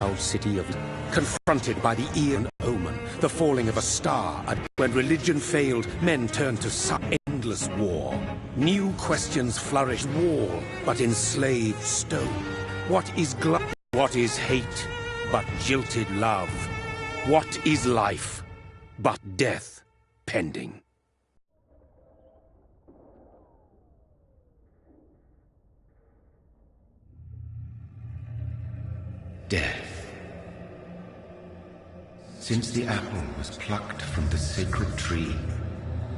proud city of confronted by the Aeon omen, the falling of a star, and when religion failed, men turned to endless war. New questions flourished, wall, but enslaved stone. What is what is hate, but jilted love? What is life, but death pending? Death. Since the apple was plucked from the sacred tree,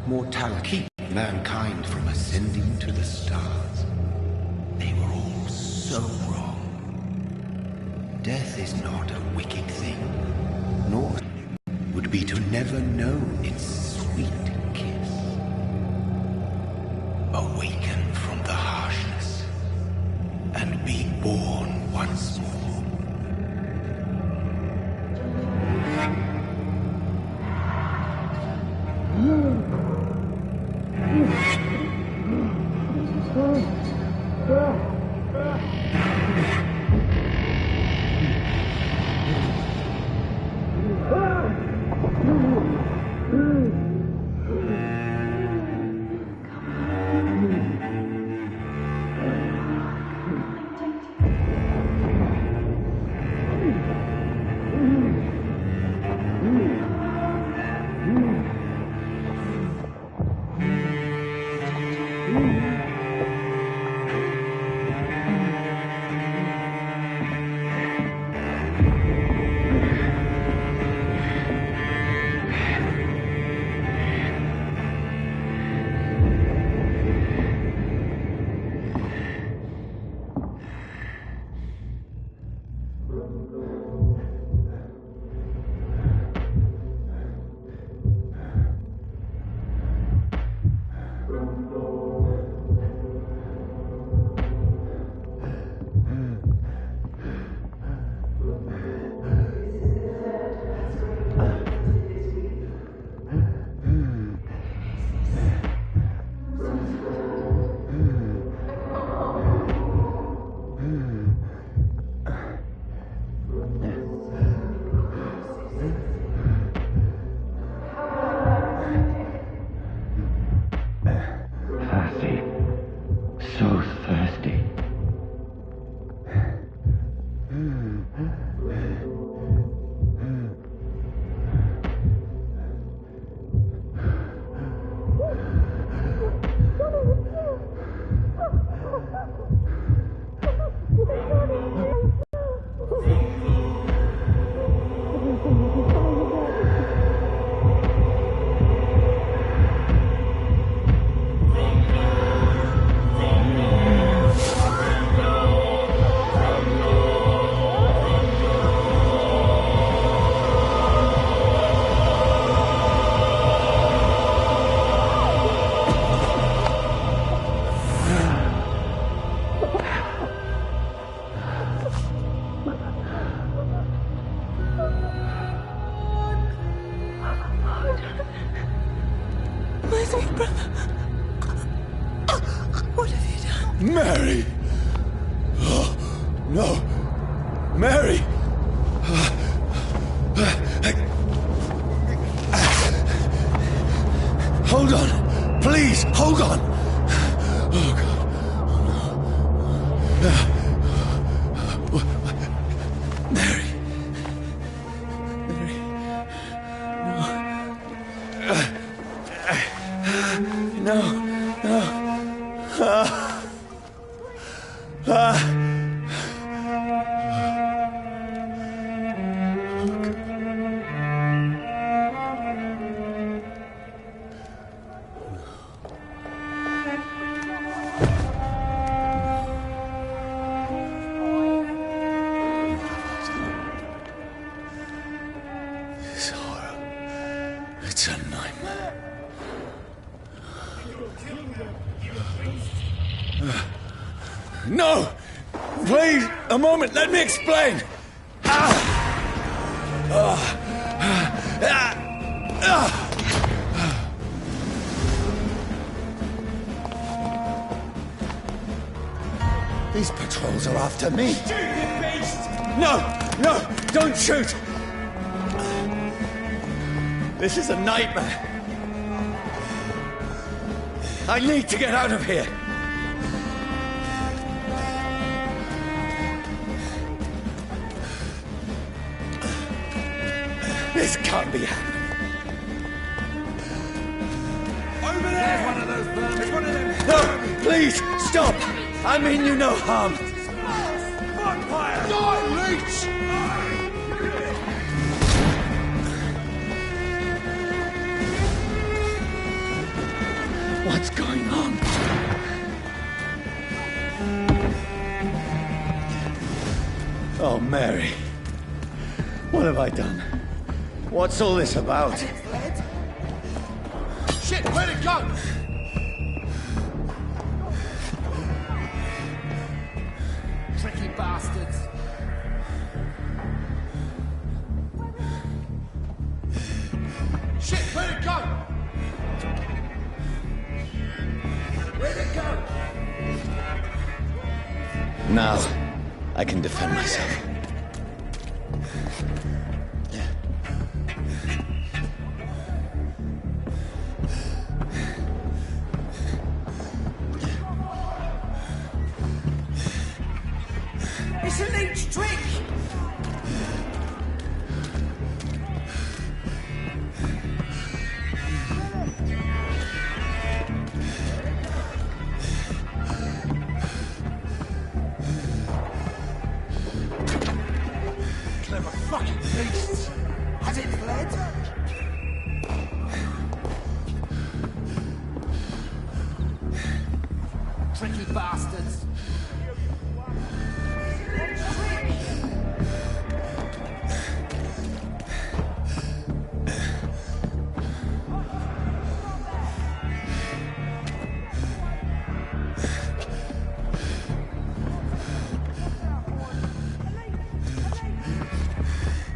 mortality kept mankind from ascending to the stars. They were all so wrong. Death is not a wicked thing, nor would be to never know its sweet kiss. Awaken from the harshness and be born once more. What have you done? Mary! Oh, no! Mary! Hold on! Please, hold on! Oh, God. Oh, no. Mary. Mary. No. No. This horror, it's a nightmare. No! Please, a moment, let me explain! These patrols are after me. Stupid beast! No! No! Don't shoot! This is a nightmare. I need to get out of here. This can't be happening. Over there! There's one of those vermin. There's one of them. No! Please, stop! I mean you no harm. Vampire! Die, leech! What's going on? Oh, Mary. What have I done? What's all this about? Shit, where'd it go? Tricky bastards. Shit, where'd it go? Where'd it go? Now, I can defend myself. It's a leech trick! Clever fucking beasts! Has it fled? Tricky bastards!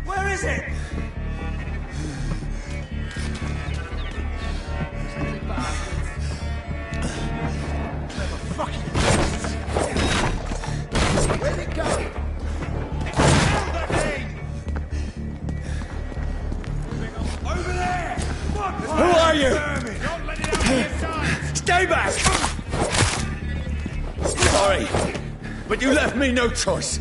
Where is it? Tricky bastards! Clever fucking beasts! Where'd it go? Over there! Who are you? Don't let it out of your Stay back! Sorry, but you left me no choice.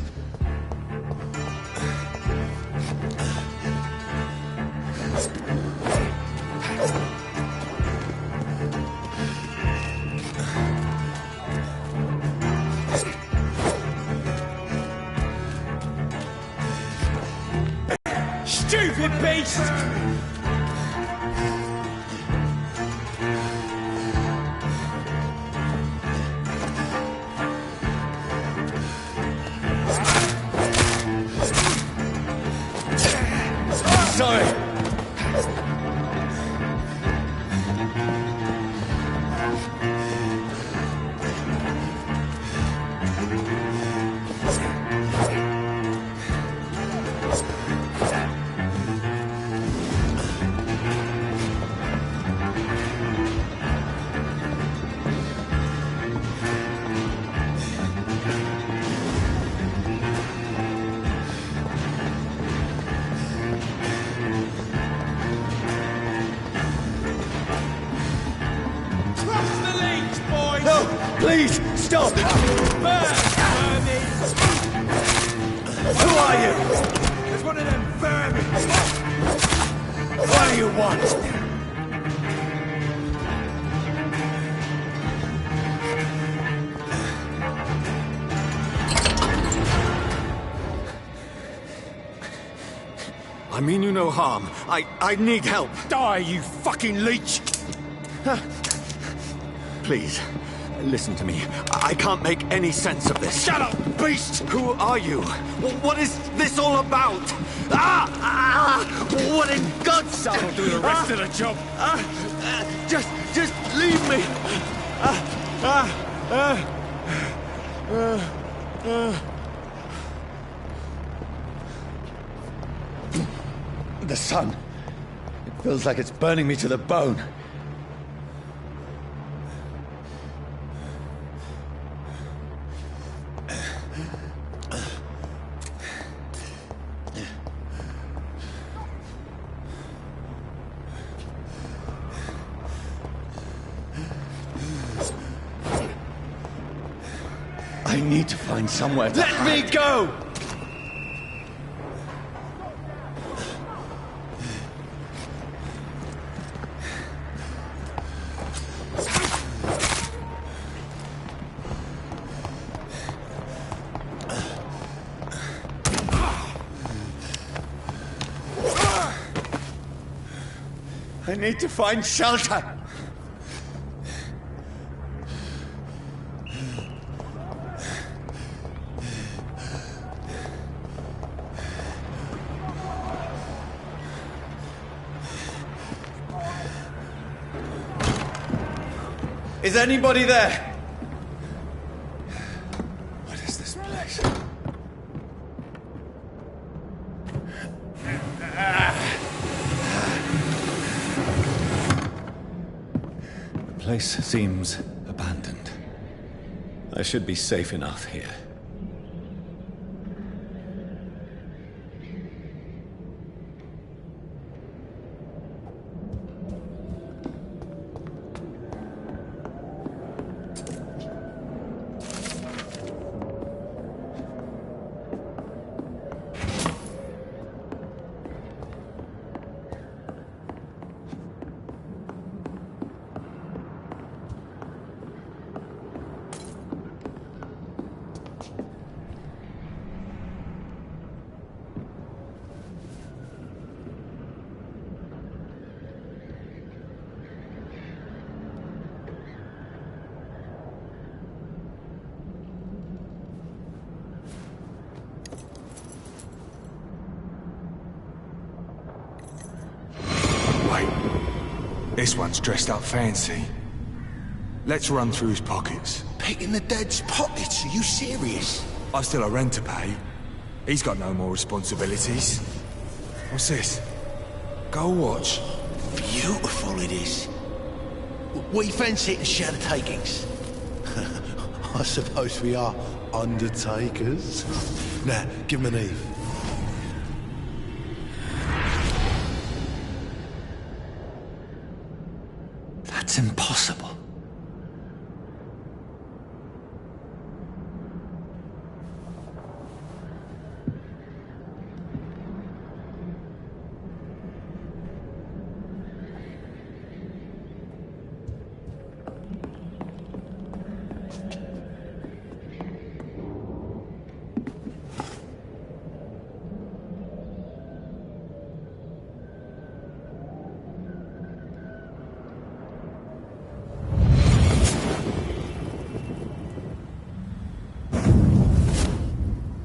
Stupid beast! Sorry. No, please, stop! Who are you? There's one of them vermin! What do you want? I mean you no harm. I need help. Die, you fucking leech! Please, listen to me. I can't make any sense of this. Shut up, beast! Who are you? What is this all about? What in God's name? I'll do the rest of the job. Just leave me. The sun. It feels like it's burning me to the bone. I need to find somewhere to hide. Let me go! I need to find shelter. Is anybody there? What is this place? The place seems abandoned. I should be safe enough here. This one's dressed up fancy. Let's run through his pockets. Picking the dead's pockets? Are you serious? I've still a rent to pay. He's got no more responsibilities. What's this? Gold watch. Beautiful it is. We fancy it and share the takings. I suppose we are undertakers. Now, give him an Eve. That's impossible.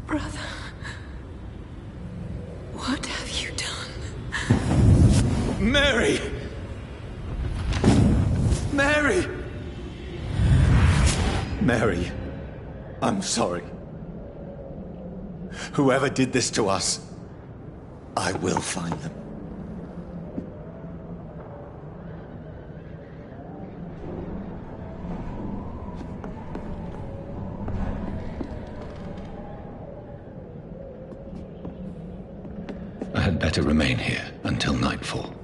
Brother, what have you done? Mary! Mary! Mary, I'm sorry. Whoever did this to us, I will find them. I had better remain here until nightfall.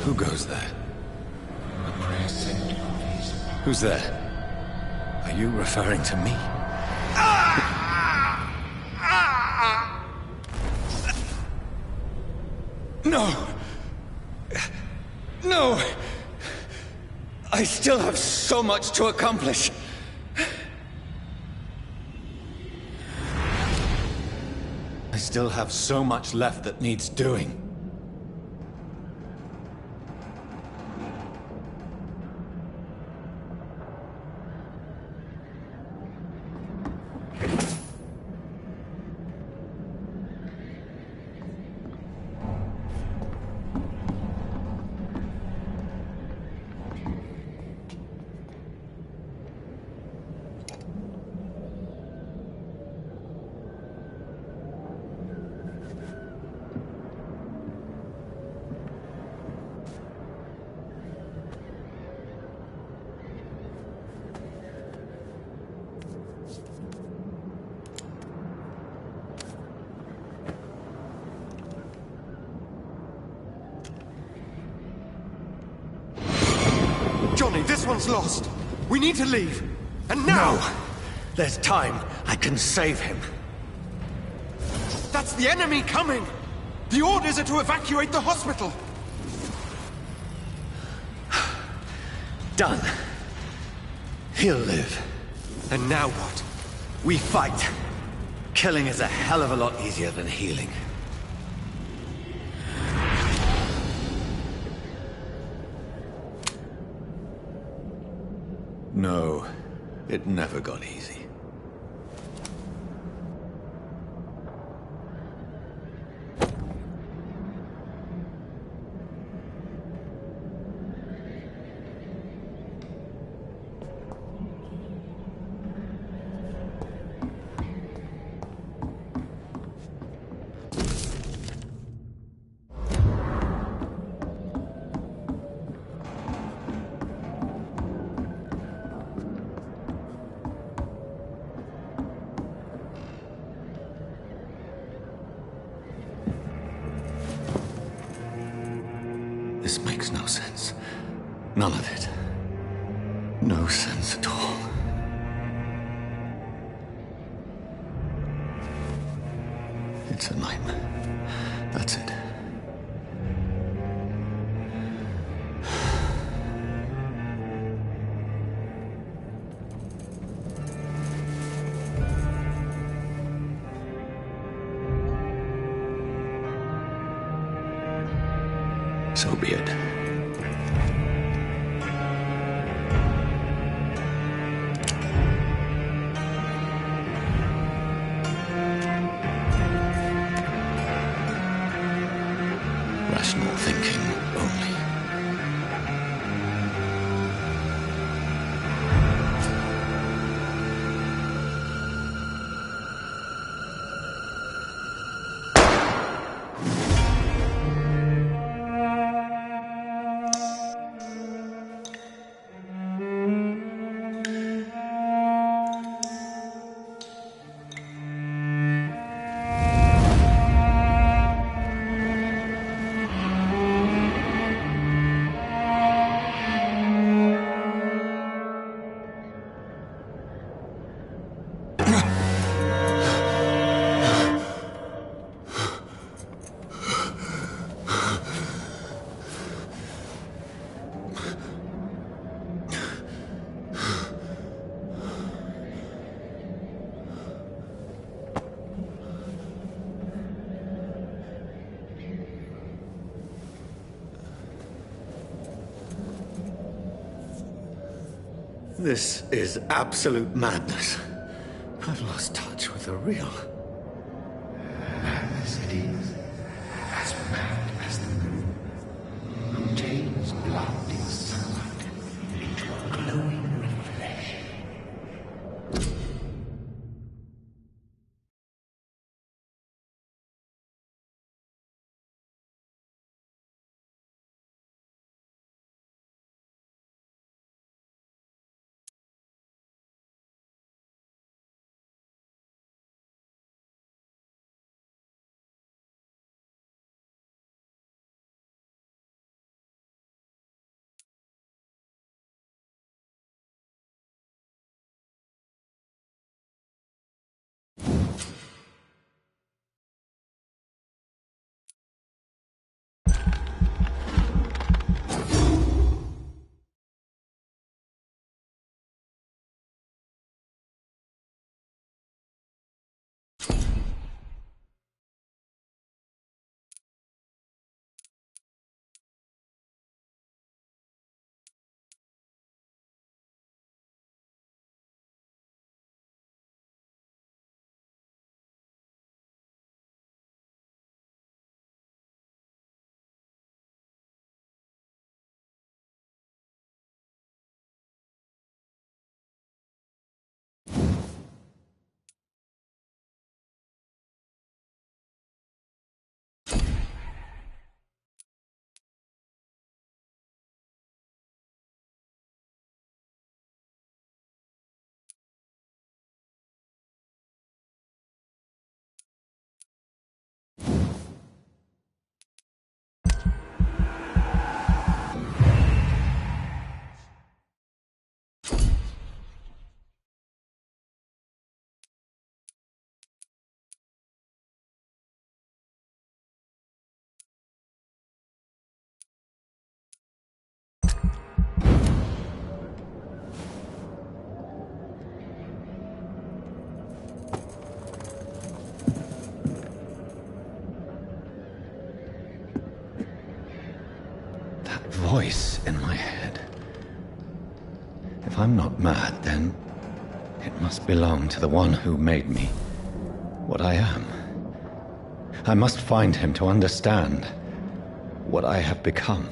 Who goes there? Who's there? Are you referring to me? No! No! I still have so much to accomplish. I still have so much left that needs doing. Johnny, this one's lost. We need to leave. And now! No! There's time. I can save him. That's the enemy coming! The orders are to evacuate the hospital! Done. He'll live. And now what? We fight. Killing is a hell of a lot easier than healing. No, it never got easy. This makes no sense. None of it. No sense at all. It's a nightmare. That's it. So be it. Rational thinking only. This is absolute madness. I've lost touch with the real. Madness it is. As mad as the moon. Who takes blinding sunlight into a glowing voice in my head. If I'm not mad, then it must belong to the one who made me what I am. I must find him to understand what I have become.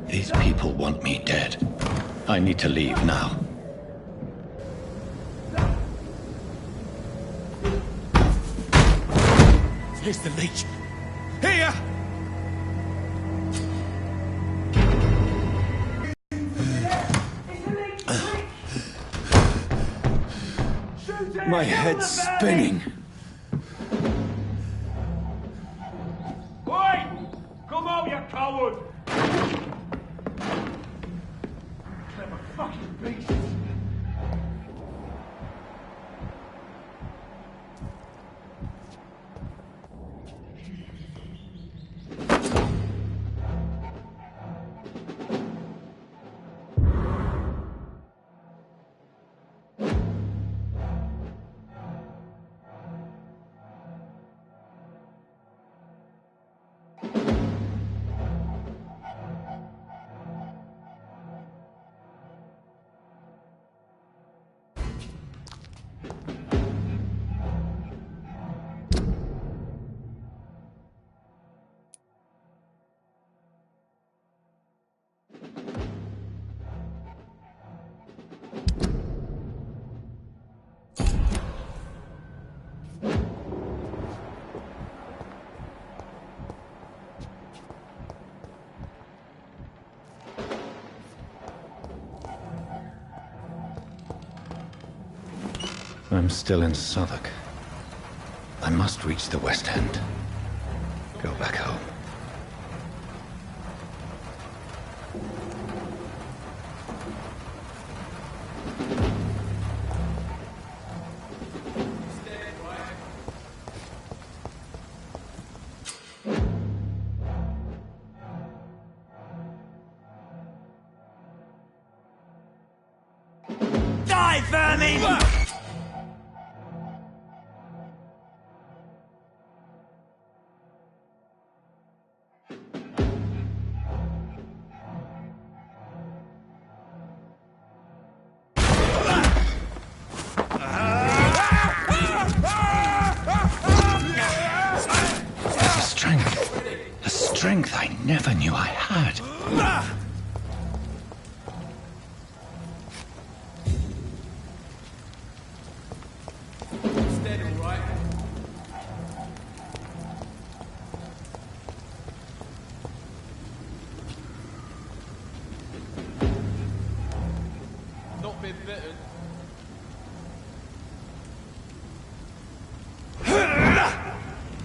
These people want me dead. I need to leave now. Here's the leech. Here! My head's spinning. Oi! Come out, you coward! Clever fucking beasts! I'm still in Southwark. I must reach the West End. Go back home. Die, vermin! A strength I never knew I had. Steady, all right? Not been bitten.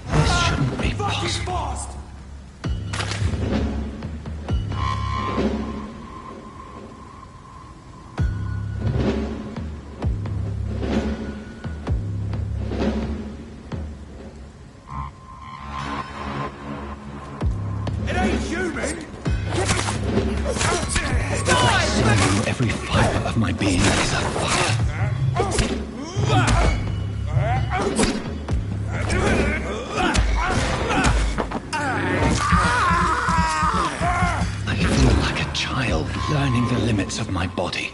This shouldn't be possible. Fast! It ain't human! Every fiber of my being is afire. I feel like a child learning the limits of my body.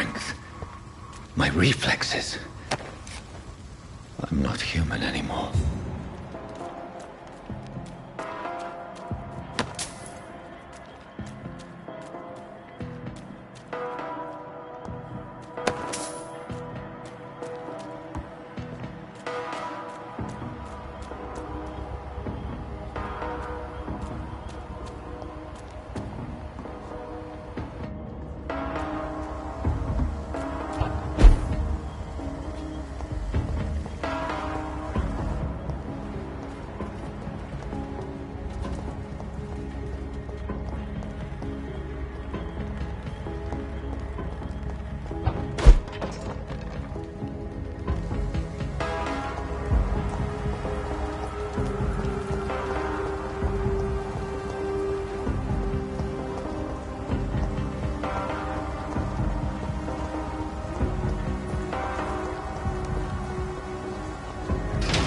strength, my reflexes. I'm not human anymore.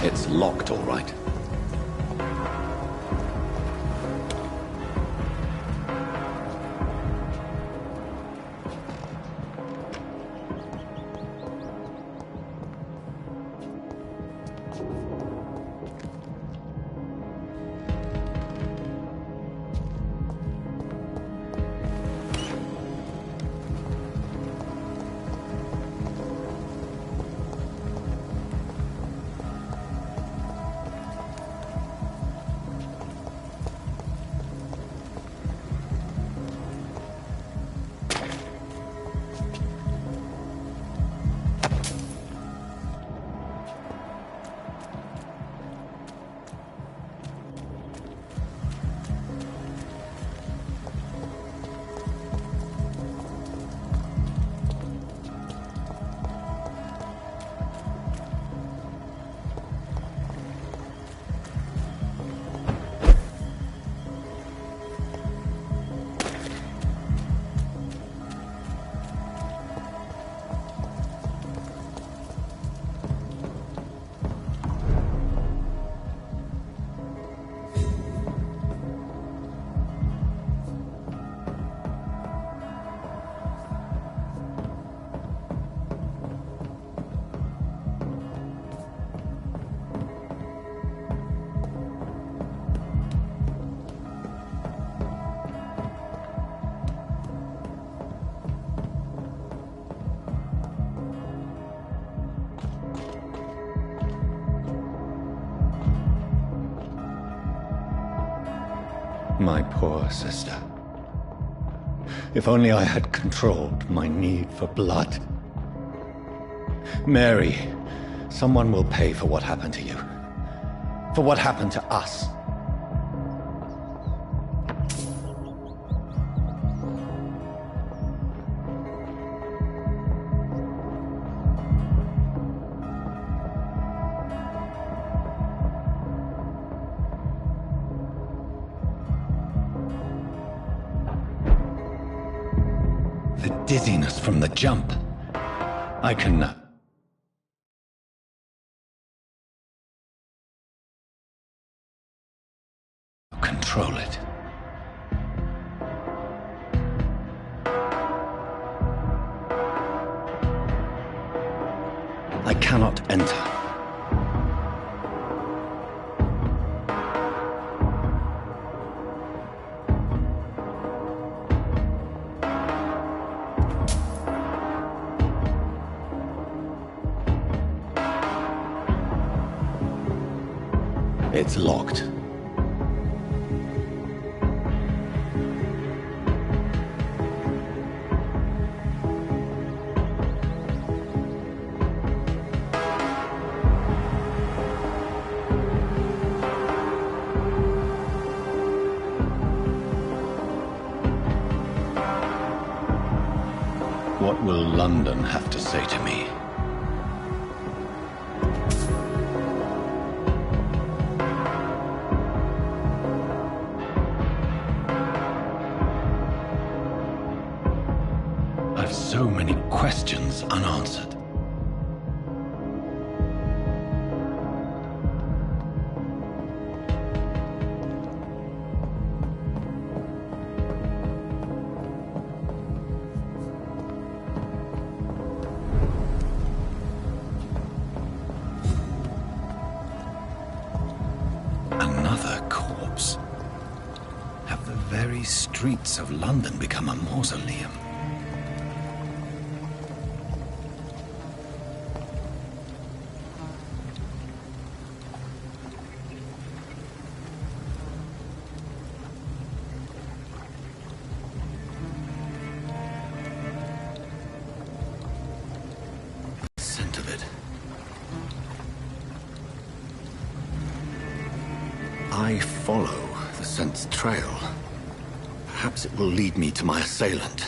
It's locked, all right. My poor sister. If only I had controlled my need for blood. Mary, someone will pay for what happened to you. For what happened to us. The dizziness from the jump. I can control it. I cannot enter. It's locked. What will London have to say to me? I've so many questions unanswered. streets of London become a mausoleum? Scent of it. I follow the scent's trail. Perhaps it will lead me to my assailant.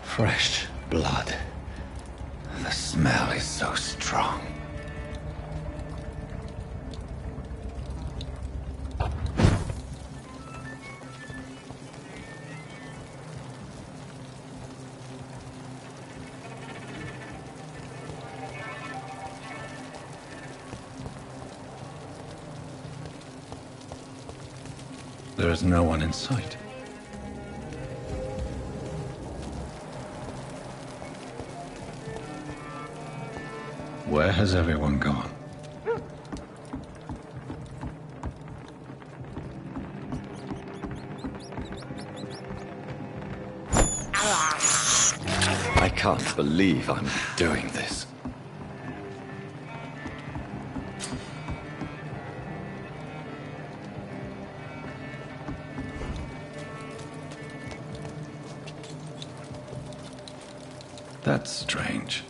Fresh blood. The smell is so strong. There is no one in sight. Where has everyone gone? I can't believe I'm doing this. That's strange.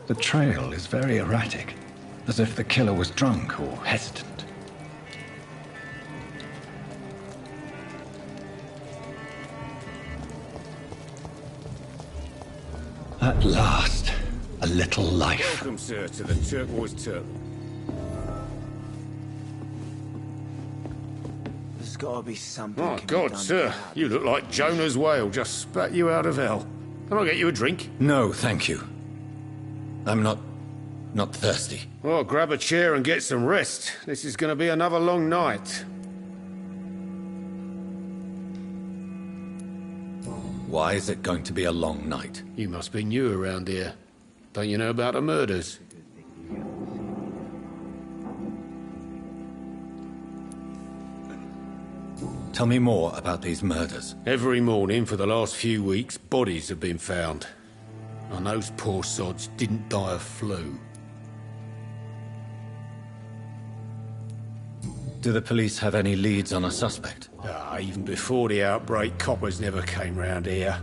The trail is very erratic, as if the killer was drunk or hesitant. At last, a little life. Welcome, sir, to the Turquoise Turtle. There's gotta be something. My can be God, done sir, about you look like Jonah's whale just spat you out of hell. Can I get you a drink? No, thank you. I'm not thirsty. Well, grab a chair and get some rest. This is going to be another long night. Why is it going to be a long night? You must be new around here. Don't you know about the murders? Tell me more about these murders. Every morning for the last few weeks, bodies have been found. And those poor sods didn't die of flu. Do the police have any leads on a suspect? Even before the outbreak, coppers never came round here.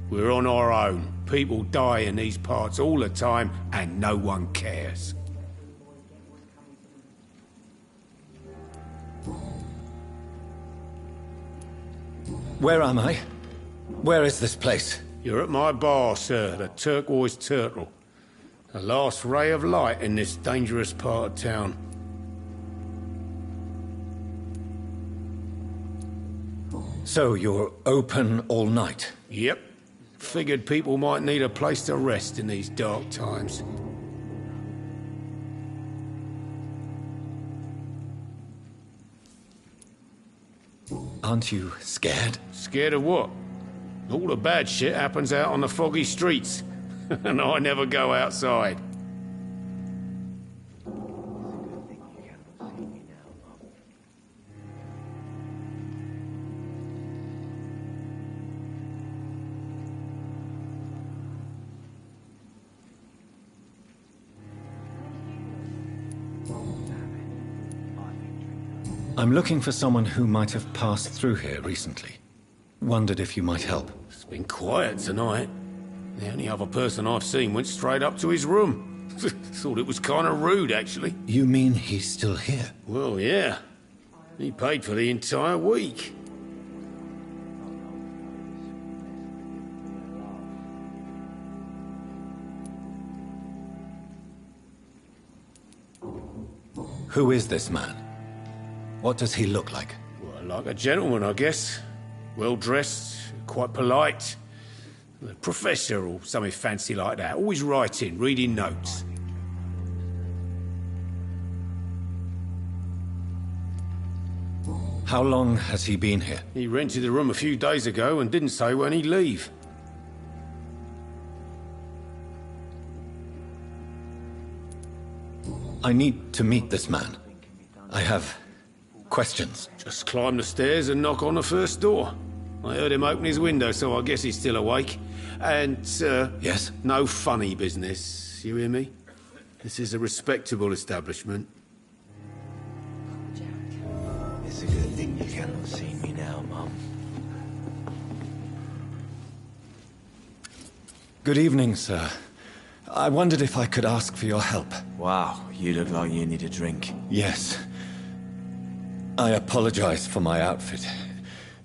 We're on our own. People die in these parts all the time, and no one cares. Where am I? Where is this place? You're at my bar, sir, the Turquoise Turtle. The last ray of light in this dangerous part of town. So you're open all night? Yep. Figured people might need a place to rest in these dark times. Aren't you scared? Scared of what? All the bad shit happens out on the foggy streets. And I never go outside. I'm looking for someone who might have passed through here recently. Wondered if you might help. It's been quiet tonight. The only other person I've seen went straight up to his room. Thought it was kind of rude, actually. You mean he's still here? Well, yeah. He paid for the entire week. Who is this man? What does he look like? Well, Like a gentleman, I guess. Well-dressed, quite polite. A professor or something fancy like that. Always writing, reading notes. How long has he been here? He rented the room a few days ago and didn't say when he'd leave. I need to meet this man. I have questions. Just climb the stairs and knock on the first door. I heard him open his window, so I guess he's still awake. And, sir... Yes? No funny business, you hear me? This is a respectable establishment. It's a good thing you cannot see me now, Mum. Good evening, sir. I wondered if I could ask for your help. Wow, you look like you need a drink. Yes. I apologize for my outfit.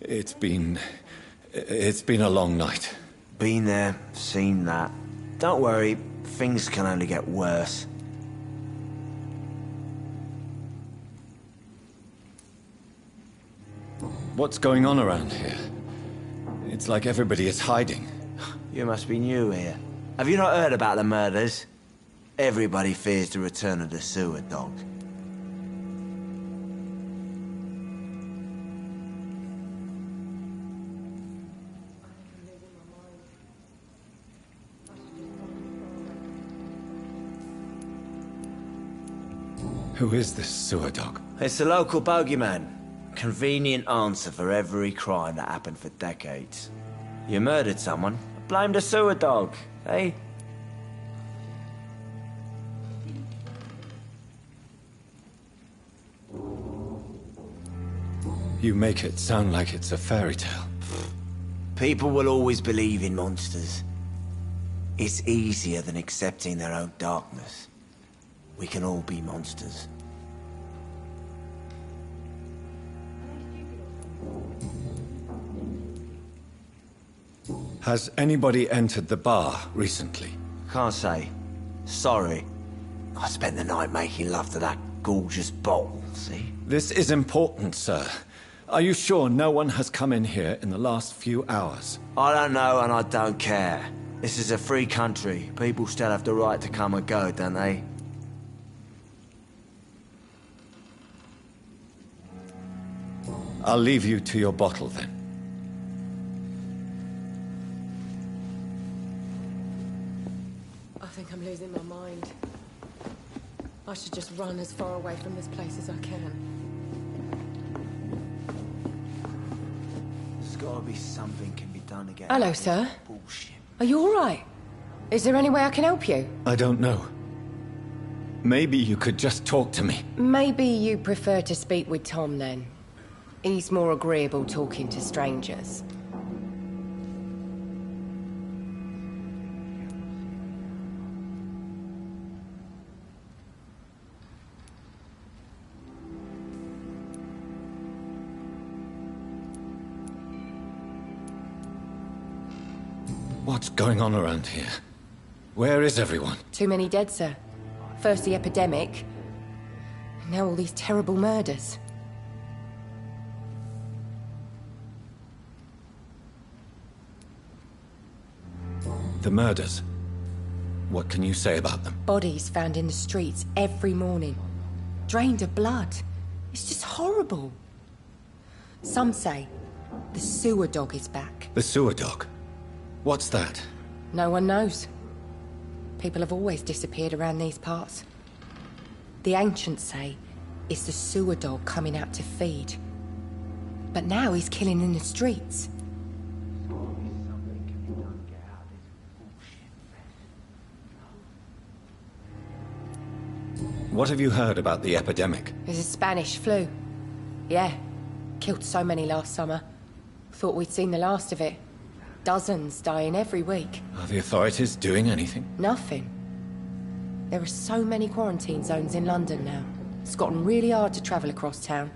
It's been a long night. Been there, seen that. Don't worry, things can only get worse. What's going on around here? It's like everybody is hiding. You must be new here. Have you not heard about the murders? Everybody fears the return of the sewer dog. Who is this sewer dog? It's the local bogeyman. Convenient answer for every crime that happened for decades. You murdered someone, blame the sewer dog, eh? You make it sound like it's a fairy tale. People will always believe in monsters. It's easier than accepting their own darkness. We can all be monsters. Has anybody entered the bar recently? Can't say. Sorry. I spent the night making love to that gorgeous bottle, see? This is important, sir. Are you sure no one has come in here in the last few hours? I don't know and I don't care. This is a free country. People still have the right to come and go, don't they? I'll leave you to your bottle then. I think I'm losing my mind. I should just run as far away from this place as I can. There's gotta be something can be done again. Hello, sir. Bullshit. Are you all right? Is there any way I can help you? I don't know. Maybe you could just talk to me. Maybe you prefer to speak with Tom, then. He's more agreeable talking to strangers. What's going on around here? Where is everyone? Too many dead, sir. First the epidemic, and now all these terrible murders. The murders. What can you say about them? Bodies found in the streets every morning. Drained of blood. It's just horrible. Some say the sewer dog is back. The sewer dog? What's that? No one knows. People have always disappeared around these parts. The ancients say it's the sewer dog coming out to feed. But now he's killing in the streets. What have you heard about the epidemic? There's a Spanish flu. Yeah. Killed so many last summer. Thought we'd seen the last of it. Dozens dying every week. Are the authorities doing anything? Nothing. There are so many quarantine zones in London now. It's gotten really hard to travel across town.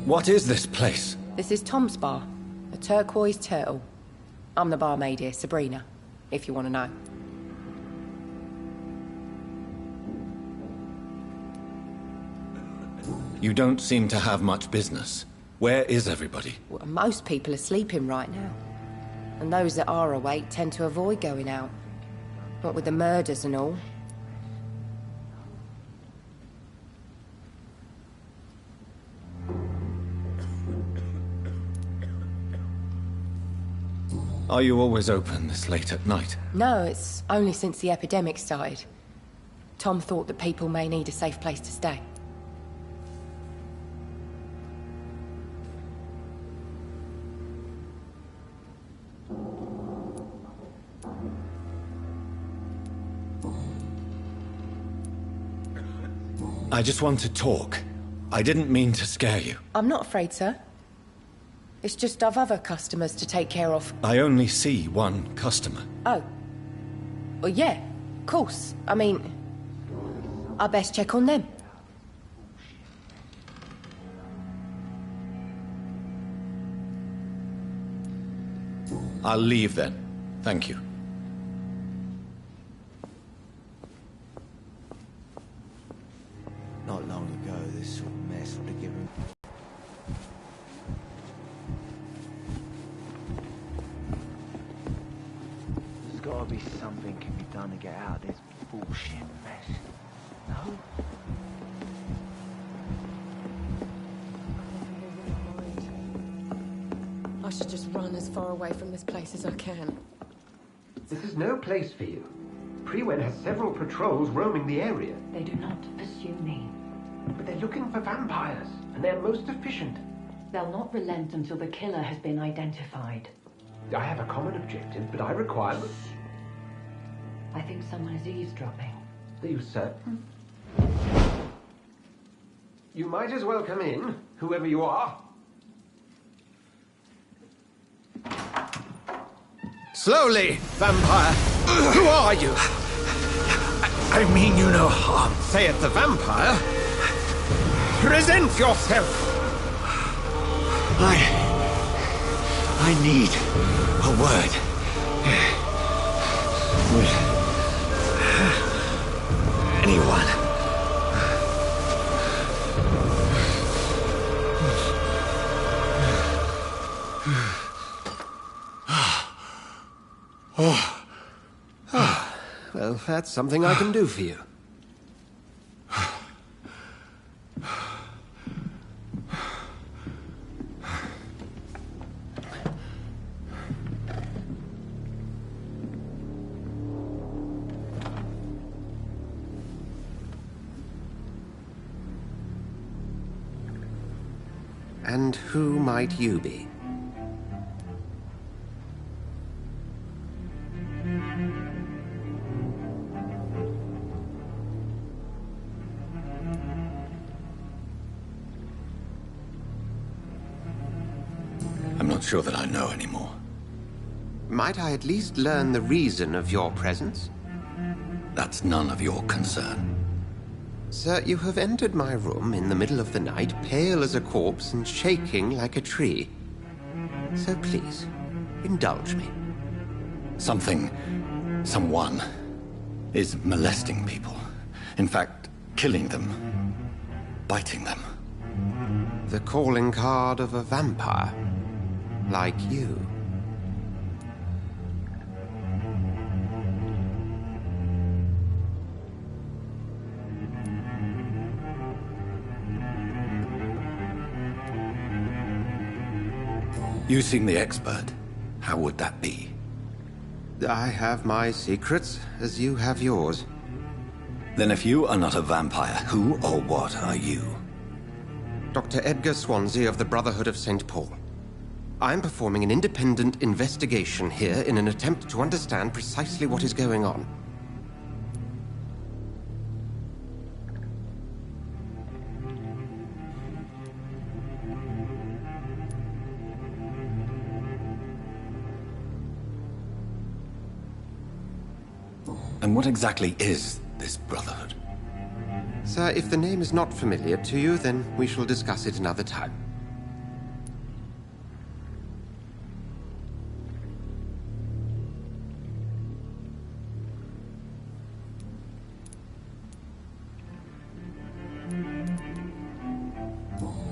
What is this place? This is Tom's bar, a turquoise turtle. I'm the barmaid here, Sabrina, if you want to know. You don't seem to have much business. Where is everybody? Well, most people are sleeping right now. And those that are awake tend to avoid going out. What with the murders and all. Are you always open this late at night? No, it's only since the epidemic started. Tom thought that people may need a safe place to stay. I just want to talk. I didn't mean to scare you. I'm not afraid, sir. It's just I've other customers to take care of. I only see one customer. Oh. Well, yeah, of course. I mean, I best check on them. I'll leave then. Thank you. Not long ago, this sort of mess would have given... There's gotta be something can be done to get out of this bullshit mess. No? I should just run as far away from this place as I can. This is no place for you. Prewen has several patrols roaming the area. They do not pursue me. But they're looking for vampires, and they're most efficient. They'll not relent until the killer has been identified. I have a common objective, but I require... I think someone is eavesdropping. Are you certain? You might as well come in, whoever you are. Slowly, vampire! Who are you? I mean you no harm. Say it, the vampire. Present yourself! I need a word. With anyone. Well, that's something I can do for you. And who might you be? I'm not sure that I know anymore. Might I at least learn the reason of your presence? That's none of your concern. Sir, you have entered my room in the middle of the night, pale as a corpse and shaking like a tree. So please, indulge me. Someone is molesting people. In fact, killing them. Biting them. The calling card of a vampire. Like you. You seem the expert. How would that be? I have my secrets, as you have yours. Then if you are not a vampire, who or what are you? Dr. Edgar Swansea of the Brotherhood of St. Paul. I'm performing an independent investigation here in an attempt to understand precisely what is going on. And what exactly is this Brotherhood? Sir, if the name is not familiar to you, then we shall discuss it another time.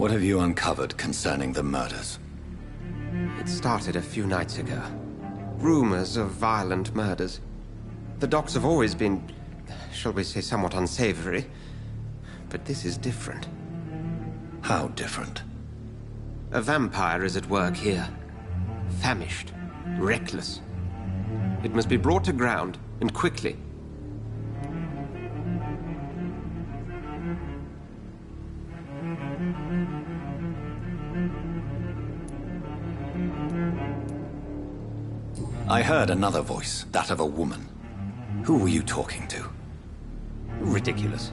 What have you uncovered concerning the murders? It started a few nights ago. Rumors of violent murders. The docks have always been, shall we say, somewhat unsavory. But this is different. How different? A vampire is at work here. Famished. Reckless. It must be brought to ground, and quickly. I heard another voice, that of a woman. Who were you talking to? Ridiculous.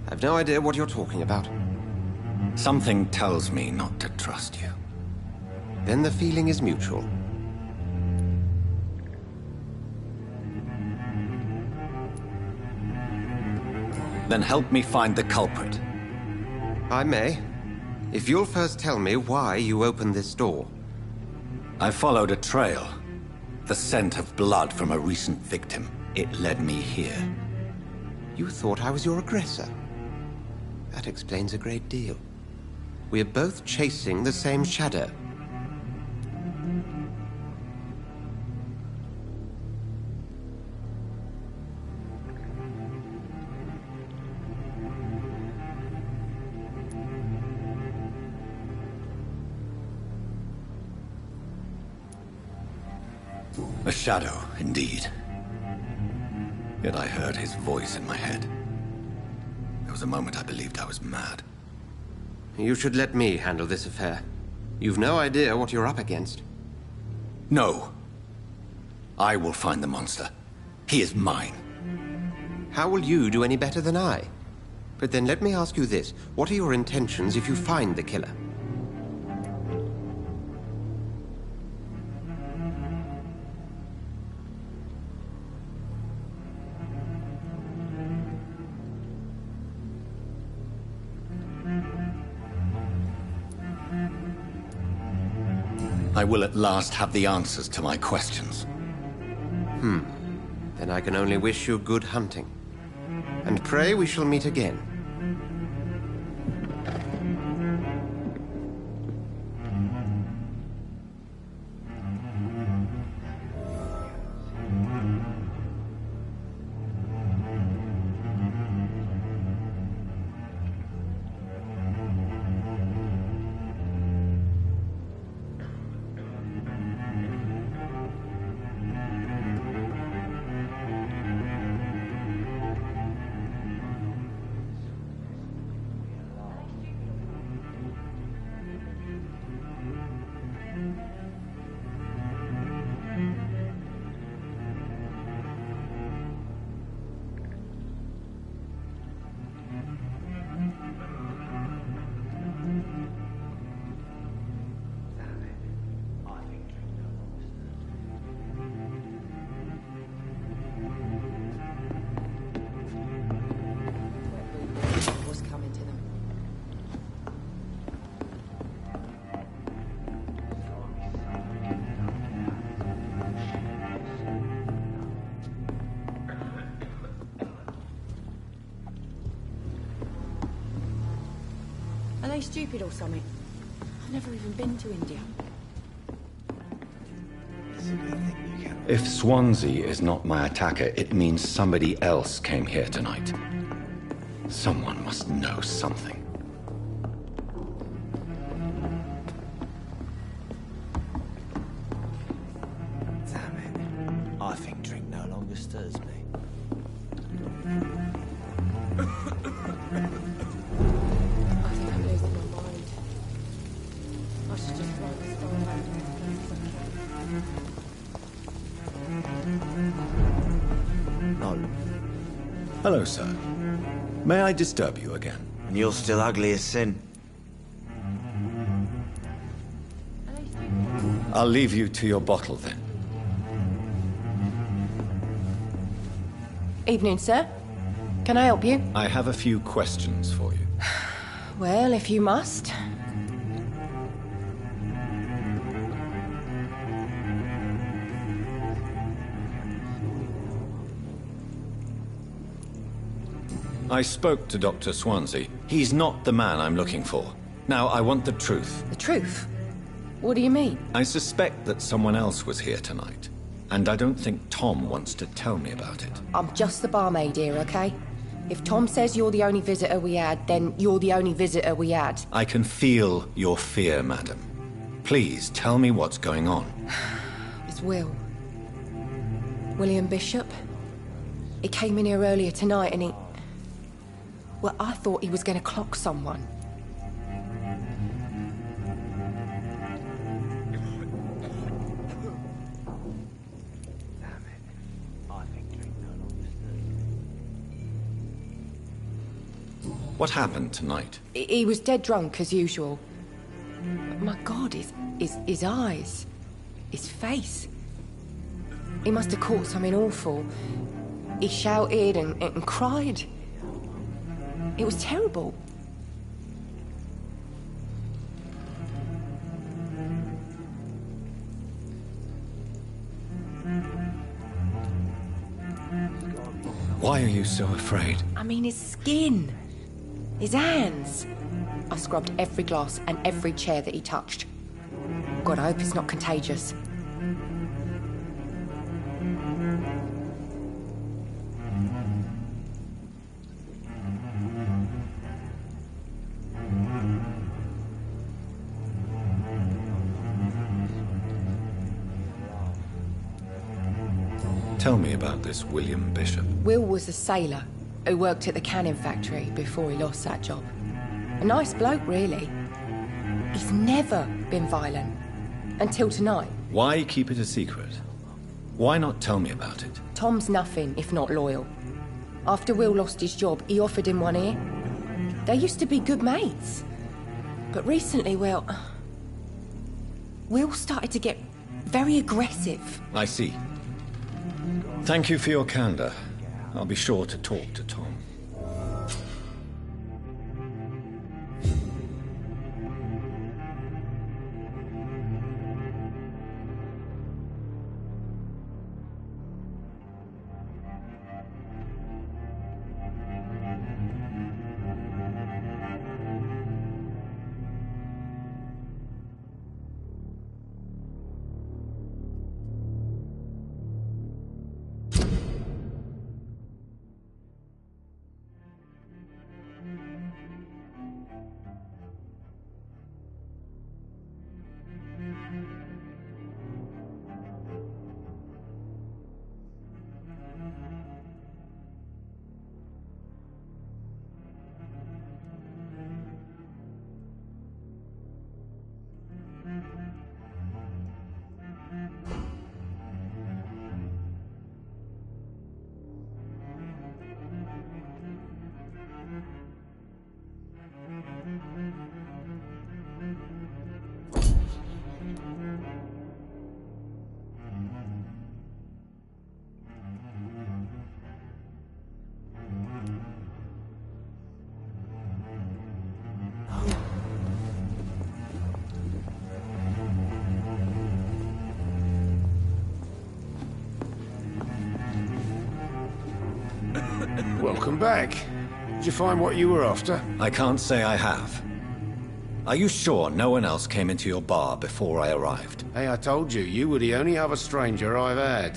I've no idea what you're talking about. Something tells me not to trust you. Then the feeling is mutual. Then help me find the culprit. I may. If you'll first tell me why you opened this door. I followed a trail. The scent of blood from a recent victim. It led me here. You thought I was your aggressor. That explains a great deal. We're both chasing the same shadow. A shadow, indeed. Yet I heard his voice in my head. There was a moment I believed I was mad. You should let me handle this affair. You've no idea what you're up against. No. I will find the monster. He is mine. How will you do any better than I? But then let me ask you this. What are your intentions if you find the killer? I will at last have the answers to my questions. Then I can only wish you good hunting. And pray we shall meet again. Was coming to them. Are they stupid or something? I've never even been to India. If Swansea is not my attacker, it means somebody else came here tonight. Someone must know something. Damn it. I think drink no longer stirs me. I think I'm losing my mind. I should just throw this door back. No. Hello, sir. May I disturb you again? And you're still ugly as sin. I'll leave you to your bottle then. Evening, sir. Can I help you? I have a few questions for you. Well, if you must. I spoke to Dr. Swansea. He's not the man I'm looking for. Now, I want the truth. The truth? What do you mean? I suspect that someone else was here tonight, and I don't think Tom wants to tell me about it. I'm just the barmaid here, okay? If Tom says you're the only visitor we had, then you're the only visitor we had. I can feel your fear, madam. Please, tell me what's going on. It's Will. William Bishop. He came in here earlier tonight and he... Well, I thought he was going to clock someone. What happened tonight? He was dead drunk, as usual. But my God, his eyes. His face. He must have caught something awful. He shouted and cried. It was terrible. Why are you so afraid? I mean, his skin. His hands. I scrubbed every glass and every chair that he touched. God, I hope it's not contagious. Tell me about this William Bishop. Will was a sailor who worked at the cannon factory before he lost that job. A nice bloke, really. He's never been violent. Until tonight. Why keep it a secret? Why not tell me about it? Tom's nothing if not loyal. After Will lost his job, he offered him one ear. They used to be good mates. But recently, well... Will started to get very aggressive. I see. Thank you for your candor. I'll be sure to talk to Tom. Welcome back. Did you find what you were after? I can't say I have. Are you sure no one else came into your bar before I arrived? Hey, I told you, you were the only other stranger I've had.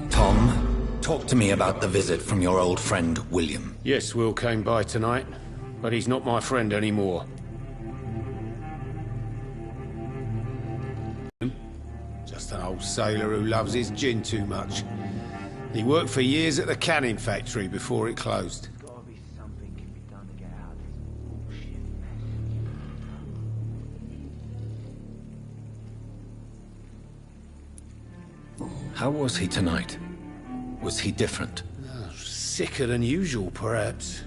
Tom, talk to me about the visit from your old friend, William. Yes, Will came by tonight, but he's not my friend anymore. Just an old sailor who loves his gin too much. He worked for years at the canning factory before it closed. How was he tonight? Was he different? Sicker than usual, perhaps.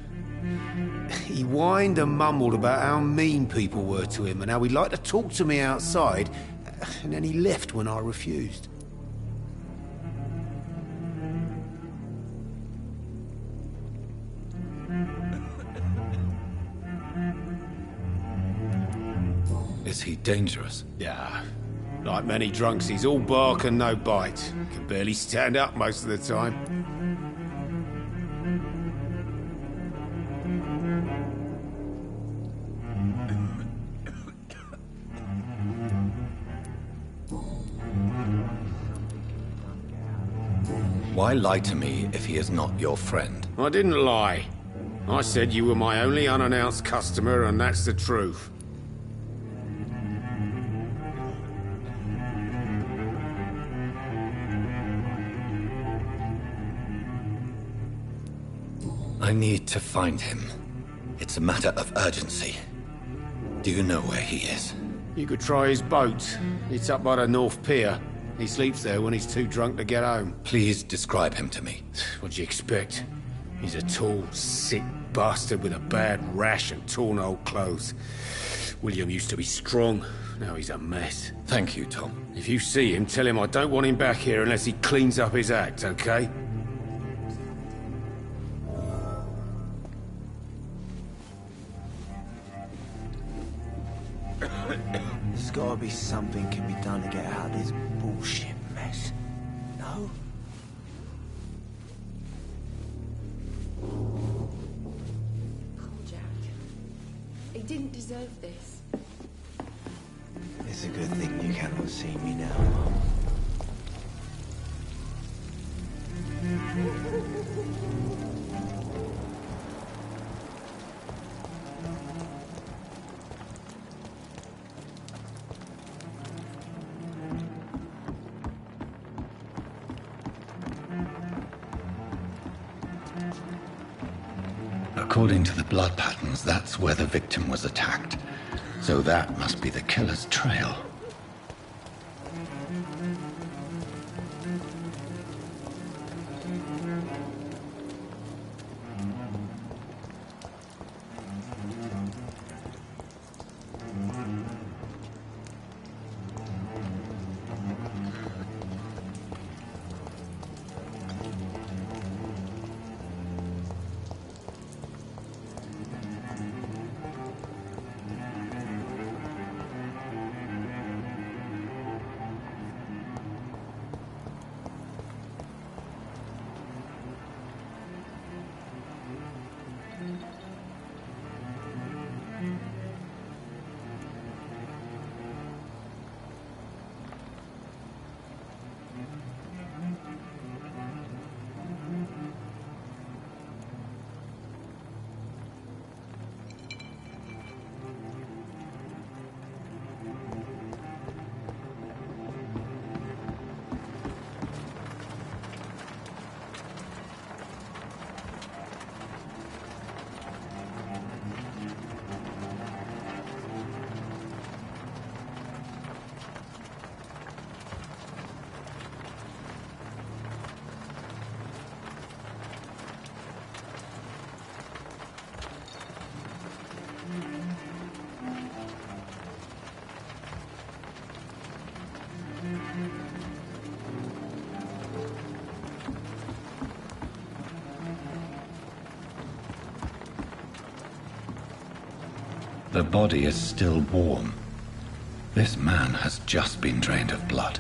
He whined and mumbled about how mean people were to him and how he'd like to talk to me outside, and then he left when I refused. Is he dangerous? Yeah. Like many drunks, he's all bark and no bite. Can barely stand up most of the time. Why lie to me if he is not your friend? I didn't lie. I said you were my only unannounced customer, and that's the truth. I need to find him. It's a matter of urgency. Do you know where he is? You could try his boat. It's up by the North Pier. He sleeps there when he's too drunk to get home. Please describe him to me. What'd you expect? He's a tall, sick bastard with a bad rash and torn old clothes. William used to be strong. Now he's a mess. Thank you, Tom. If you see him, tell him I don't want him back here unless he cleans up his act, okay? There's gotta be something can be done to get out of this bullshit mess. No? Poor Jack. He didn't deserve this. It's a good thing you cannot see me now, Mum. According to the blood patterns, that's where the victim was attacked. So that must be the killer's trail. The body is still warm. This man has just been drained of blood.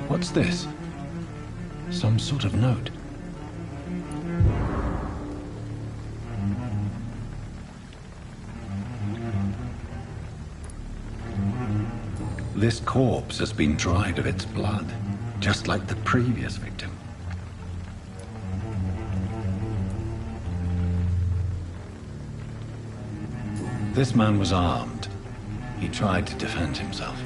What's this? Some sort of note. This corpse has been dried of its blood, just like the previous victim. This man was armed. He tried to defend himself.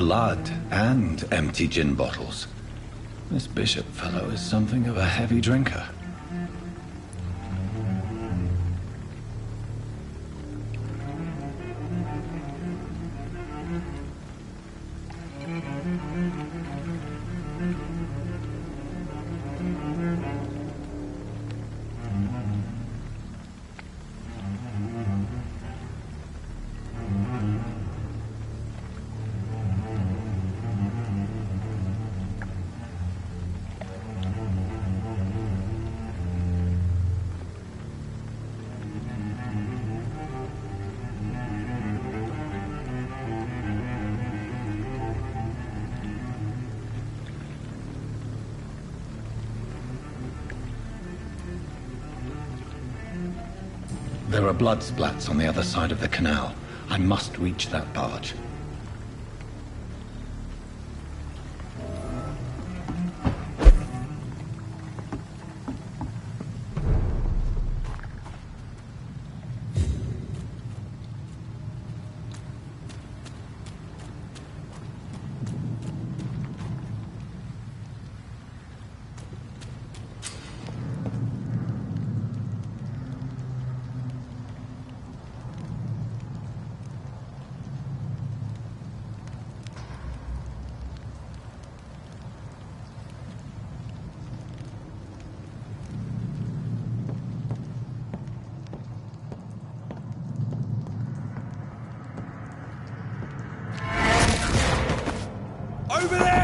blood and empty gin bottles. This Bishop fellow is something of a heavy drinker. There are blood splats on the other side of the canal. I must reach that barge. Over there!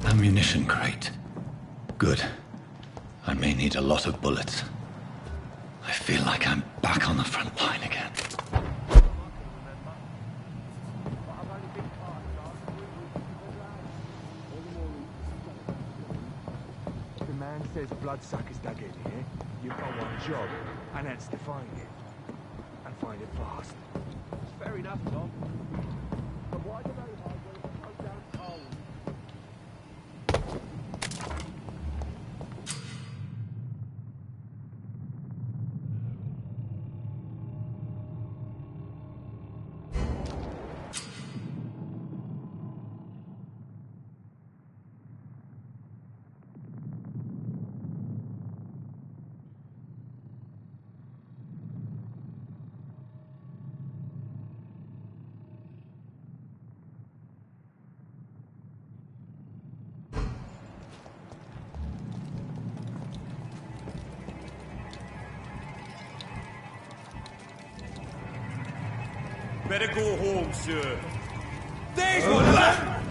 Ammunition crate. Good. I may need a lot of bullets. I feel like I'm back on the front line again. The man says bloodsuckers dug in here. You've got one job, and that's to find it. And find it fast. Fair enough, Tom. But why do they hide when it's so damn cold? Better go home, sir. There's one of them!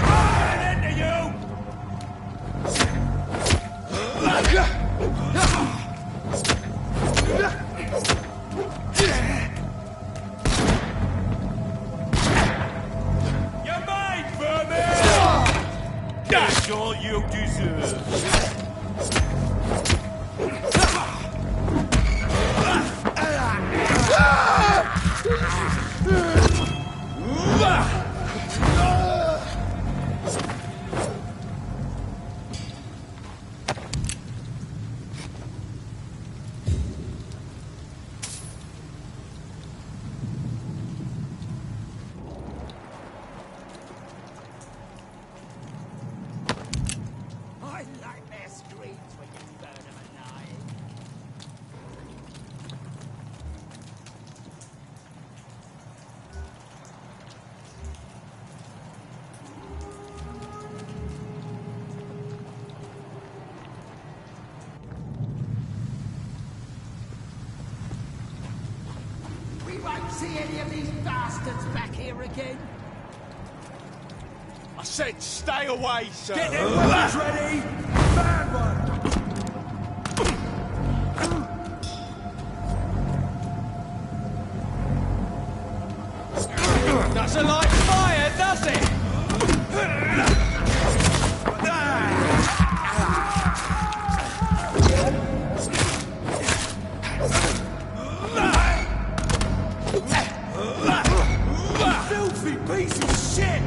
Right into you! You're mine, vermin! That's all you deserve. See any of these bastards back here again? I said stay away, sir. Get them weapons ready! Bad one! Doesn't like fire, does it? Filthy piece of shit!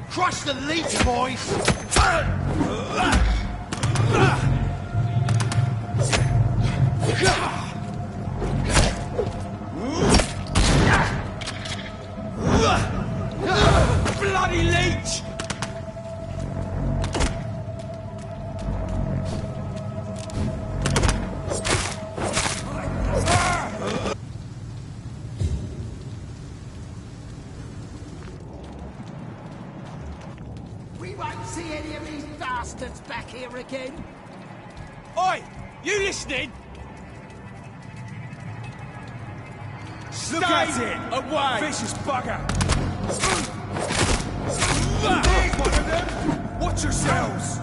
Crush the leech, boys! Bloody leech! We won't see any of these bastards back here again. Oi! You listening? Look at it! Away! Vicious bugger! There's one of them! Watch yourselves!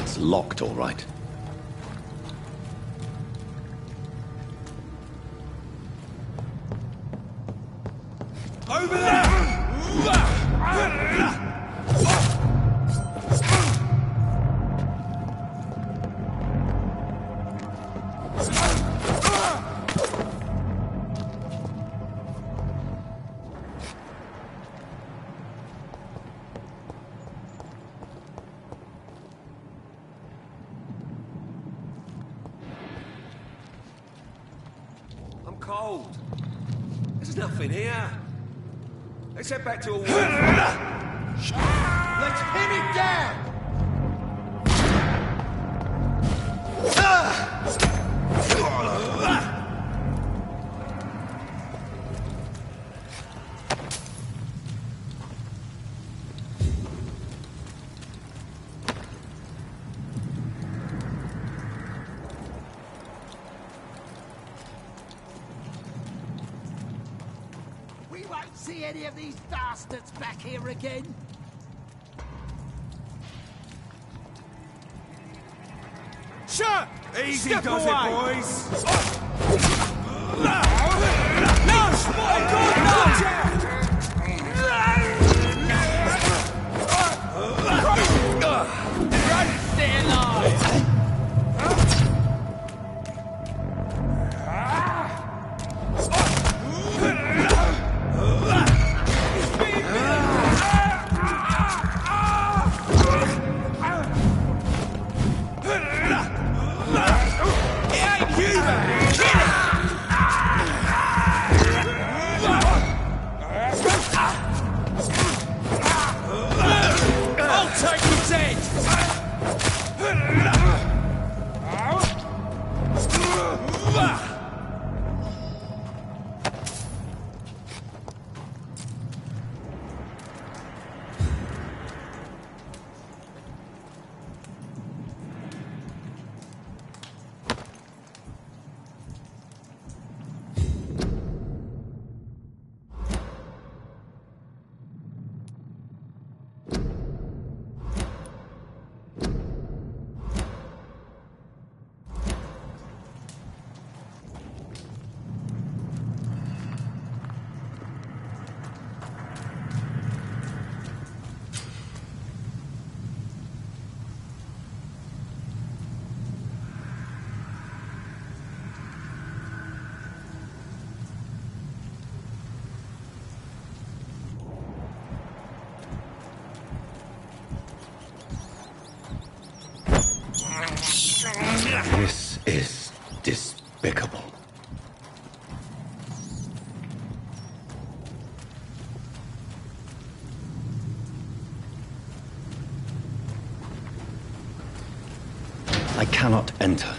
It's locked, all right. Over there! I'm cold. There's nothing here. Let's head back to a Let's pin it down! We won't see any of these bastards back here again. Shut! Easy Step does away. it, boys! No! My God, no! Stay alive! I'll take his head! This is despicable. I cannot enter.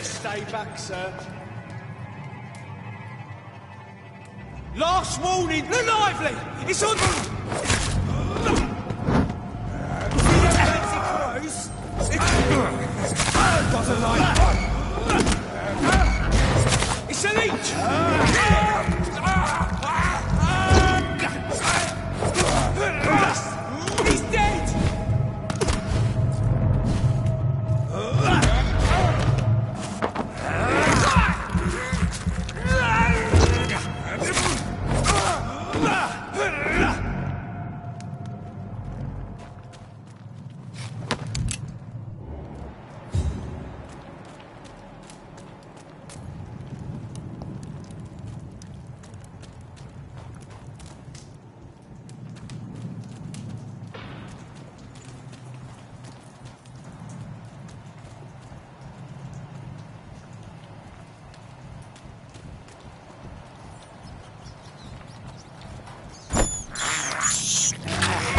Stay back, sir. Last warning, the lively! It's on... See that fancy crows? Doesn't like... It's a leech! He's dead!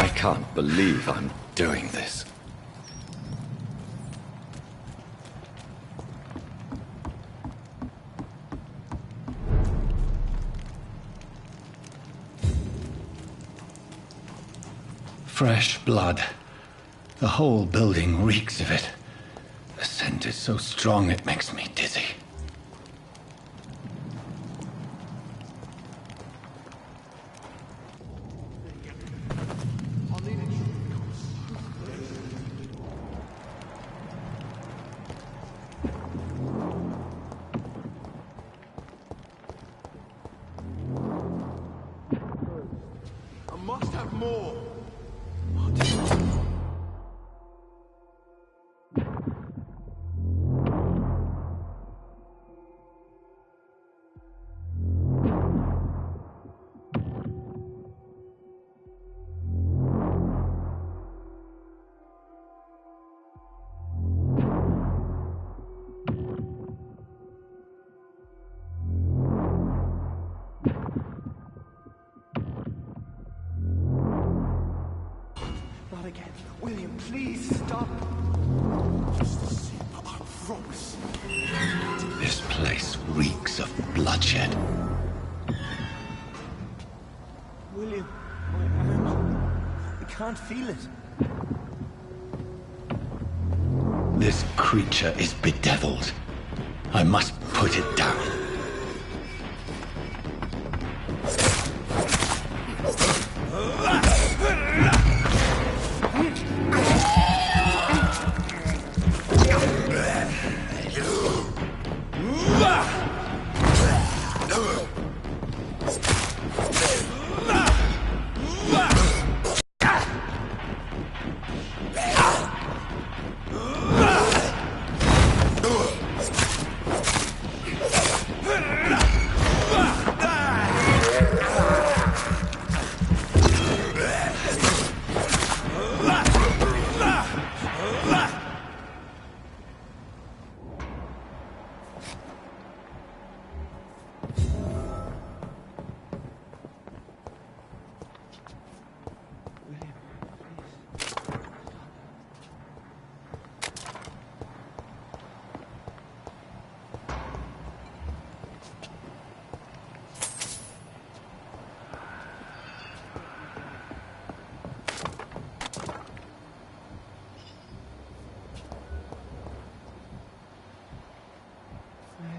I can't believe I'm doing this. Fresh blood. The whole building reeks of it. The scent is so strong it makes me dizzy. I must have more. Not again. William, please stop. Just a sip, I promise. This place reeks of bloodshed. William, my arm. I can't feel it. This creature is bedeviled. I must put it down.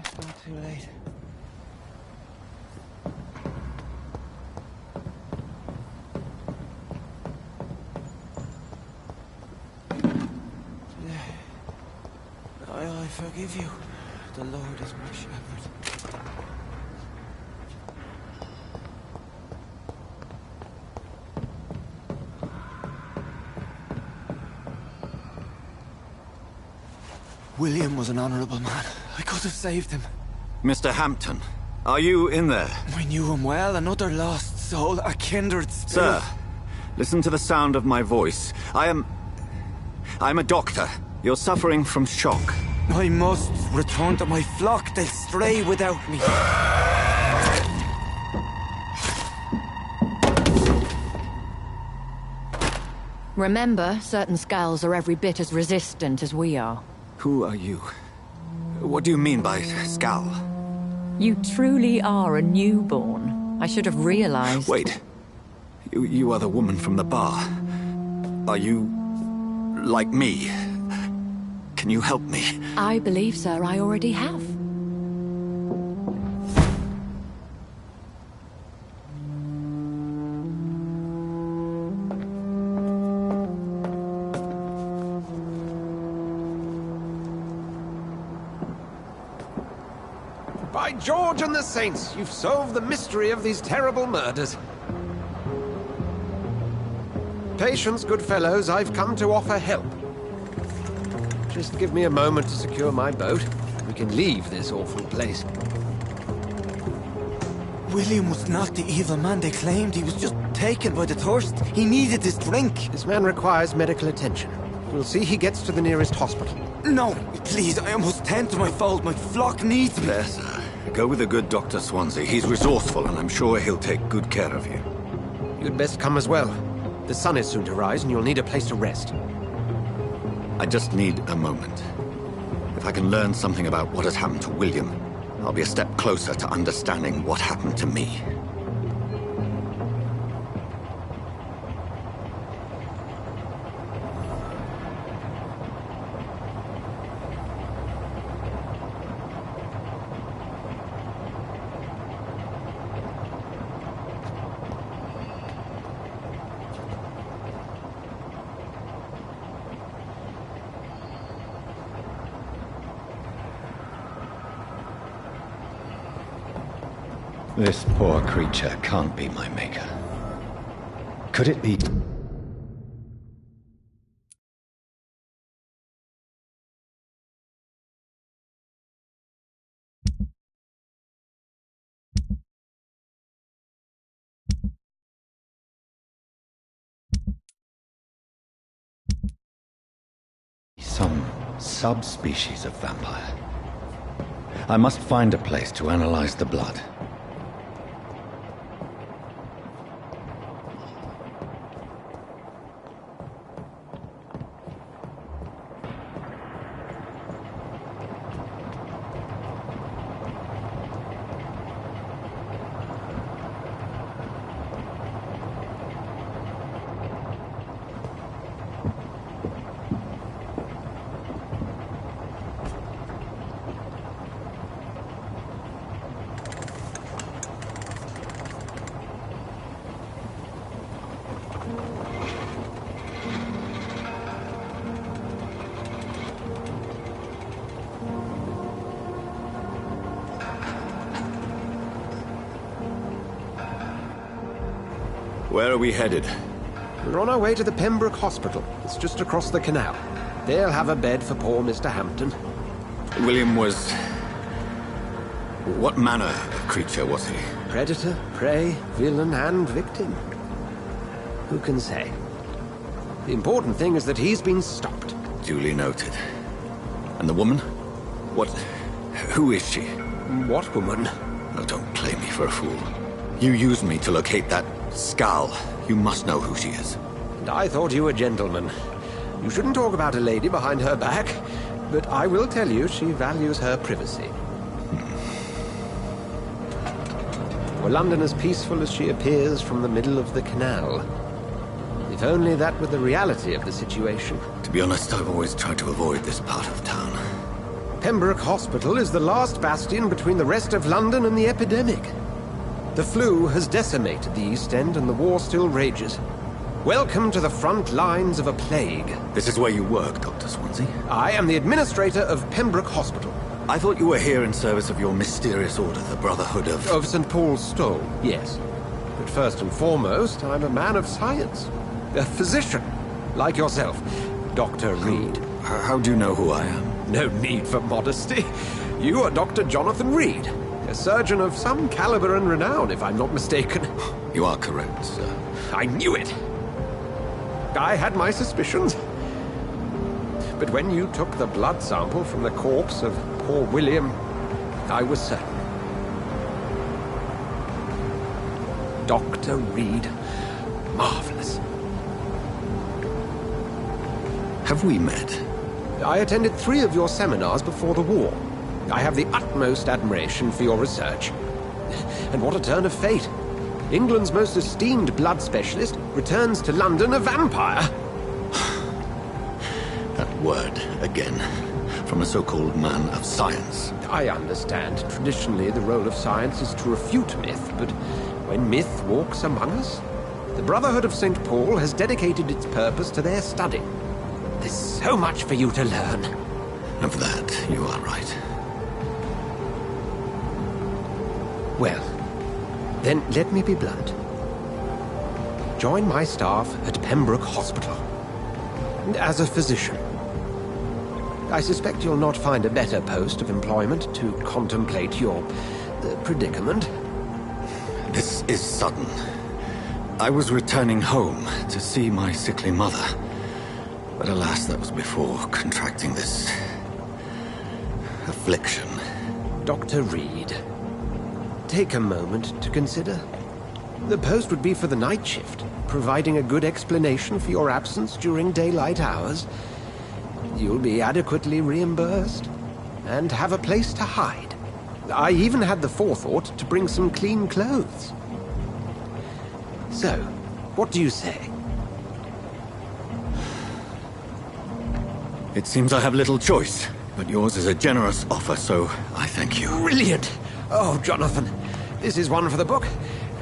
It's not too late. I forgive you. The Lord is my shepherd. William was an honorable man. I could have saved him. Mr. Hampton, are you in there? I knew him well, another lost soul, a kindred spirit. Sir, listen to the sound of my voice. I'm a doctor. You're suffering from shock. I must return to my flock. They'll stray without me. Remember, certain skulls are every bit as resistant as we are. Who are you? What do you mean by Skal? You truly are a newborn. I should have realized. Wait. You are the woman from the bar. Are you... like me? Can you help me? I believe, sir, I already have. By George and the Saints, you've solved the mystery of these terrible murders. Patience, good fellows, I've come to offer help. Just give me a moment to secure my boat. We can leave this awful place. William was not the evil man they claimed. He was just taken by the thirst. He needed this drink. This man requires medical attention. We'll see he gets to the nearest hospital. No, please, I must tend to my fold. My flock needs me. There, sir. Go with the good Dr. Swansea. He's resourceful, and I'm sure he'll take good care of you. You'd best come as well. The sun is soon to rise, and you'll need a place to rest. I just need a moment. If I can learn something about what has happened to William, I'll be a step closer to understanding what happened to me. This poor creature can't be my maker. Could it be... some subspecies of vampire? I must find a place to analyze the blood. Where are we headed? We're on our way to the Pembroke Hospital. It's just across the canal. They'll have a bed for poor Mr. Hampton. William was... what manner of creature was he? Predator, prey, villain, and victim. Who can say? The important thing is that he's been stopped. Duly noted. And the woman? What... who is she? What woman? Oh, don't play me for a fool. You used me to locate that Skal. You must know who she is. And I thought you a gentleman. You shouldn't talk about a lady behind her back, but I will tell you she values her privacy. Were London as peaceful as she appears from the middle of the canal? If only that were the reality of the situation. To be honest, I've always tried to avoid this part of town. Pembroke Hospital is the last bastion between the rest of London and the epidemic. The flu has decimated the East End and the war still rages. Welcome to the front lines of a plague. This is where you work, Dr. Swansea? I am the administrator of Pembroke Hospital. I thought you were here in service of your mysterious order, the Brotherhood of... Of St. Paul's Stole, yes. But first and foremost, I'm a man of science. A physician, like yourself, Dr. Reed. How do you know who I am? No need for modesty. You are Dr. Jonathan Reed, a surgeon of some caliber and renown, if I'm not mistaken. You are correct, sir. I knew it! I had my suspicions. But when you took the blood sample from the corpse of poor William, I was certain. Dr. Reed. Marvelous. Have we met? I attended 3 of your seminars before the war. I have the utmost admiration for your research. And what a turn of fate. England's most esteemed blood specialist returns to London a vampire. That word again. From a so-called man of science. I understand. Traditionally, the role of science is to refute myth, but when myth walks among us, the Brotherhood of St. Paul has dedicated its purpose to their study. There's so much for you to learn. Of that, you are right. Well, then let me be blunt. Join my staff at Pembroke Hospital. As a physician. I suspect you'll not find a better post of employment to contemplate your predicament. This is sudden. I was returning home to see my sickly mother. But alas, that was before contracting this affliction. Dr. Reed, take a moment to consider. The post would be for the night shift, providing a good explanation for your absence during daylight hours. You'll be adequately reimbursed, and have a place to hide. I even had the forethought to bring some clean clothes. So, what do you say? It seems I have little choice, but yours is a generous offer, so I thank you. Brilliant! Oh, Jonathan, this is one for the book,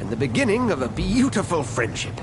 and the beginning of a beautiful friendship.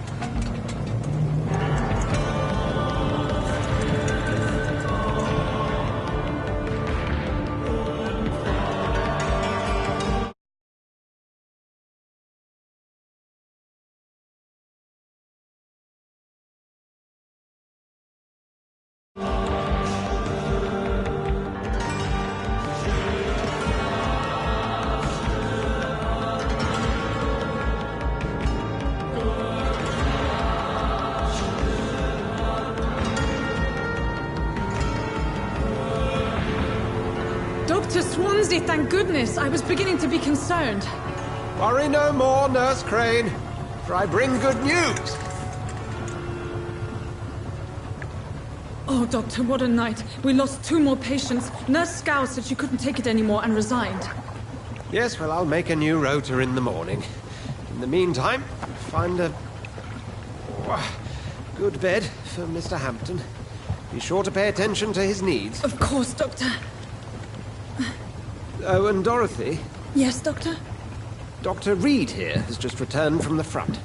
Dr. Swansea, thank goodness. I was beginning to be concerned. Worry no more, Nurse Crane, for I bring good news. Oh, Doctor, what a night. We lost 2 more patients. Nurse Scow said she couldn't take it anymore and resigned. Yes, well, I'll make a new rota in the morning. In the meantime, find a good bed for Mr. Hampton. Be sure to pay attention to his needs. Of course, Doctor. Oh, and Dorothy? Yes, Doctor? Dr. Reed here has just returned from the front.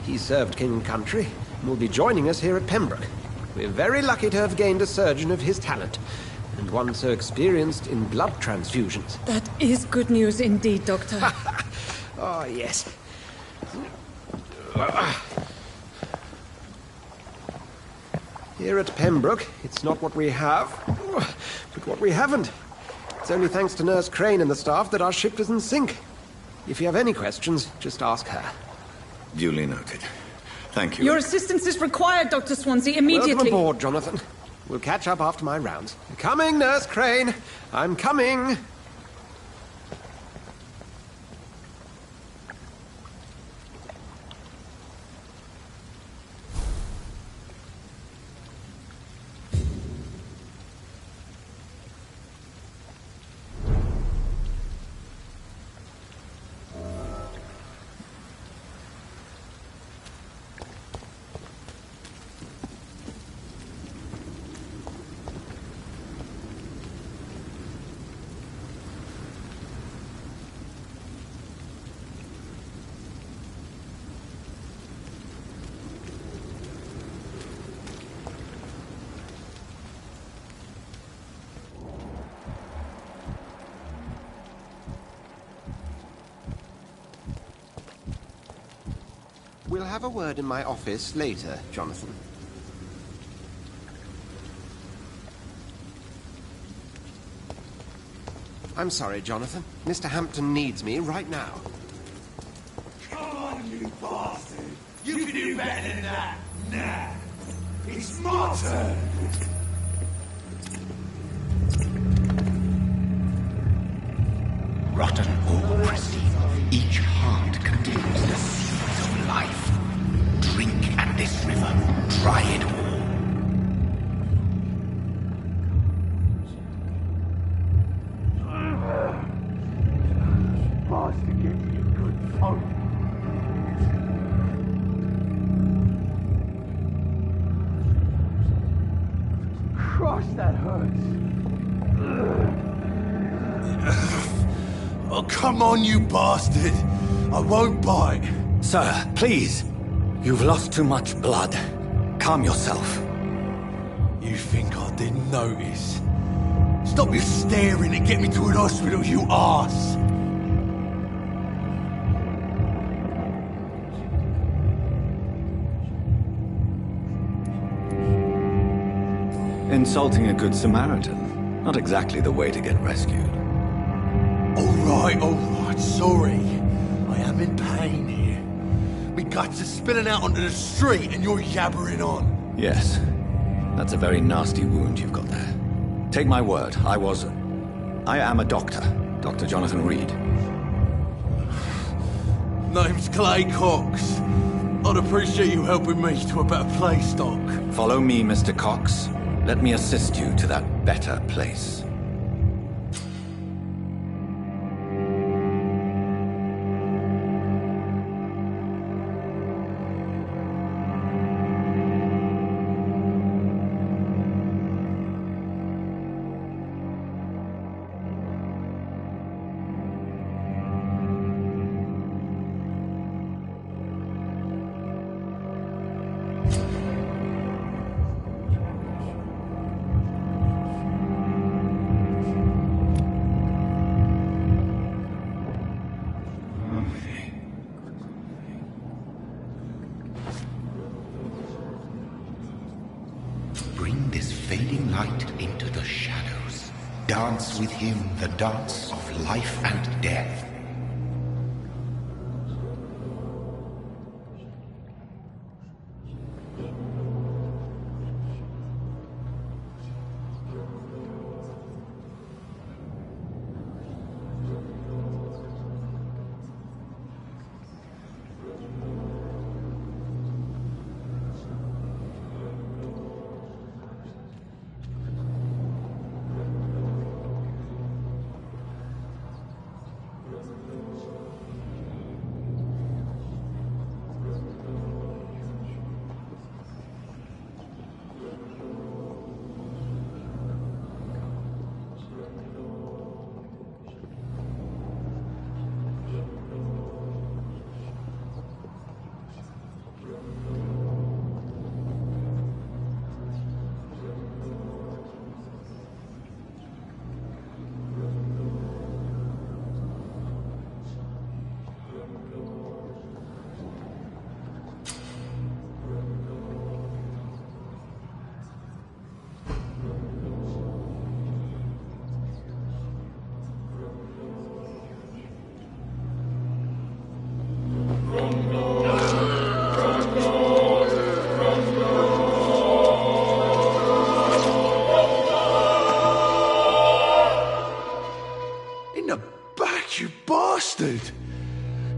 He served King and Country and will be joining us here at Pembroke. We're very lucky to have gained a surgeon of his talent, and one so experienced in blood transfusions. That is good news indeed, Doctor. Oh, yes. Here at Pembroke, it's not what we have, but what we haven't. It's only thanks to Nurse Crane and the staff that our ship doesn't sink. If you have any questions, just ask her. Duly noted. Thank you. Your assistance is required, Dr. Swansea, immediately. Welcome aboard, Jonathan. We'll catch up after my rounds. Coming, Nurse Crane. I'm coming. We'll have a word in my office later, Jonathan. I'm sorry, Jonathan. Mr. Hampton needs me right now. Come on, you bastard! You can do better than that! Nah! It's my turn! Rotten or pristine, each heart contains the seeds of life. Drink at this river, try it all. Oh, come on, you bastard! I won't bite. Sir, please. You've lost too much blood. Calm yourself. You think I didn't notice? Stop your staring and get me to an hospital, you arse! Insulting a good Samaritan. Not exactly the way to get rescued. Alright, sorry. I am in pain here. Me guts are spilling out onto the street and you're yabbering on. Yes. That's a very nasty wound you've got there. Take my word, I am a doctor. Dr. Jonathan Reed. Name's Clay Cox. I'd appreciate you helping me to a better place, Doc. Follow me, Mr. Cox. Let me assist you to that better place. Bring this fading light into the shadows. Dance with him the dance of life and death.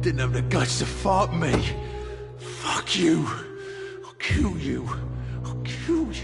Didn't have the guts to fuck me. Fuck you. I'll kill you. I'll kill you.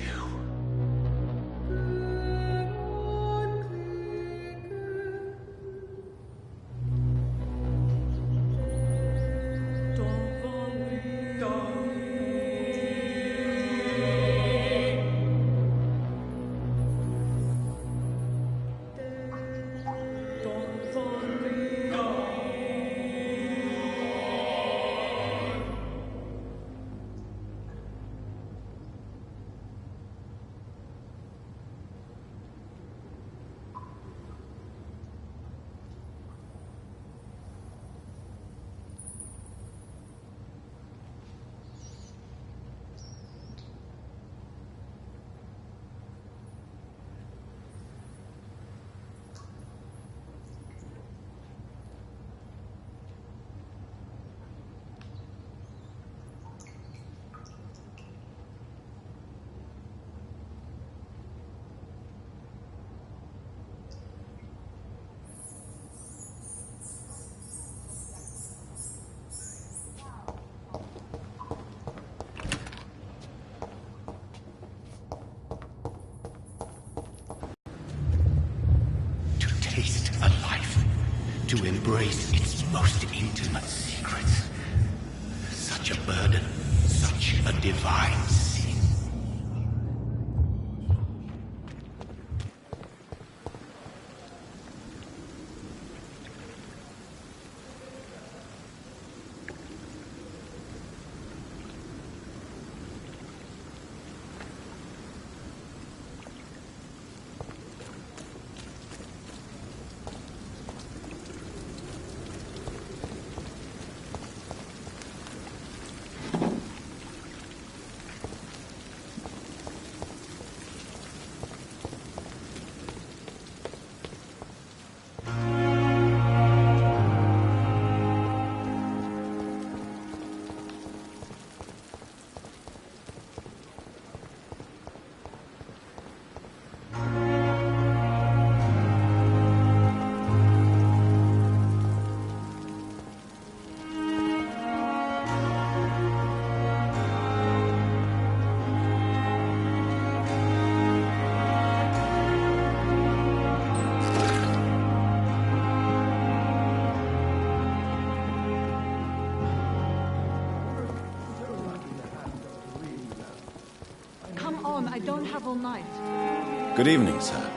Taste a life, to embrace its most intimate secrets. Such a burden, such a divine sin. don't have all night. Good evening, sir.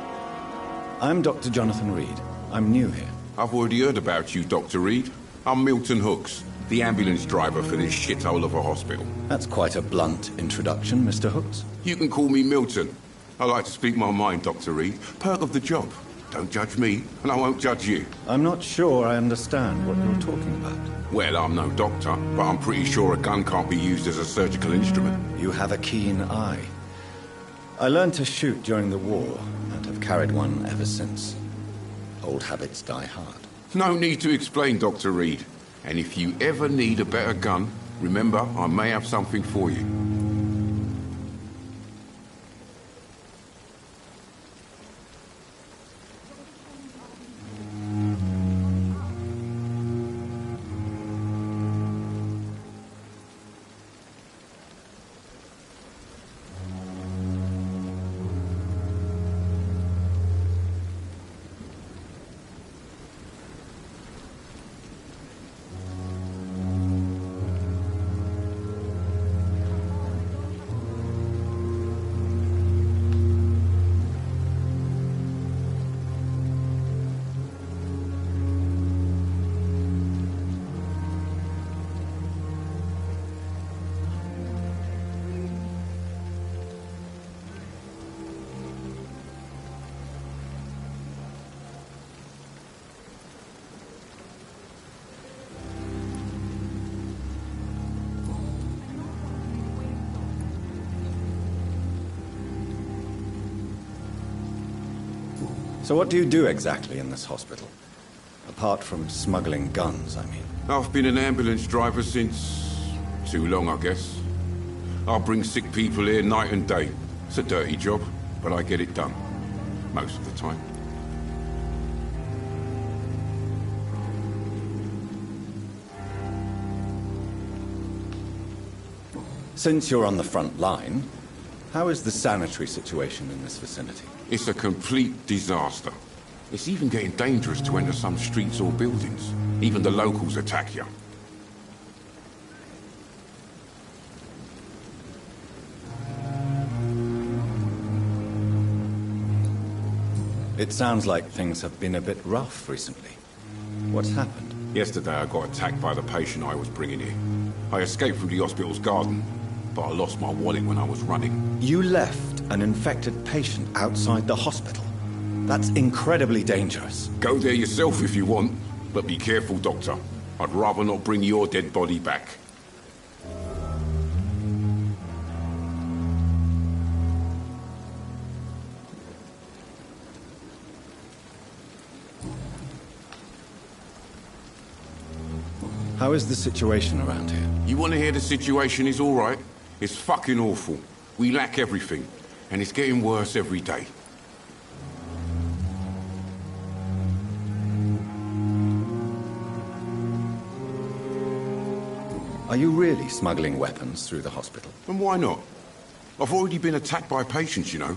I'm Dr. Jonathan Reed. I'm new here. I've already heard about you, Dr. Reed. I'm Milton Hooks, the ambulance driver for this shithole of a hospital. That's quite a blunt introduction, Mr. Hooks. You can call me Milton. I like to speak my mind, Dr. Reed. Perk of the job. Don't judge me, and I won't judge you. I'm not sure I understand what you're talking about. Well, I'm no doctor, but I'm pretty sure a gun can't be used as a surgical instrument. You have a keen eye. I learned to shoot during the war, and have carried one ever since. Old habits die hard. No need to explain, Dr. Reed. And if you ever need a better gun, remember, I may have something for you. So what do you do exactly in this hospital? Apart from smuggling guns, I mean. I've been an ambulance driver since... too long, I guess. I bring sick people here night and day. It's a dirty job, but I get it done. Most of the time. Since you're on the front line, how is the sanitary situation in this vicinity? It's a complete disaster. It's even getting dangerous to enter some streets or buildings. Even the locals attack you. It sounds like things have been a bit rough recently. What's happened? Yesterday I got attacked by the patient I was bringing here. I escaped from the hospital's garden, but I lost my wallet when I was running. You left an infected patient outside the hospital? That's incredibly dangerous. Go there yourself if you want, but be careful, Doctor. I'd rather not bring your dead body back. How is the situation around here? You want to hear the situation is all right? It's fucking awful. We lack everything, and it's getting worse every day. Are you really smuggling weapons through the hospital? And why not? I've already been attacked by patients, you know.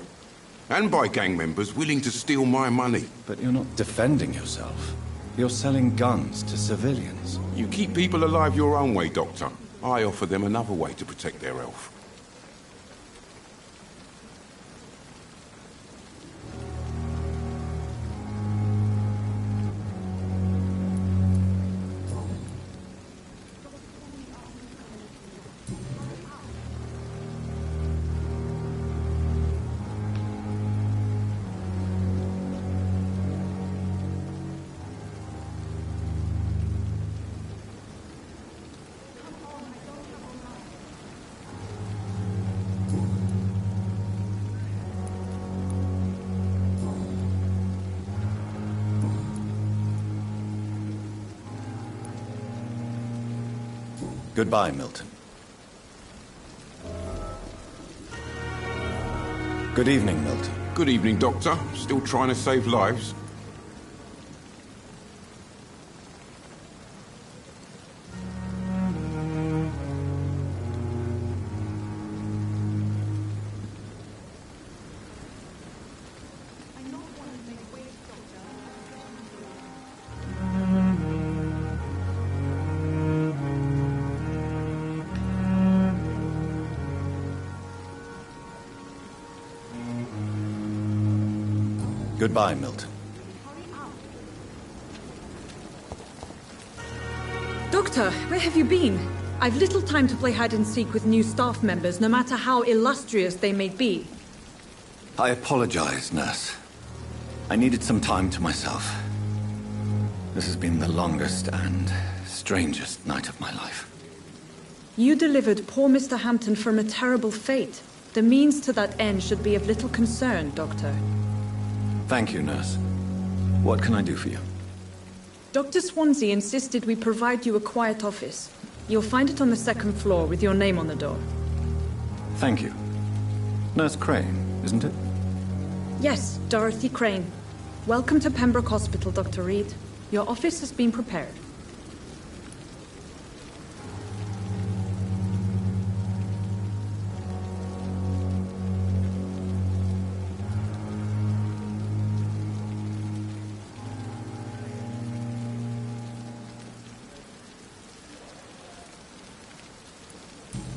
And by gang members willing to steal my money. But you're not defending yourself. You're selling guns to civilians. You keep people alive your own way, Doctor. I offer them another way to protect their health. Goodbye, Milton. Good evening, Milton. Good evening, Doctor. Still trying to save lives? Goodbye, Milton. Doctor, where have you been? I've little time to play hide-and-seek with new staff members, no matter how illustrious they may be. I apologize, nurse. I needed some time to myself. This has been the longest and strangest night of my life. You delivered poor Mr. Hampton from a terrible fate. The means to that end should be of little concern, Doctor. Thank you, nurse. What can I do for you? Dr. Swansea insisted we provide you a quiet office. You'll find it on the second floor with your name on the door. Thank you. Nurse Crane, isn't it? Yes, Dorothy Crane. Welcome to Pembroke Hospital, Dr. Reed. Your office has been prepared.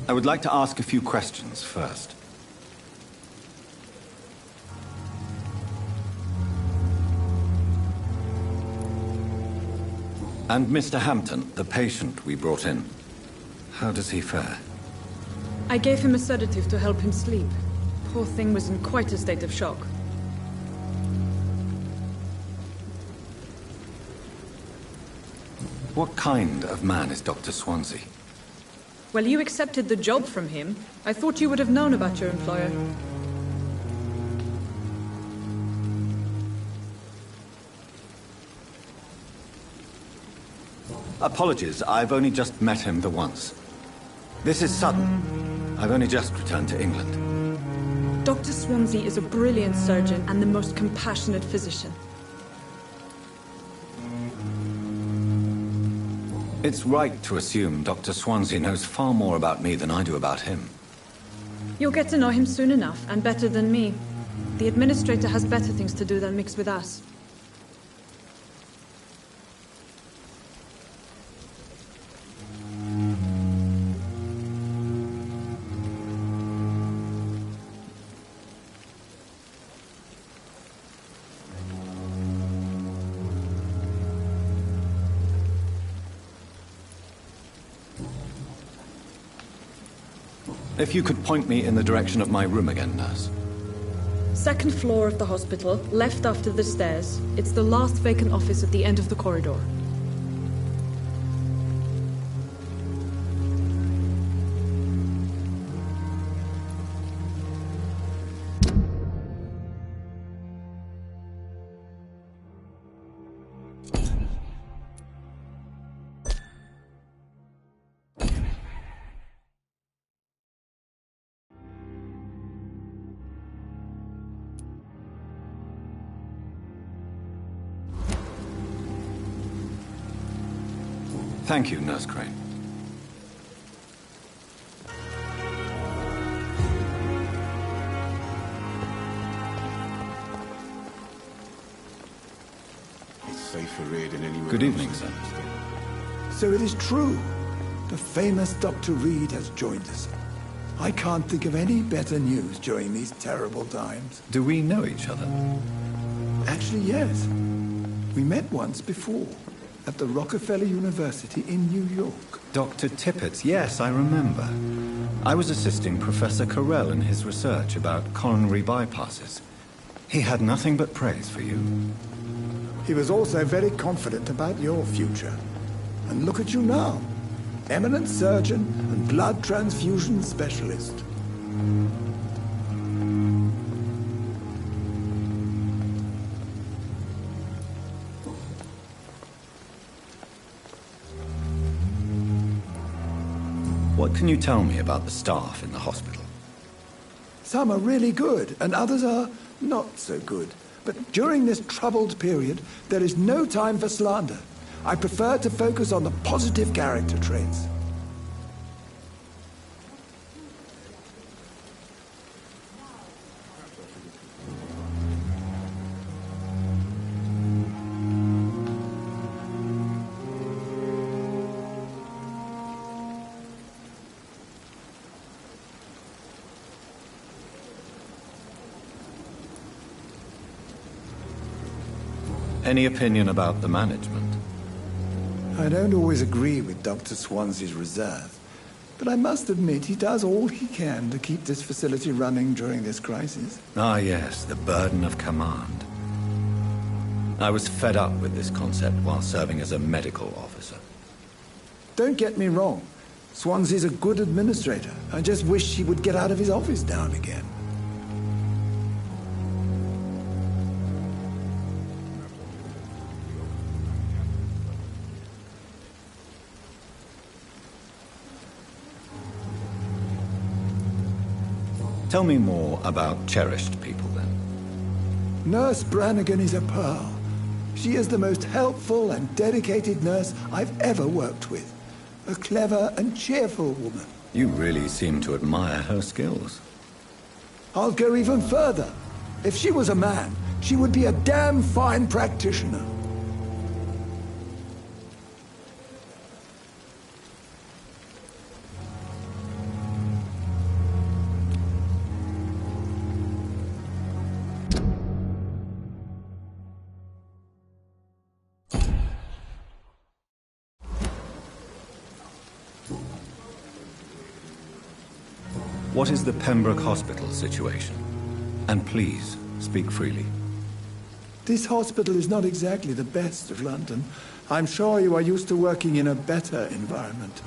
I would like to ask a few questions first. And Mr. Hampton, the patient we brought in, how does he fare? I gave him a sedative to help him sleep. Poor thing was in quite a state of shock. What kind of man is Dr. Swansea? Well, you accepted the job from him. I thought you would have known about your employer. Apologies, I've only just met him the once. This is sudden. I've only just returned to England. Dr. Swansea is a brilliant surgeon and the most compassionate physician. It's right to assume Dr. Swansea knows far more about me than I do about him. You'll get to know him soon enough, and better than me. The administrator has better things to do than mix with us. If you could point me in the direction of my room again, nurse. Second floor of the hospital, left after the stairs. It's the last vacant office at the end of the corridor. Thank you, Nurse Crane. It's safer here than anywhere Good else. evening, sir. So it is true. The famous Dr. Reed has joined us. I can't think of any better news during these terrible times. Do we know each other? Actually, yes. We met once before, at the Rockefeller University in New York. Dr. Tippett, yes, I remember. I was assisting Professor Carell in his research about coronary bypasses. He had nothing but praise for you. He was also very confident about your future. And look at you now. Eminent surgeon and blood transfusion specialist. What can you tell me about the staff in the hospital? Some are really good, and others are not so good. But during this troubled period, there is no time for slander. I prefer to focus on the positive character traits. Any opinion about the management? I don't always agree with Dr. Swansea's reserve, but I must admit he does all he can to keep this facility running during this crisis. Ah, yes, the burden of command. I was fed up with this concept while serving as a medical officer. Don't get me wrong. Swansea's a good administrator. I just wish he would get out of his office now and again. Tell me more about cherished people, then. Nurse Brannigan is a pearl. She is the most helpful and dedicated nurse I've ever worked with. A clever and cheerful woman. You really seem to admire her skills. I'll go even further. If she was a man, she would be a damn fine practitioner. What is the Pembroke Hospital situation? And please, speak freely. This hospital is not exactly the best of London. I'm sure you are used to working in a better environment.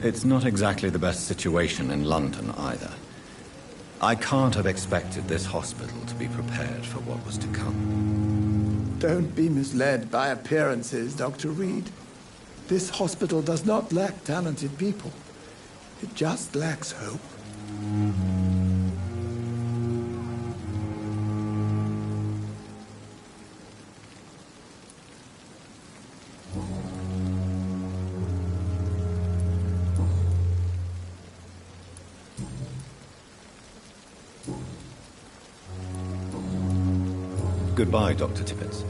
It's not exactly the best situation in London either. I can't have expected this hospital to be prepared for what was to come. Don't be misled by appearances, Dr. Reed. This hospital does not lack talented people. It just lacks hope. Goodbye, Dr. Tippett.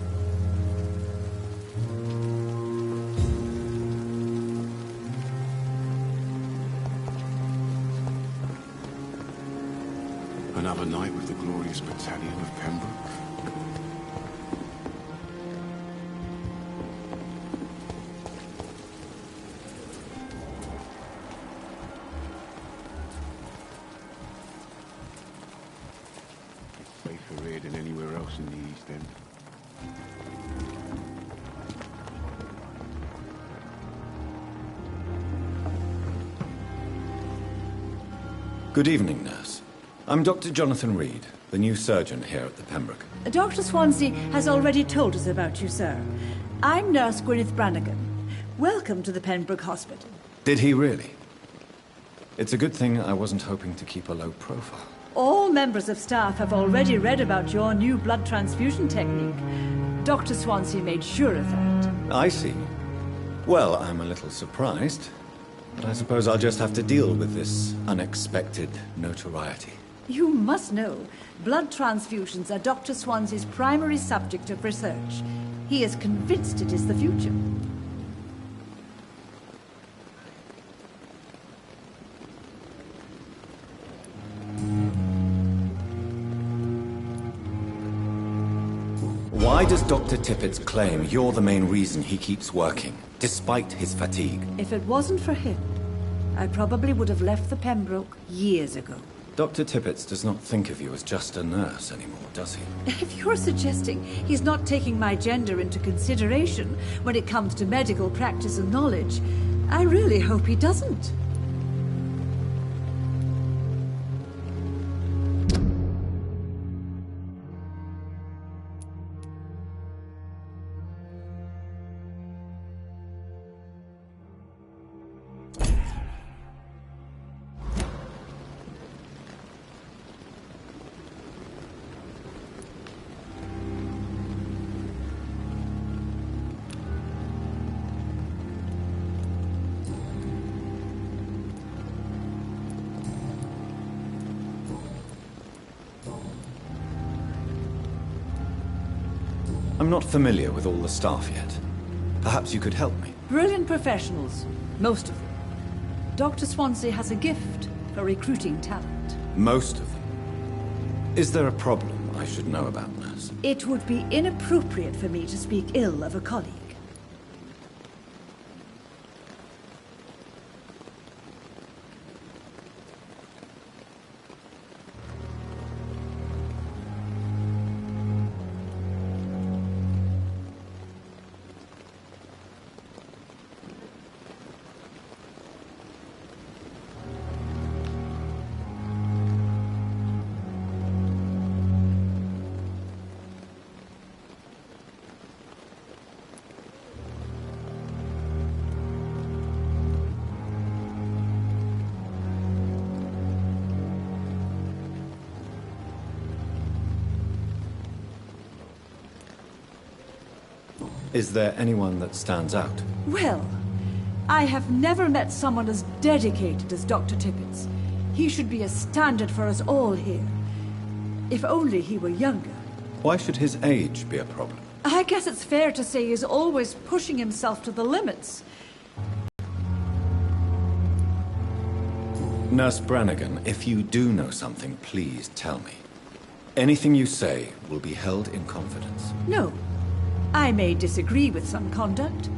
Another night with the glorious battalion of Pembroke. Safer here than anywhere else in the East End. Good evening, nurse. I'm Dr. Jonathan Reed, the new surgeon here at the Pembroke. Dr. Swansea has already told us about you, sir. I'm Nurse Gwyneth Brannigan. Welcome to the Pembroke Hospital. Did he really? It's a good thing I wasn't hoping to keep a low profile. All members of staff have already read about your new blood transfusion technique. Dr. Swansea made sure of that. I see. Well, I'm a little surprised, but I suppose I'll just have to deal with this unexpected notoriety. You must know, blood transfusions are Dr. Swansea's primary subject of research. He is convinced it is the future. Why does Dr. Tippett claim you're the main reason he keeps working, despite his fatigue? If it wasn't for him, I probably would have left the Pembroke years ago. Dr. Tippett does not think of you as just a nurse anymore, does he? If you're suggesting he's not taking my gender into consideration when it comes to medical practice and knowledge, I really hope he doesn't. I'm not familiar with all the staff yet. Perhaps you could help me. Brilliant professionals, most of them. Dr. Swansea has a gift for recruiting talent. Most of them? Is there a problem I should know about, nurse? It would be inappropriate for me to speak ill of a colleague. Is there anyone that stands out? Well, I have never met someone as dedicated as Dr. Tippett's. He should be a standard for us all here. If only he were younger. Why should his age be a problem? I guess it's fair to say he's always pushing himself to the limits. Nurse Brannigan, if you do know something, please tell me. Anything you say will be held in confidence. No. I may disagree with some conduct,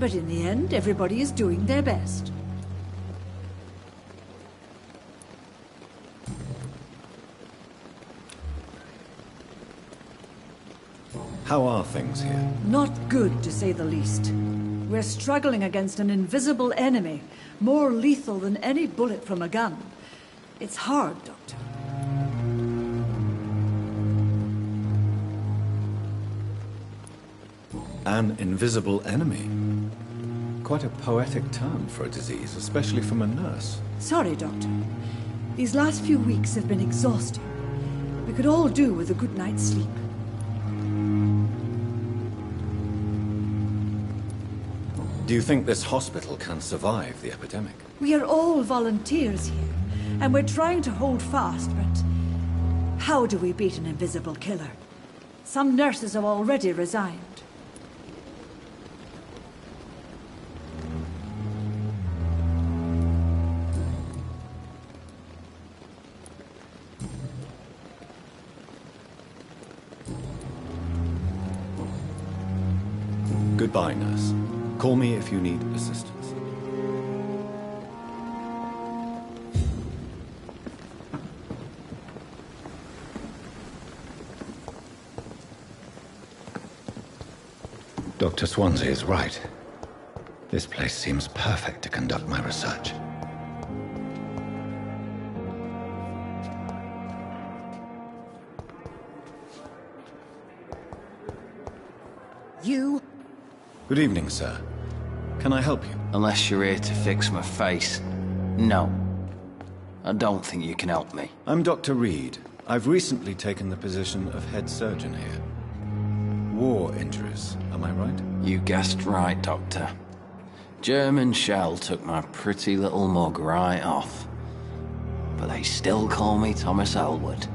but in the end, everybody is doing their best. How are things here? Not good, to say the least. We're struggling against an invisible enemy, more lethal than any bullet from a gun. It's hard, Doctor. An invisible enemy? Quite a poetic term for a disease, especially from a nurse. Sorry, Doctor. These last few weeks have been exhausting. We could all do with a good night's sleep. Do you think this hospital can survive the epidemic? We are all volunteers here, and we're trying to hold fast, but how do we beat an invisible killer? Some nurses have already resigned. Goodbye, nurse. Call me if you need assistance. Dr. Swansea is right. This place seems perfect to conduct my research. You? Good evening, sir. Can I help you? Unless you're here to fix my face. No. I don't think you can help me. I'm Dr. Reed. I've recently taken the position of head surgeon here. War injuries, am I right? You guessed right, Doctor. German shell took my pretty little mug right off. But they still call me Thomas Elwood.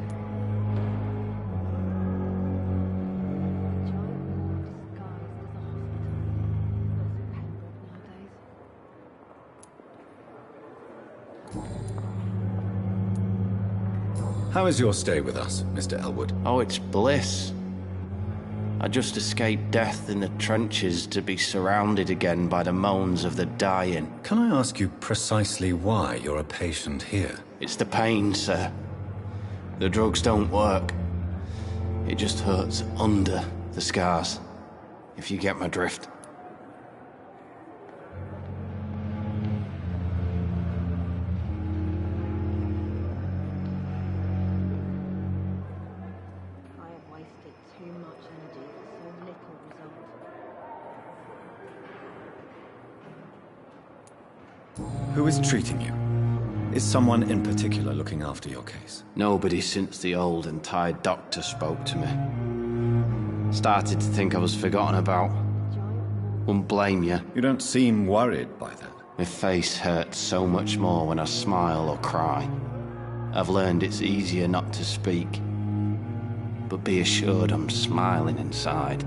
How is your stay with us, Mr. Elwood? Oh, it's bliss. I just escaped death in the trenches to be surrounded again by the moans of the dying. Can I ask you precisely why you're a patient here? It's the pain, sir. The drugs don't work. It just hurts under the scars, if you get my drift. Who is treating you? Is someone in particular looking after your case? Nobody since the old and tired doctor spoke to me. Started to think I was forgotten about. Wouldn't blame you. You don't seem worried by that. My face hurts so much more when I smile or cry. I've learned it's easier not to speak. But be assured I'm smiling inside.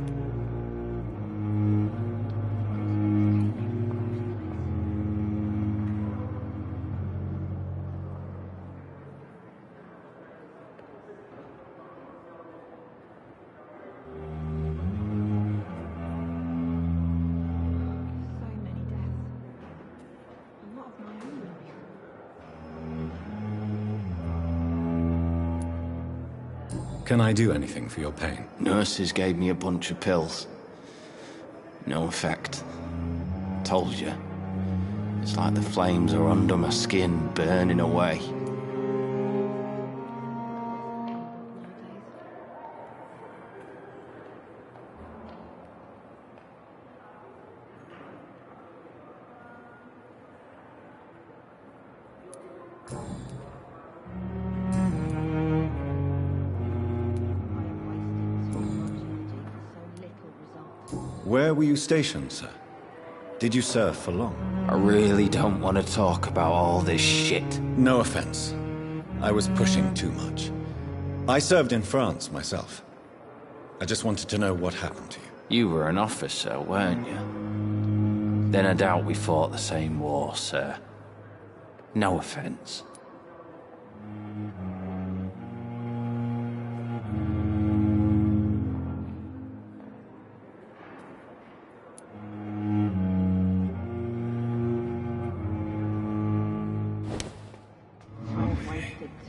Can I do anything for your pain? Nurses gave me a bunch of pills. No effect. Told you. It's like the flames are under my skin, burning away. Where were you stationed, sir? Did you serve for long? I really don't want to talk about all this shit. No offense. I was pushing too much. I served in France myself. I just wanted to know what happened to you. You were an officer, weren't you? Then I doubt we fought the same war, sir. No offense.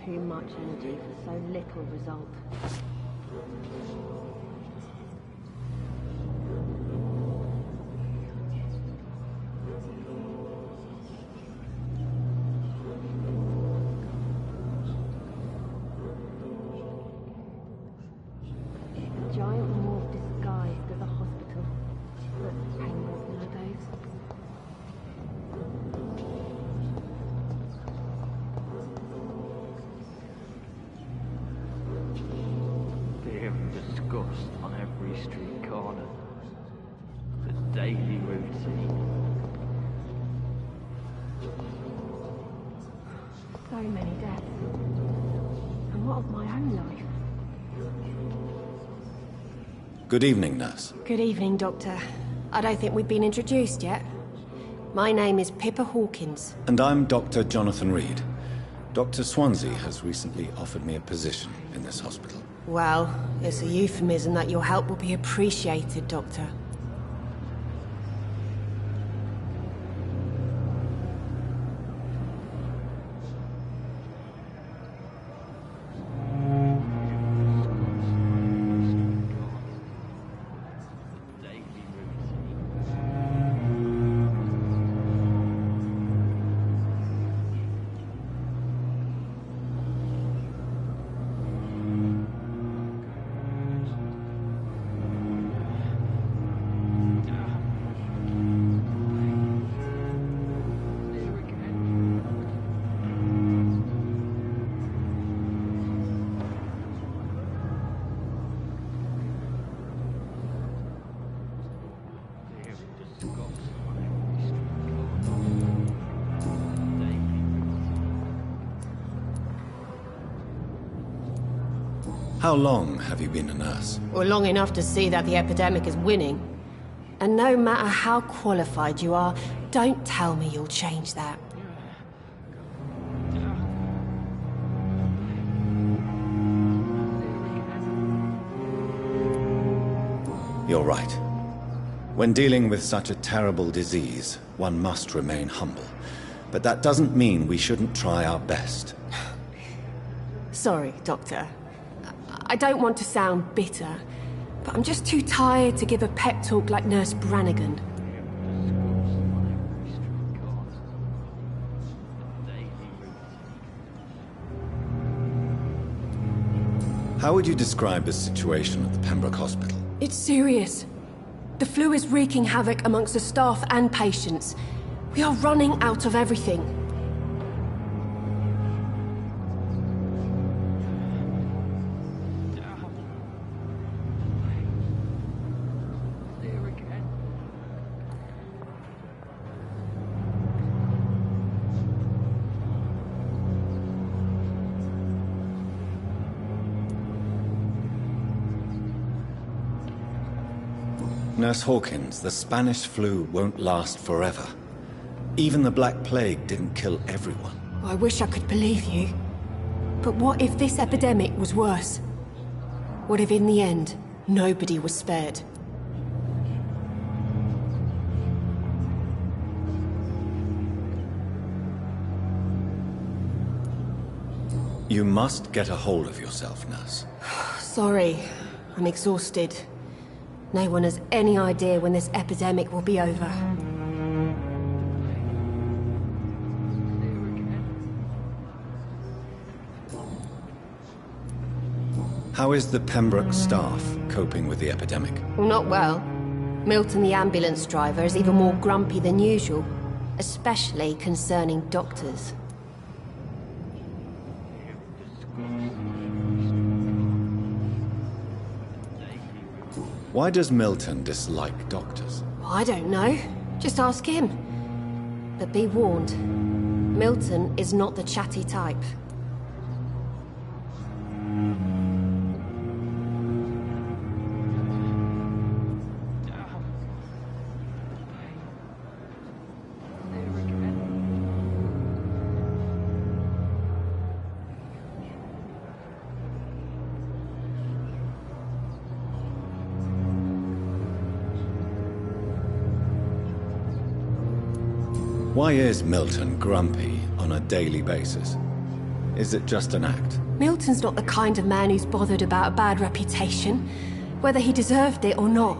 Too much energy for so little result. A giant morph disguised as a hospital. But pain nowadays. Disgust on every street corner. The daily routine. So many deaths. And what of my own life? Good evening, nurse. Good evening, Doctor. I don't think we've been introduced yet. My name is Pippa Hawkins. And I'm Dr. Jonathan Reed. Dr. Swansea has recently offered me a position in this hospital. Well, it's a euphemism that your help will be appreciated, Doctor. How long have you been a nurse? Well, long enough to see that the epidemic is winning. And no matter how qualified you are, don't tell me you'll change that. You're right. When dealing with such a terrible disease, one must remain humble. But that doesn't mean we shouldn't try our best. Sorry, Doctor. I don't want to sound bitter, but I'm just too tired to give a pep talk like Nurse Brannigan. How would you describe the situation at the Pembroke Hospital? It's serious. The flu is wreaking havoc amongst the staff and patients. We are running out of everything. Nurse Hawkins, the Spanish flu won't last forever. Even the Black Plague didn't kill everyone. I wish I could believe you. But what if this epidemic was worse? What if in the end, nobody was spared? You must get a hold of yourself, nurse. Sorry, I'm exhausted. No one has any idea when this epidemic will be over. How is the Pembroke staff coping with the epidemic? Well, not well. Milton, the ambulance driver, is even more grumpy than usual, especially concerning doctors. Why does Milton dislike doctors? I don't know. Just ask him. But be warned, Milton is not the chatty type. Why is Milton grumpy on a daily basis? Is it just an act? Milton's not the kind of man who's bothered about a bad reputation, whether he deserved it or not.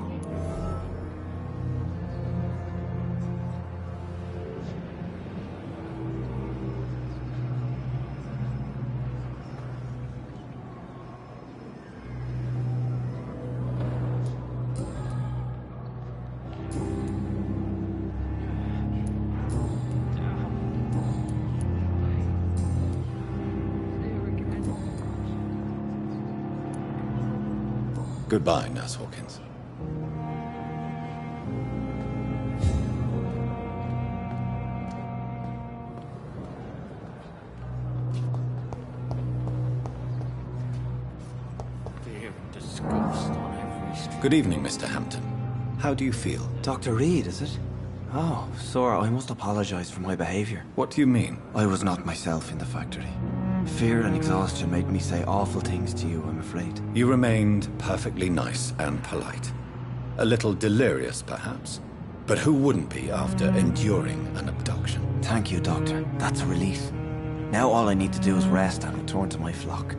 Goodbye, Nurse Hawkins. Good evening, Mr. Hampton. How do you feel? Dr. Reed, is it? Oh, sir, I must apologize for my behavior. What do you mean? I was not myself in the factory. Fear and exhaustion made me say awful things to you, I'm afraid. You remained perfectly nice and polite. A little delirious, perhaps. But who wouldn't be after enduring an abduction? Thank you, Doctor. That's a relief. Now all I need to do is rest and return to my flock.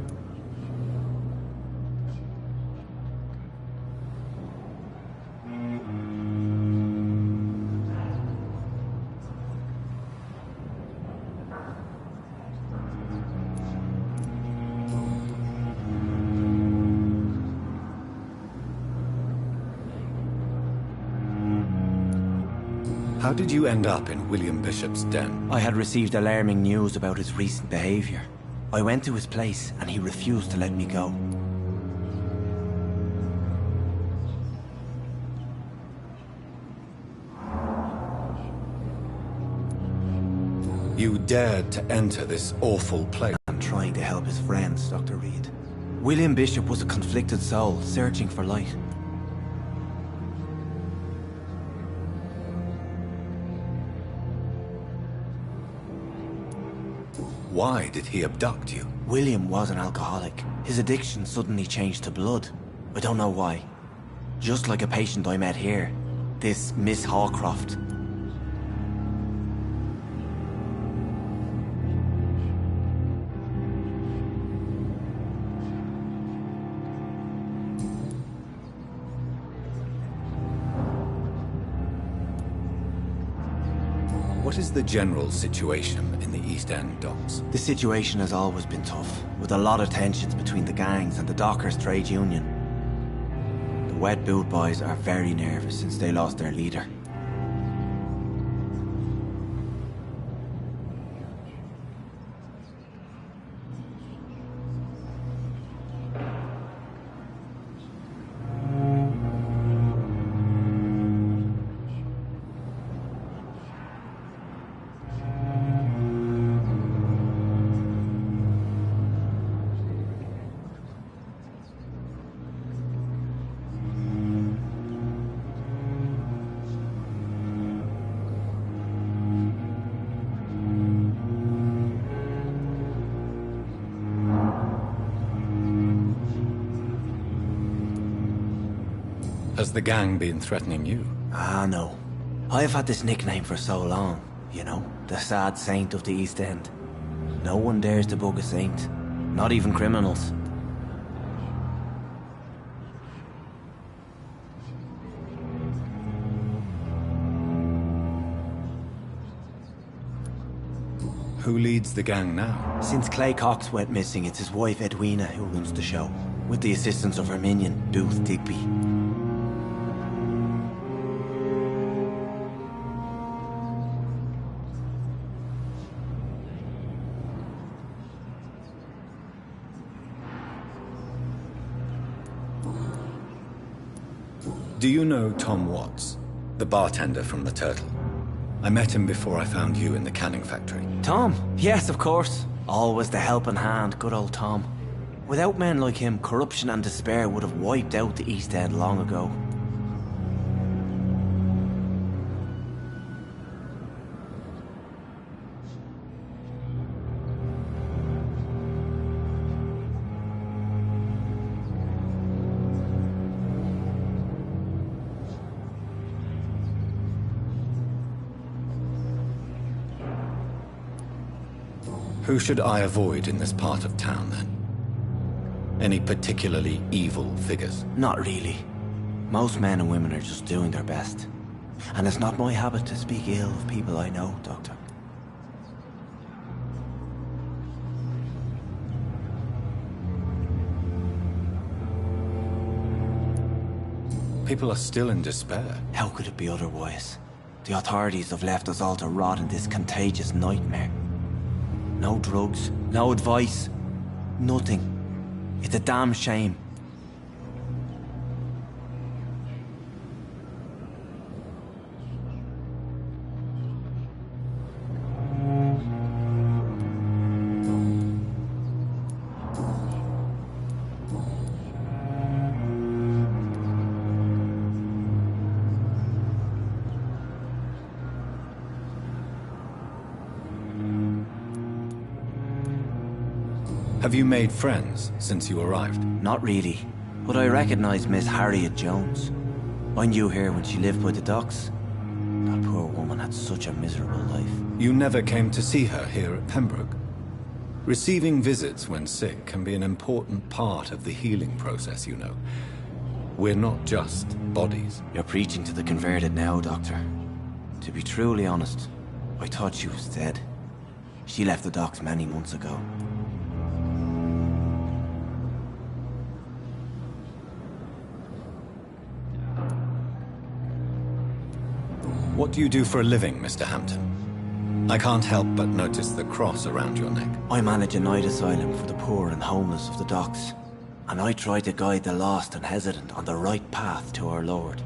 How did you end up in William Bishop's den? I had received alarming news about his recent behavior. I went to his place and he refused to let me go. You dared to enter this awful place. I'm trying to help his friends, Dr. Reed. William Bishop was a conflicted soul, searching for light. Why did he abduct you? William was an alcoholic. His addiction suddenly changed to blood. I don't know why. Just like a patient I met here. This Miss Hawcroft. What is the general situation in the East End docks? The situation has always been tough, with a lot of tensions between the gangs and the Dockers' trade union. The Wet Boot Boys are very nervous since they lost their leader. Has the gang been threatening you? Ah, no. I've had this nickname for so long, you know, the sad saint of the East End. No one dares to bug a saint, not even criminals. Who leads the gang now? Since Clay Cox went missing, it's his wife Edwina who runs the show, with the assistance of her minion, Booth Digby. Do you know Tom Watts, the bartender from the Turtle? I met him before I found you in the canning factory. Tom? Yes, of course. Always the helping hand, good old Tom. Without men like him, corruption and despair would have wiped out the East End long ago. Who should I avoid in this part of town, then? Any particularly evil figures? Not really. Most men and women are just doing their best. And it's not my habit to speak ill of people I know, Doctor. People are still in despair. How could it be otherwise? The authorities have left us all to rot in this contagious nightmare. No drugs, no advice, nothing. It's a damn shame. Have you made friends since you arrived? Not really, but I recognize Miss Harriet Jones. I knew her when she lived by the docks. That poor woman had such a miserable life. You never came to see her here at Pembroke? Receiving visits when sick can be an important part of the healing process, you know. We're not just bodies. You're preaching to the converted now, Doctor. To be truly honest, I thought she was dead. She left the docks many months ago. What do you do for a living, Mr. Hampton? I can't help but notice the cross around your neck. I manage a night asylum for the poor and homeless of the docks. And I try to guide the lost and hesitant on the right path to our Lord.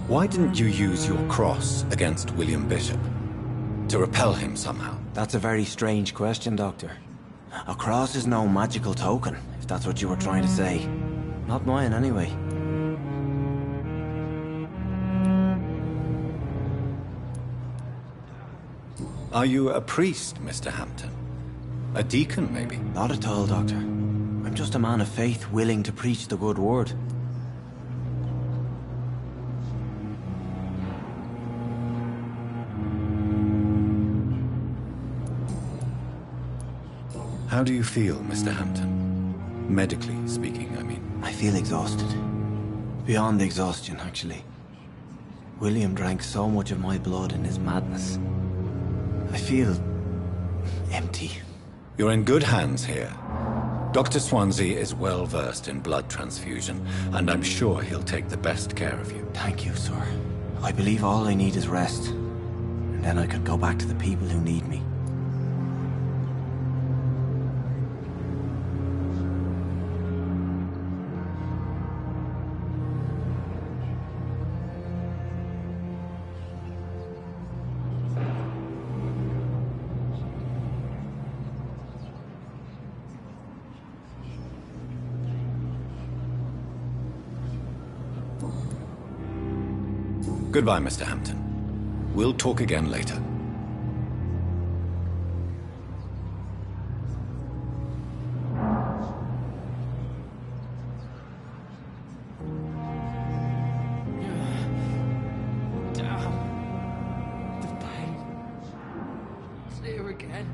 Why didn't you use your cross against William Bishop? To repel him somehow? That's a very strange question, Doctor. A cross is no magical token, if that's what you were trying to say. Not mine, anyway. Are you a priest, Mr. Hampton? A deacon, maybe? Not at all, Doctor. I'm just a man of faith willing to preach the good word. How do you feel, Mr. Hampton? Medically speaking, I mean. I feel exhausted. Beyond exhaustion, actually. William drank so much of my blood in his madness. I feel empty. You're in good hands here. Dr. Swansea is well versed in blood transfusion, and I'm sure he'll take the best care of you. Thank you, sir. I believe all I need is rest. And then I can go back to the people who need me. Goodbye, Mr. Hampton. We'll talk again later. Damn. The pain. It's here again.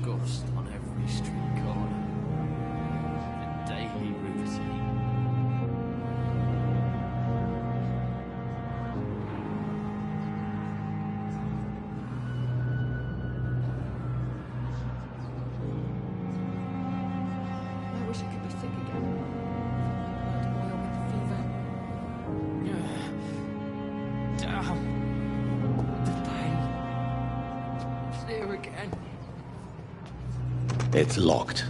disgust on every street corner. The daily routine. I wish I could be sick again. Boil with fever. Damn. The pain. It's there again. It's locked.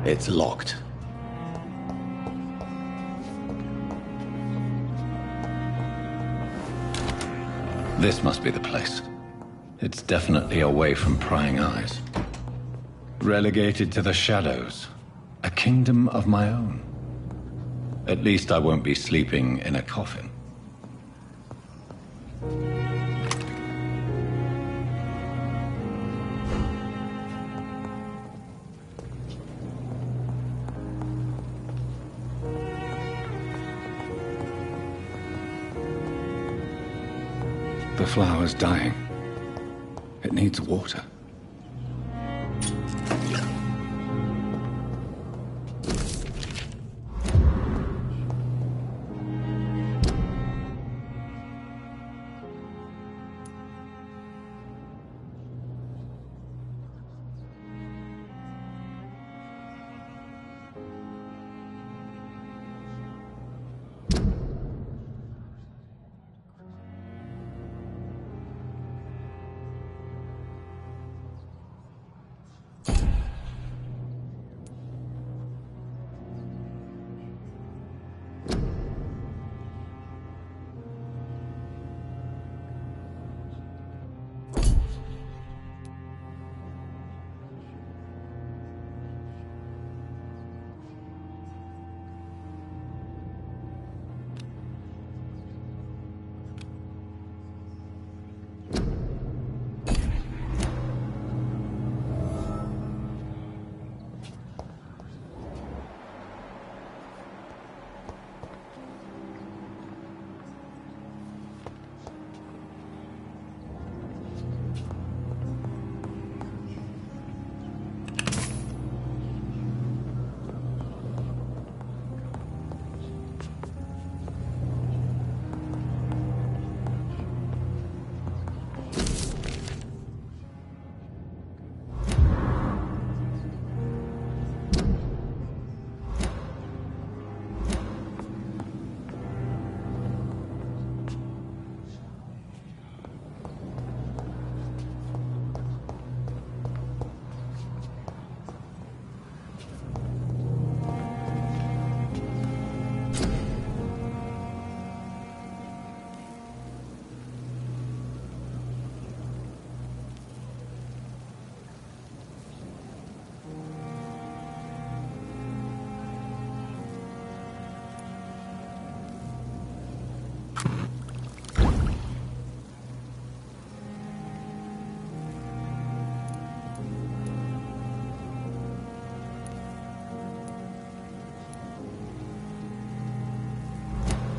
It's locked. This must be the place. It's definitely away from prying eyes. Relegated to the shadows. A kingdom of my own. At least I won't be sleeping in a coffin. The flower's dying. It needs water.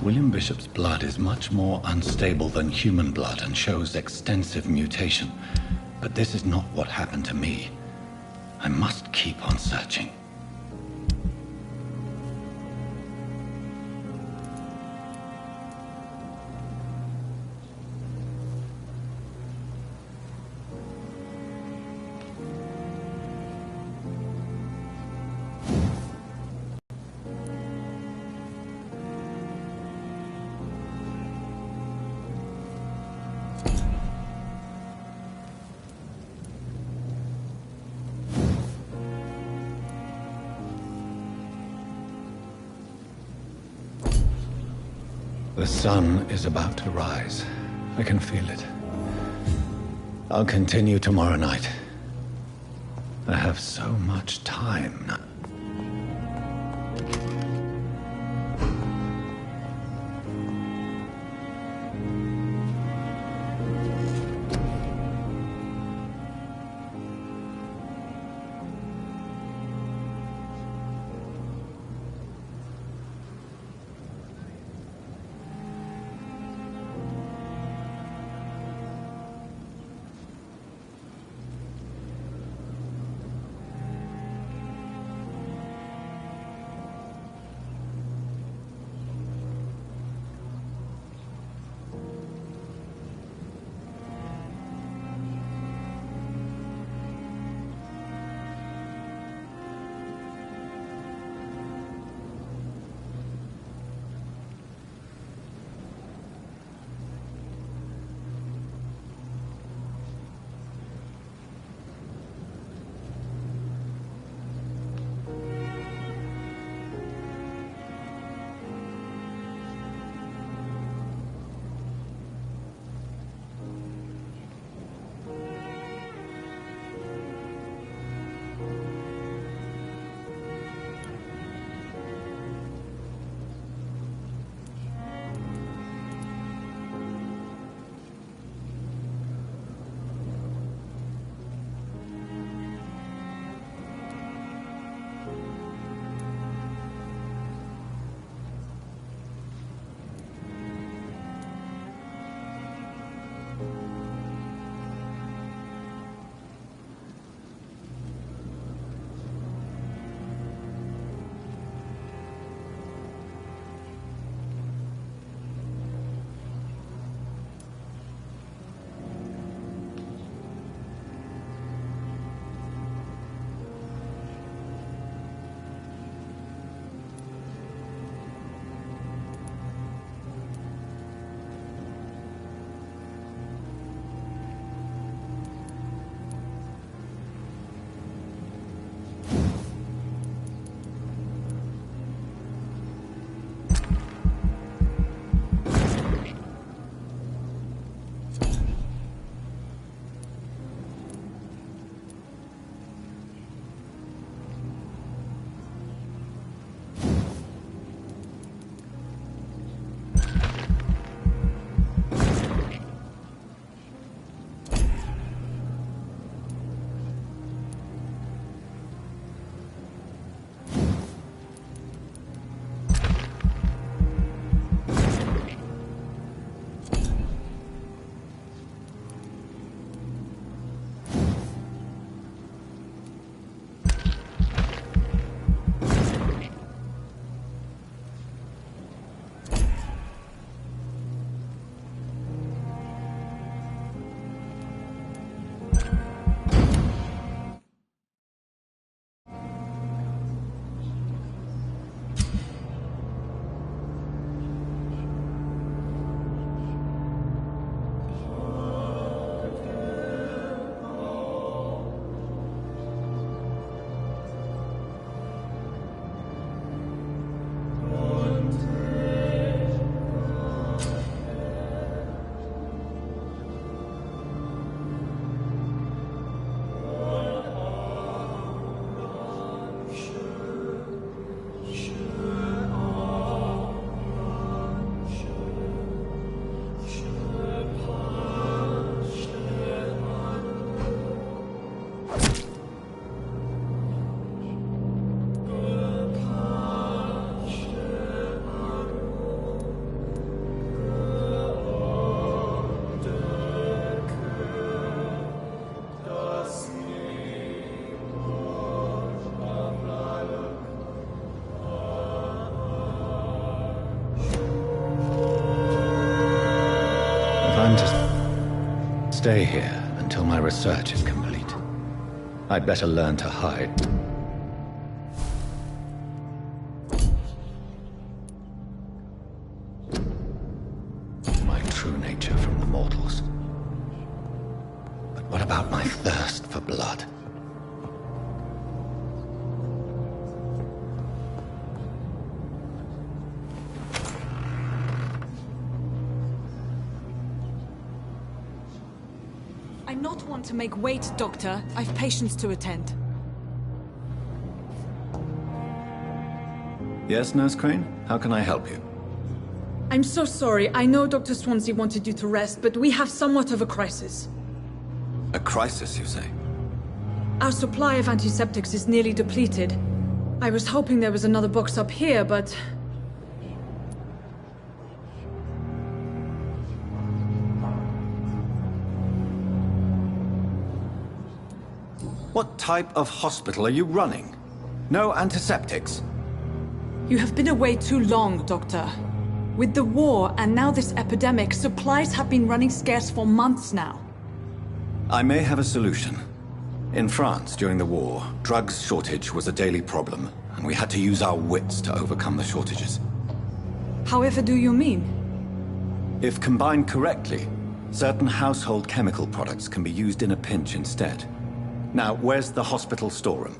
William Bishop's blood is much more unstable than human blood and shows extensive mutation. But this is not what happened to me. I must keep on searching. The sun is about to rise. I can feel it. I'll continue tomorrow night. I have so much time now. stay here until my research is complete. I'd better learn to hide. My true nature from the mortals. But what about my thirst for blood? I'm not one to make wait, Doctor. I've patients to attend. Yes, Nurse Crane? How can I help you? I'm so sorry. I know Dr. Swansea wanted you to rest, but we have somewhat of a crisis. A crisis, you say? Our supply of antiseptics is nearly depleted. I was hoping there was another box up here, but... What type of hospital are you running? No antiseptics? You have been away too long, Doctor. With the war and now this epidemic, supplies have been running scarce for months now. I may have a solution. In France, during the war, drugs shortage was a daily problem, and we had to use our wits to overcome the shortages. However do you mean? If combined correctly, certain household chemical products can be used in a pinch instead. Now, where's the hospital storeroom?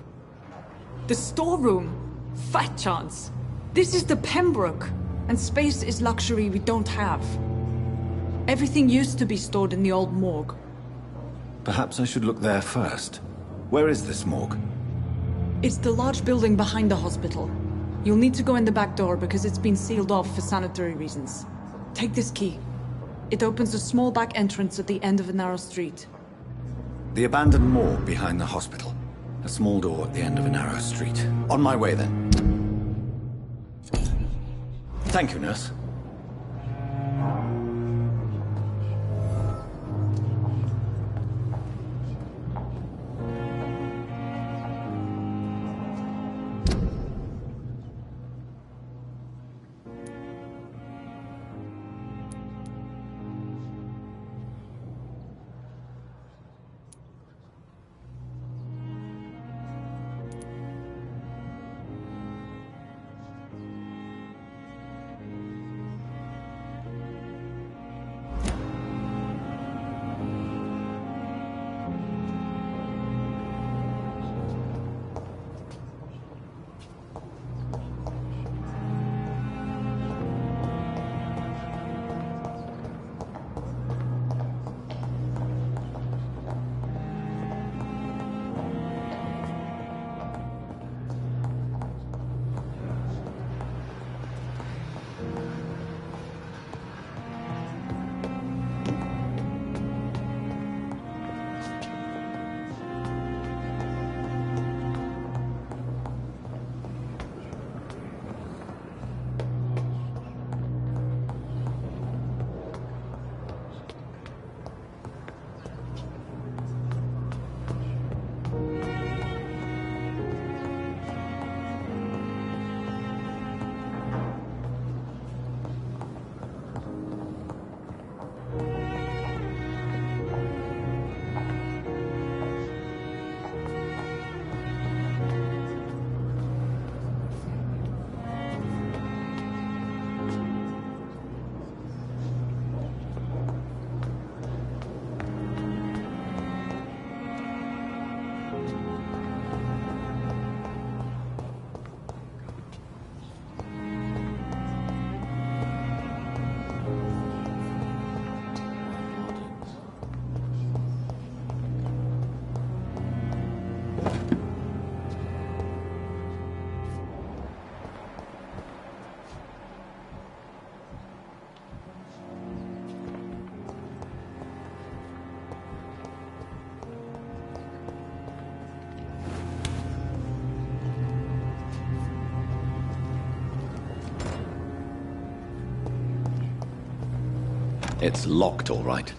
The storeroom? Fat chance. This is the Pembroke, and space is luxury we don't have. Everything used to be stored in the old morgue. Perhaps I should look there first. Where is this morgue? It's the large building behind the hospital. You'll need to go in the back door because it's been sealed off for sanitary reasons. Take this key. It opens a small back entrance at the end of a narrow street. The abandoned morgue behind the hospital. A small door at the end of a narrow street. On my way, then. Thank you, nurse. It's locked, all right.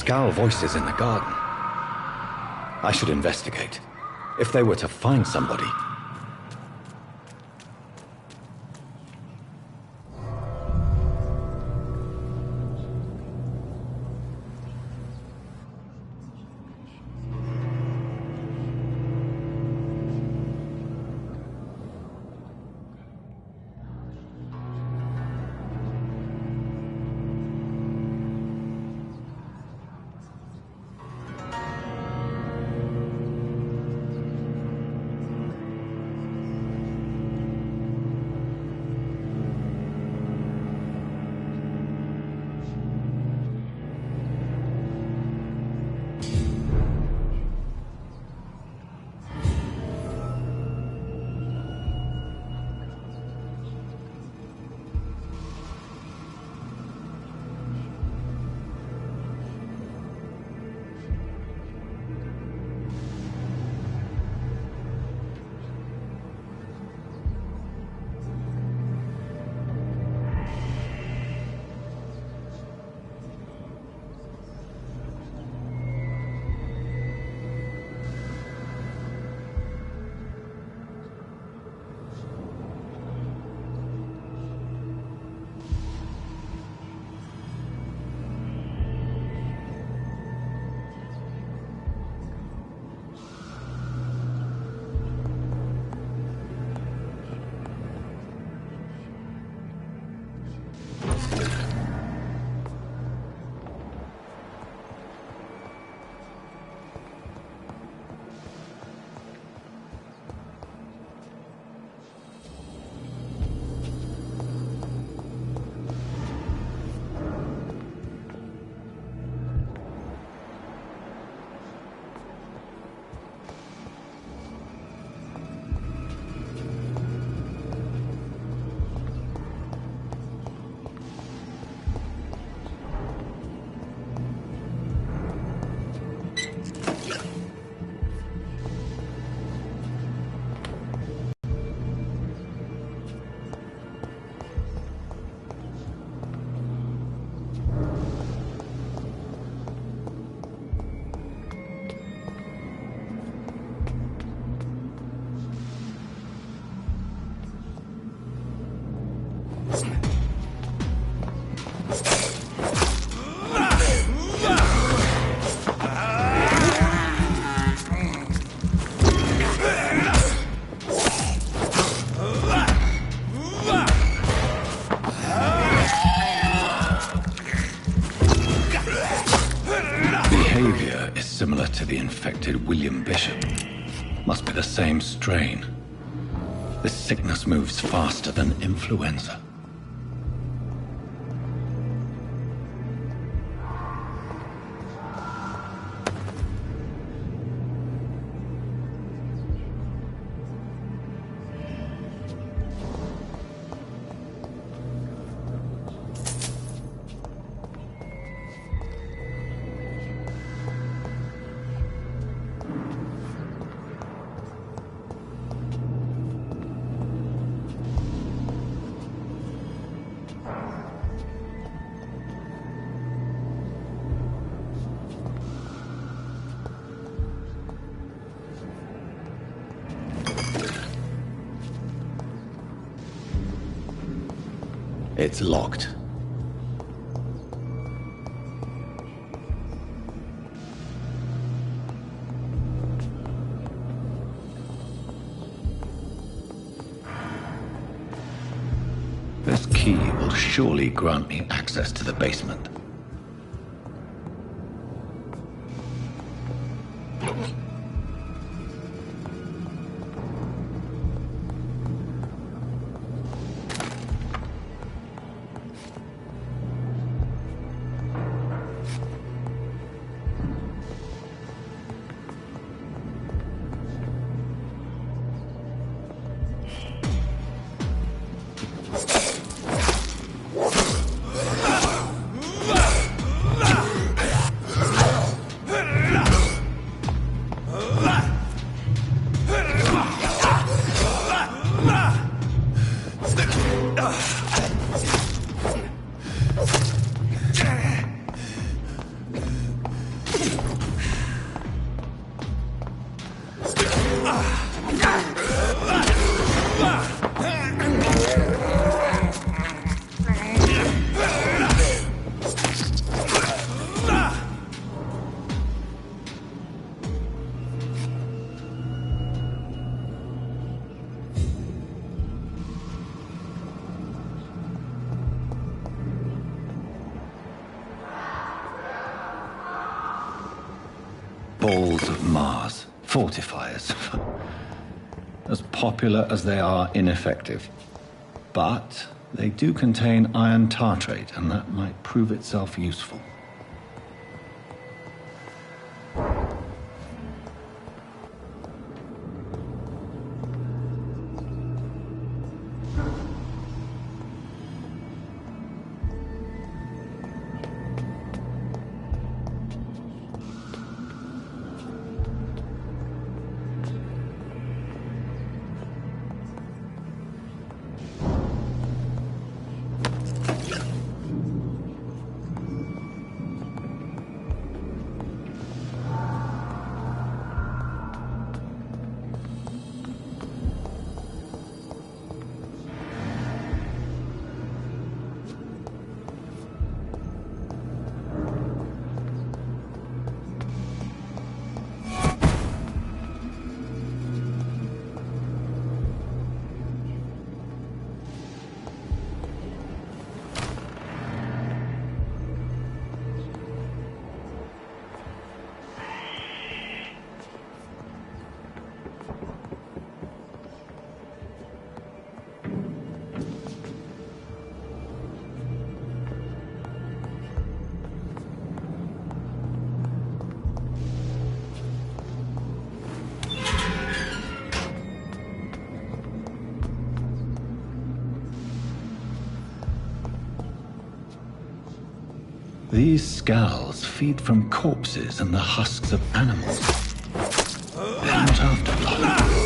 Scowl voices in the garden. I should investigate. If they were to find somebody... Similar to the infected William Bishop. Must be the same strain. This sickness moves faster than influenza. It's locked. This key will surely grant me access to the basement. balls of Mars. Fortifiers. As popular as they are ineffective. But they do contain iron tartrate, and that might prove itself useful. These skulls feed from corpses and the husks of animals. They're not afterblood.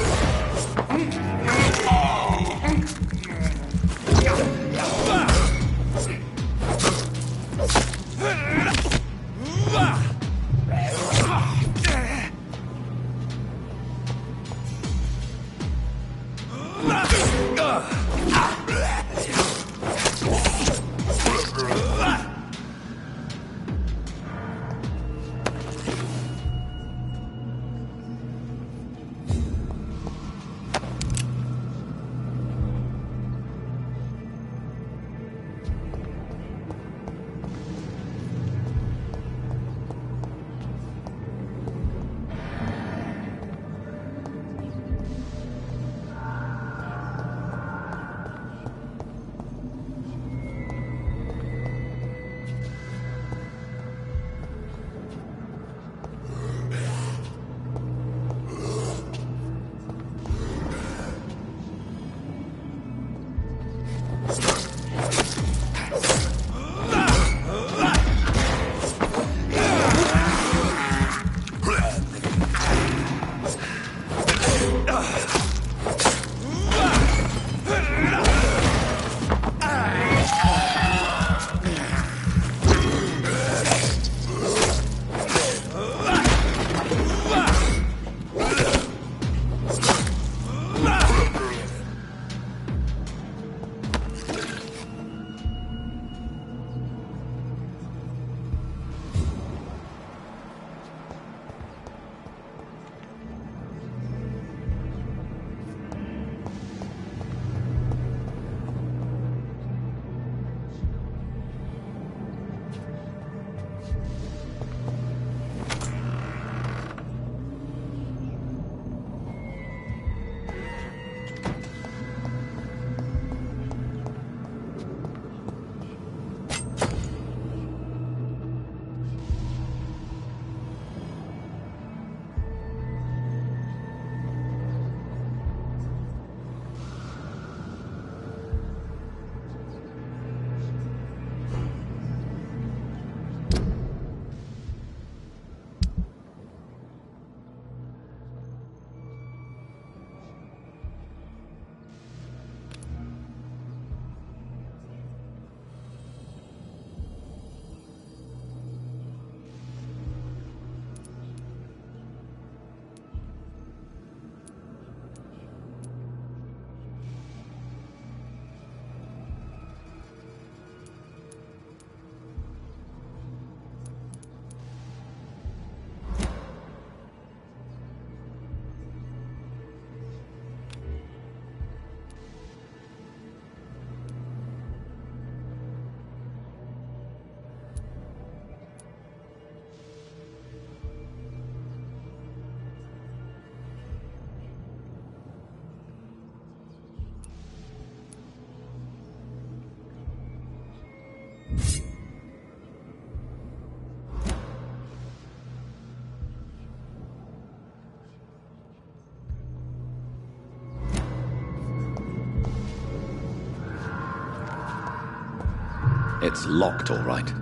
It's locked, all right.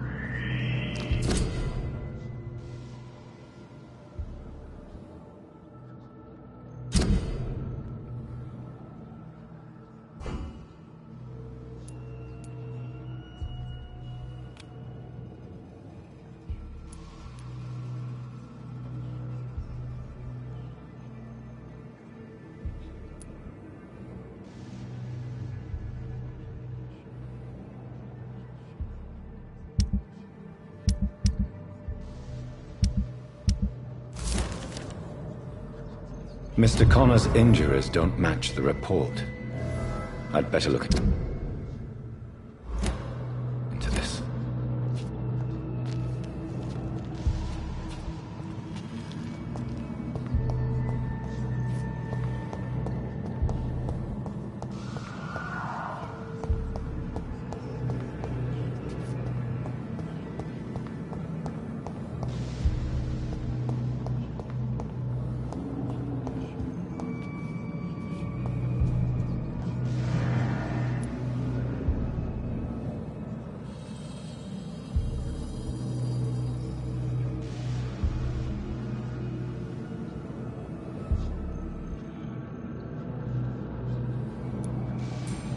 Mr. Connor's injuries don't match the report. I'd better look into this.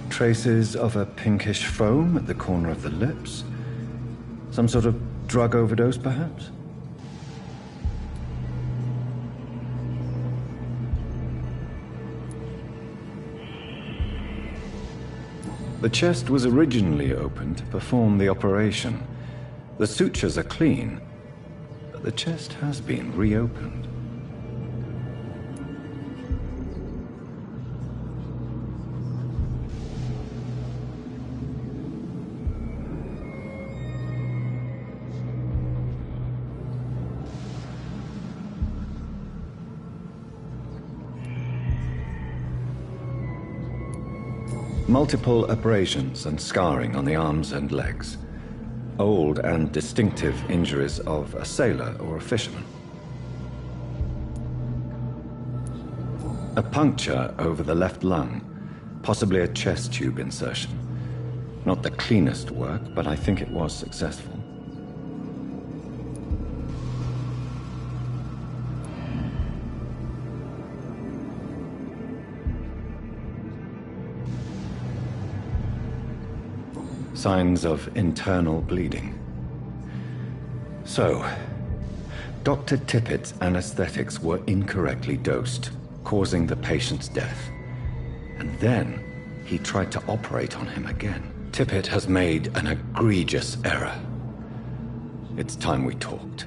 Traces of a pinkish foam at the corner of the lips. Some sort of drug overdose, perhaps? The chest was originally opened to perform the operation. The sutures are clean, but the chest has been reopened. Multiple abrasions and scarring on the arms and legs. Old and distinctive injuries of a sailor or a fisherman. A puncture over the left lung, possibly a chest tube insertion. Not the cleanest work, but I think it was successful. Signs of internal bleeding. So, Dr. Tippett's anesthetics were incorrectly dosed, causing the patient's death. And then, he tried to operate on him again. Tippett has made an egregious error. It's time we talked.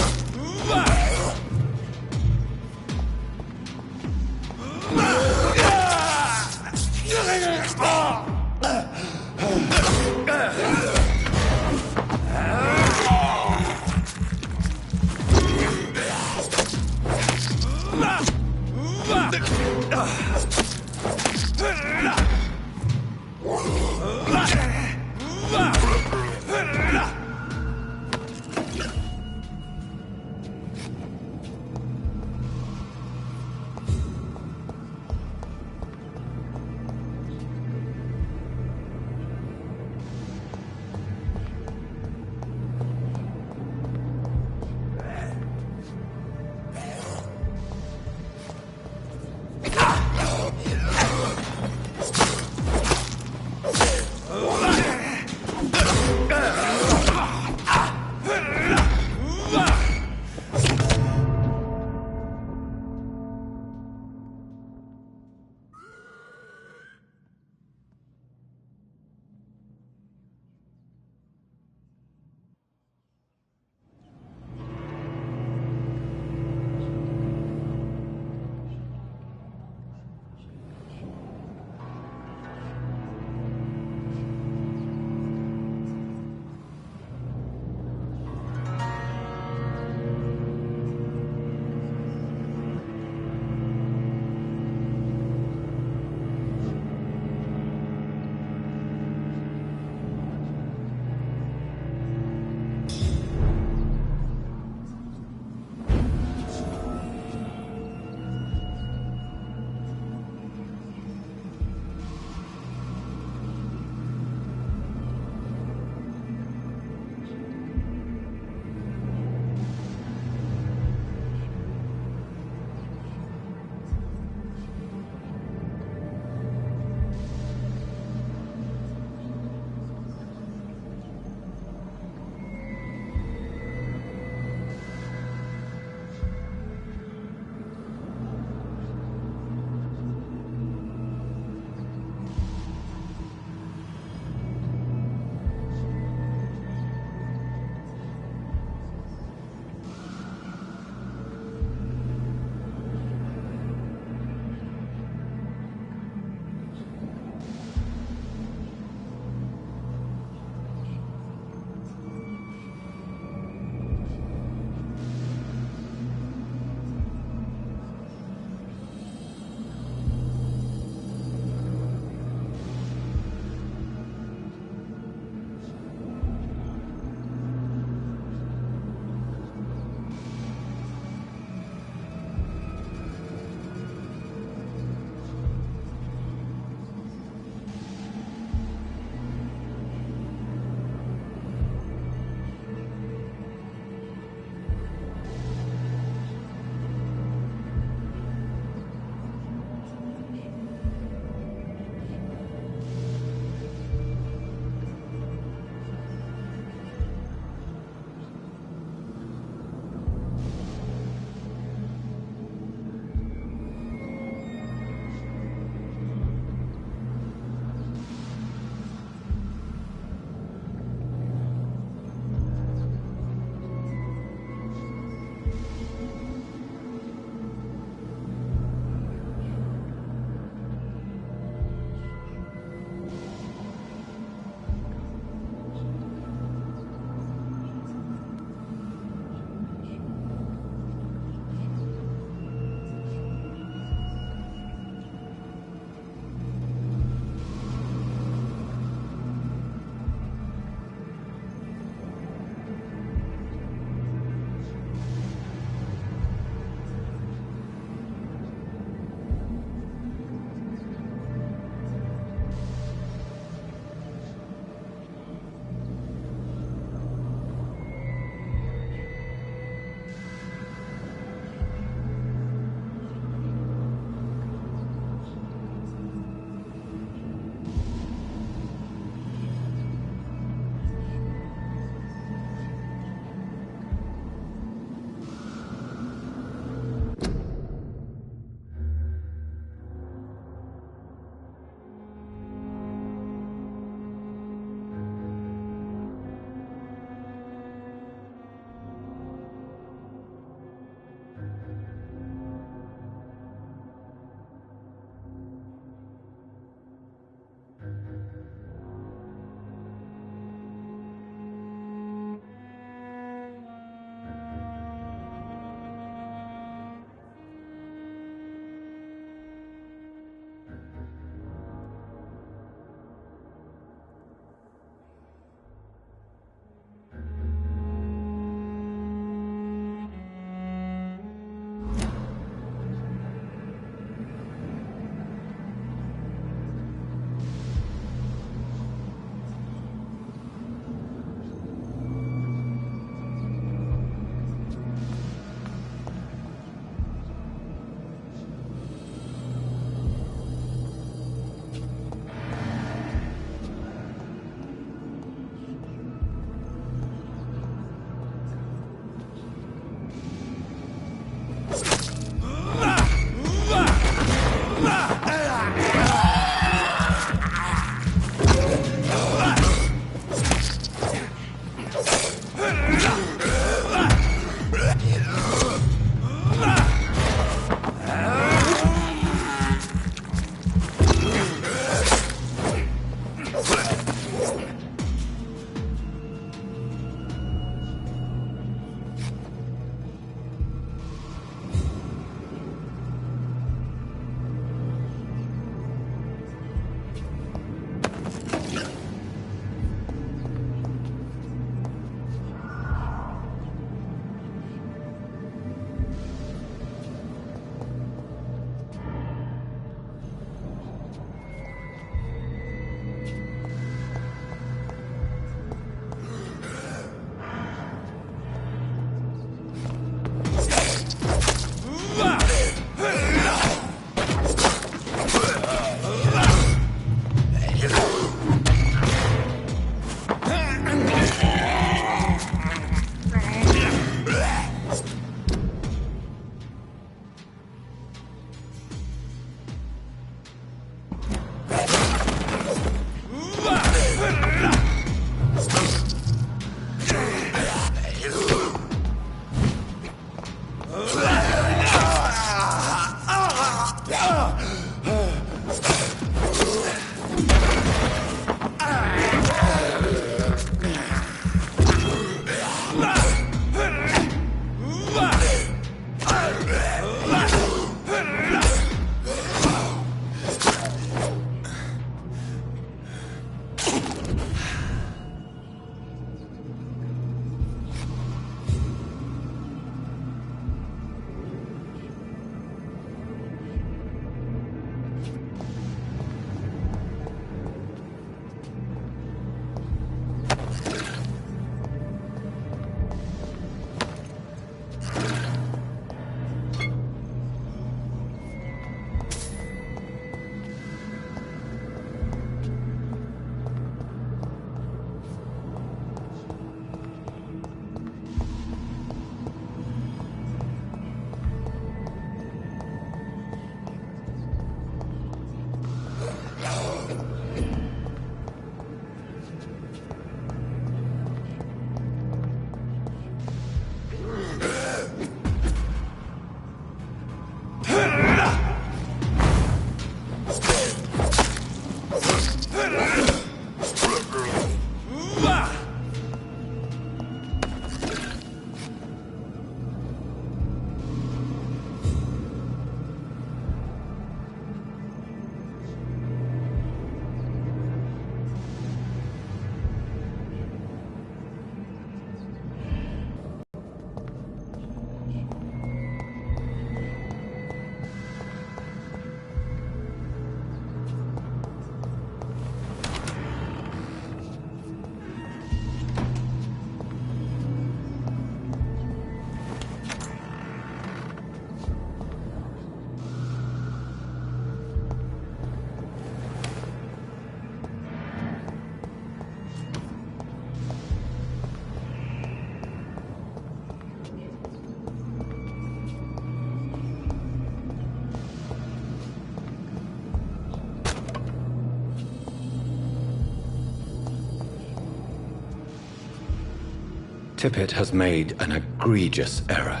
Tippett has made an egregious error.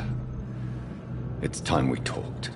It's time we talked.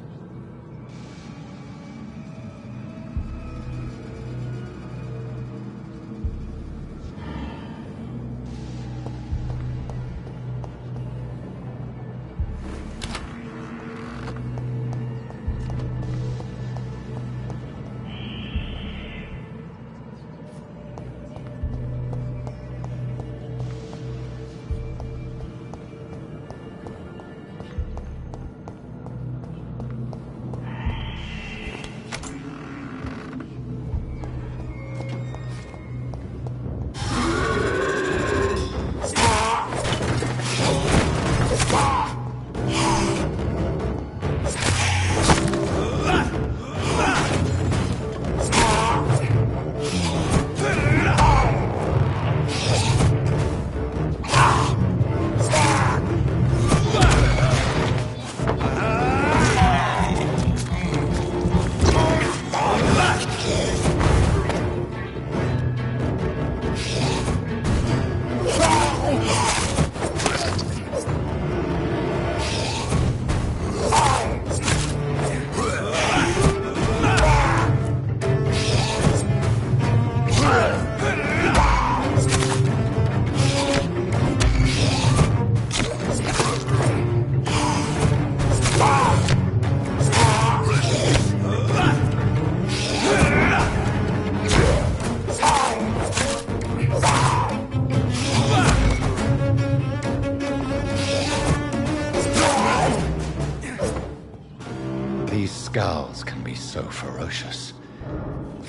Scowls can be so ferocious.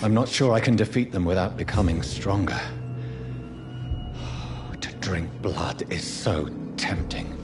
I'm not sure I can defeat them without becoming stronger. To drink blood is so tempting.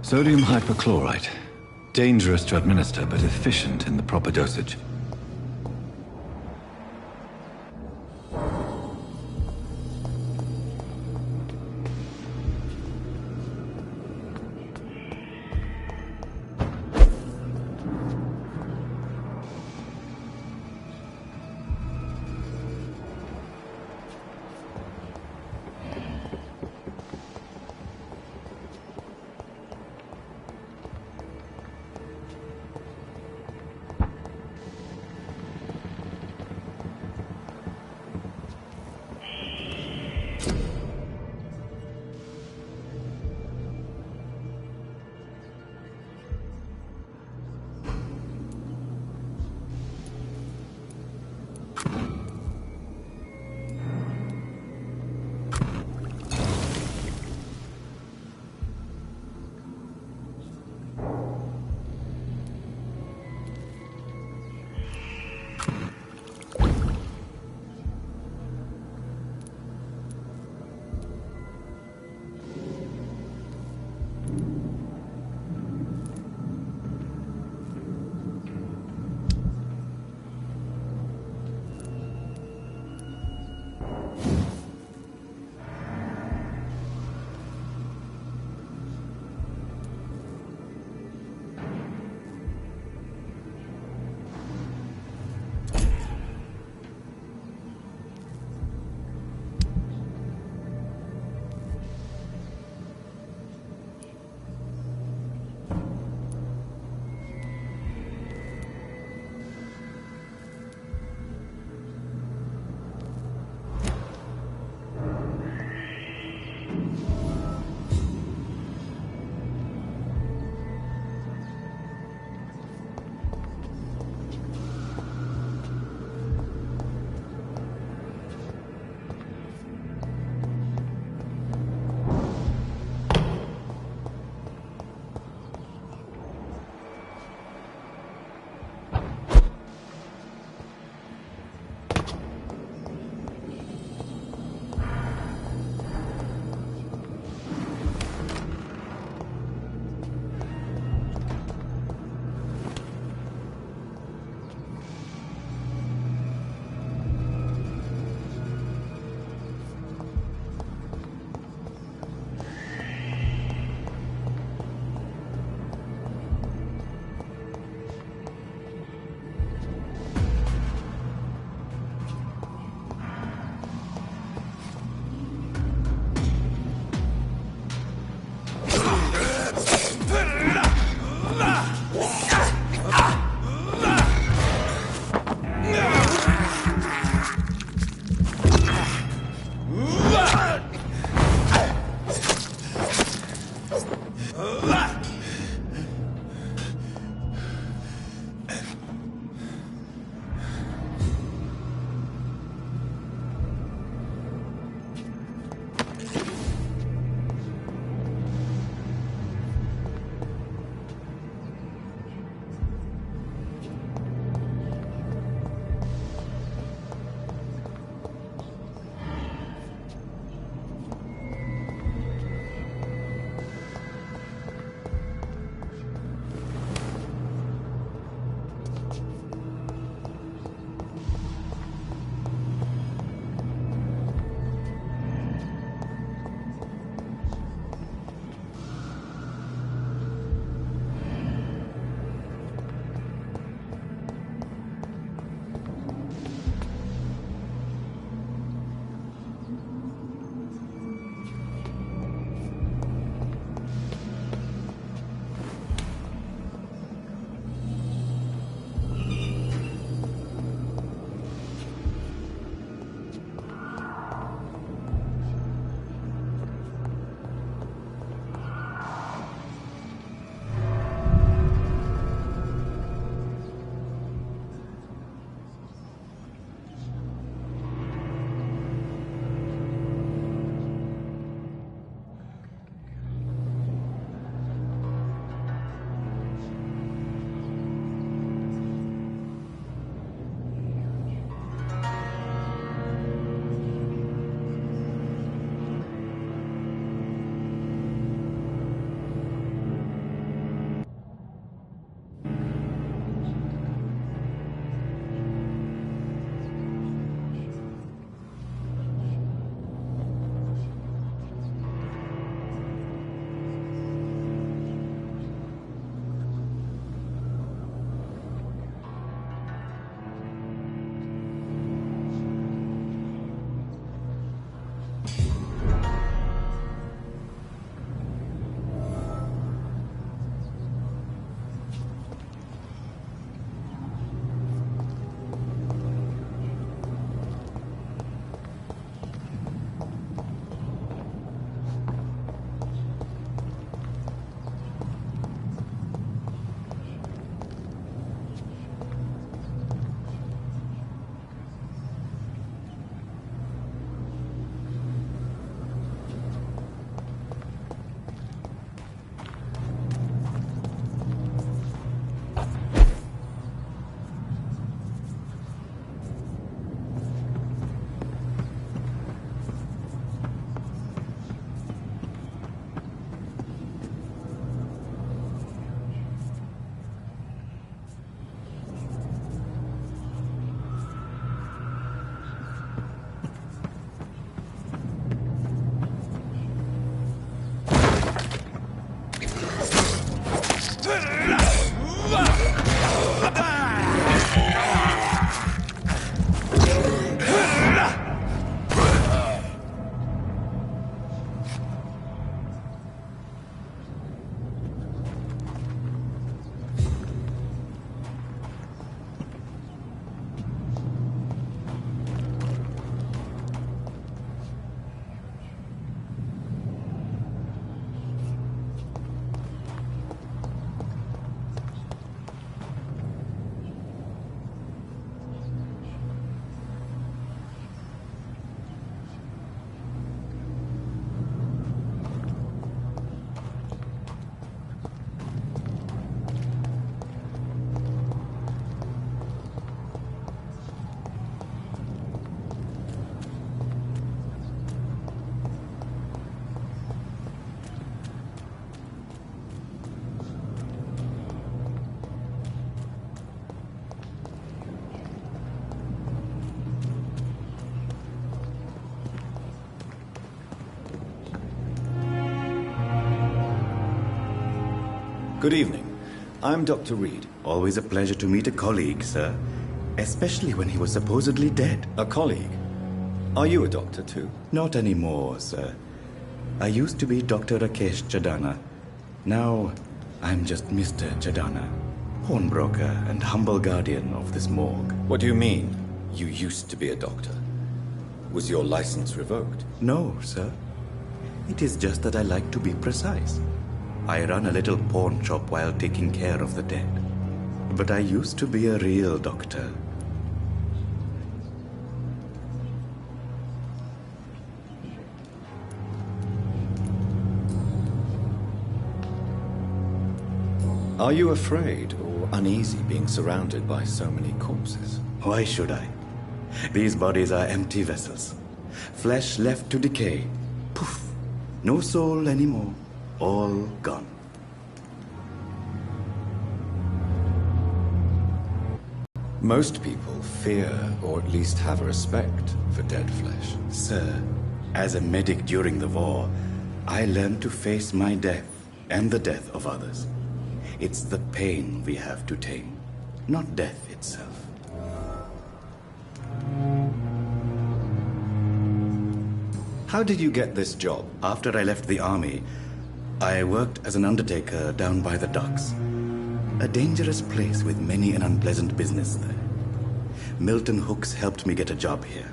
Sodium hypochlorite. Dangerous to administer, but efficient in the proper dosage. Good evening. I'm Dr. Reed. Always a pleasure to meet a colleague, sir. Especially when he was supposedly dead. A colleague? Are you a doctor too? Not anymore, sir. I used to be Dr. Rakesh Chadana. Now, I'm just Mr. Chadana, pawnbroker and humble guardian of this morgue. What do you mean, you used to be a doctor? Was your license revoked? No, sir. It is just that I like to be precise. I run a little pawn shop while taking care of the dead. But I used to be a real doctor. Are you afraid or uneasy being surrounded by so many corpses? Why should I? These bodies are empty vessels. Flesh left to decay. Poof. No soul anymore. All gone. Most people fear, or at least have a respect, for dead flesh. Sir, as a medic during the war, I learned to face my death and the death of others. It's the pain we have to tame, not death itself. How did you get this job? After I left the army, I worked as an undertaker down by the docks. A dangerous place with many an unpleasant business there. Milton Hooks helped me get a job here.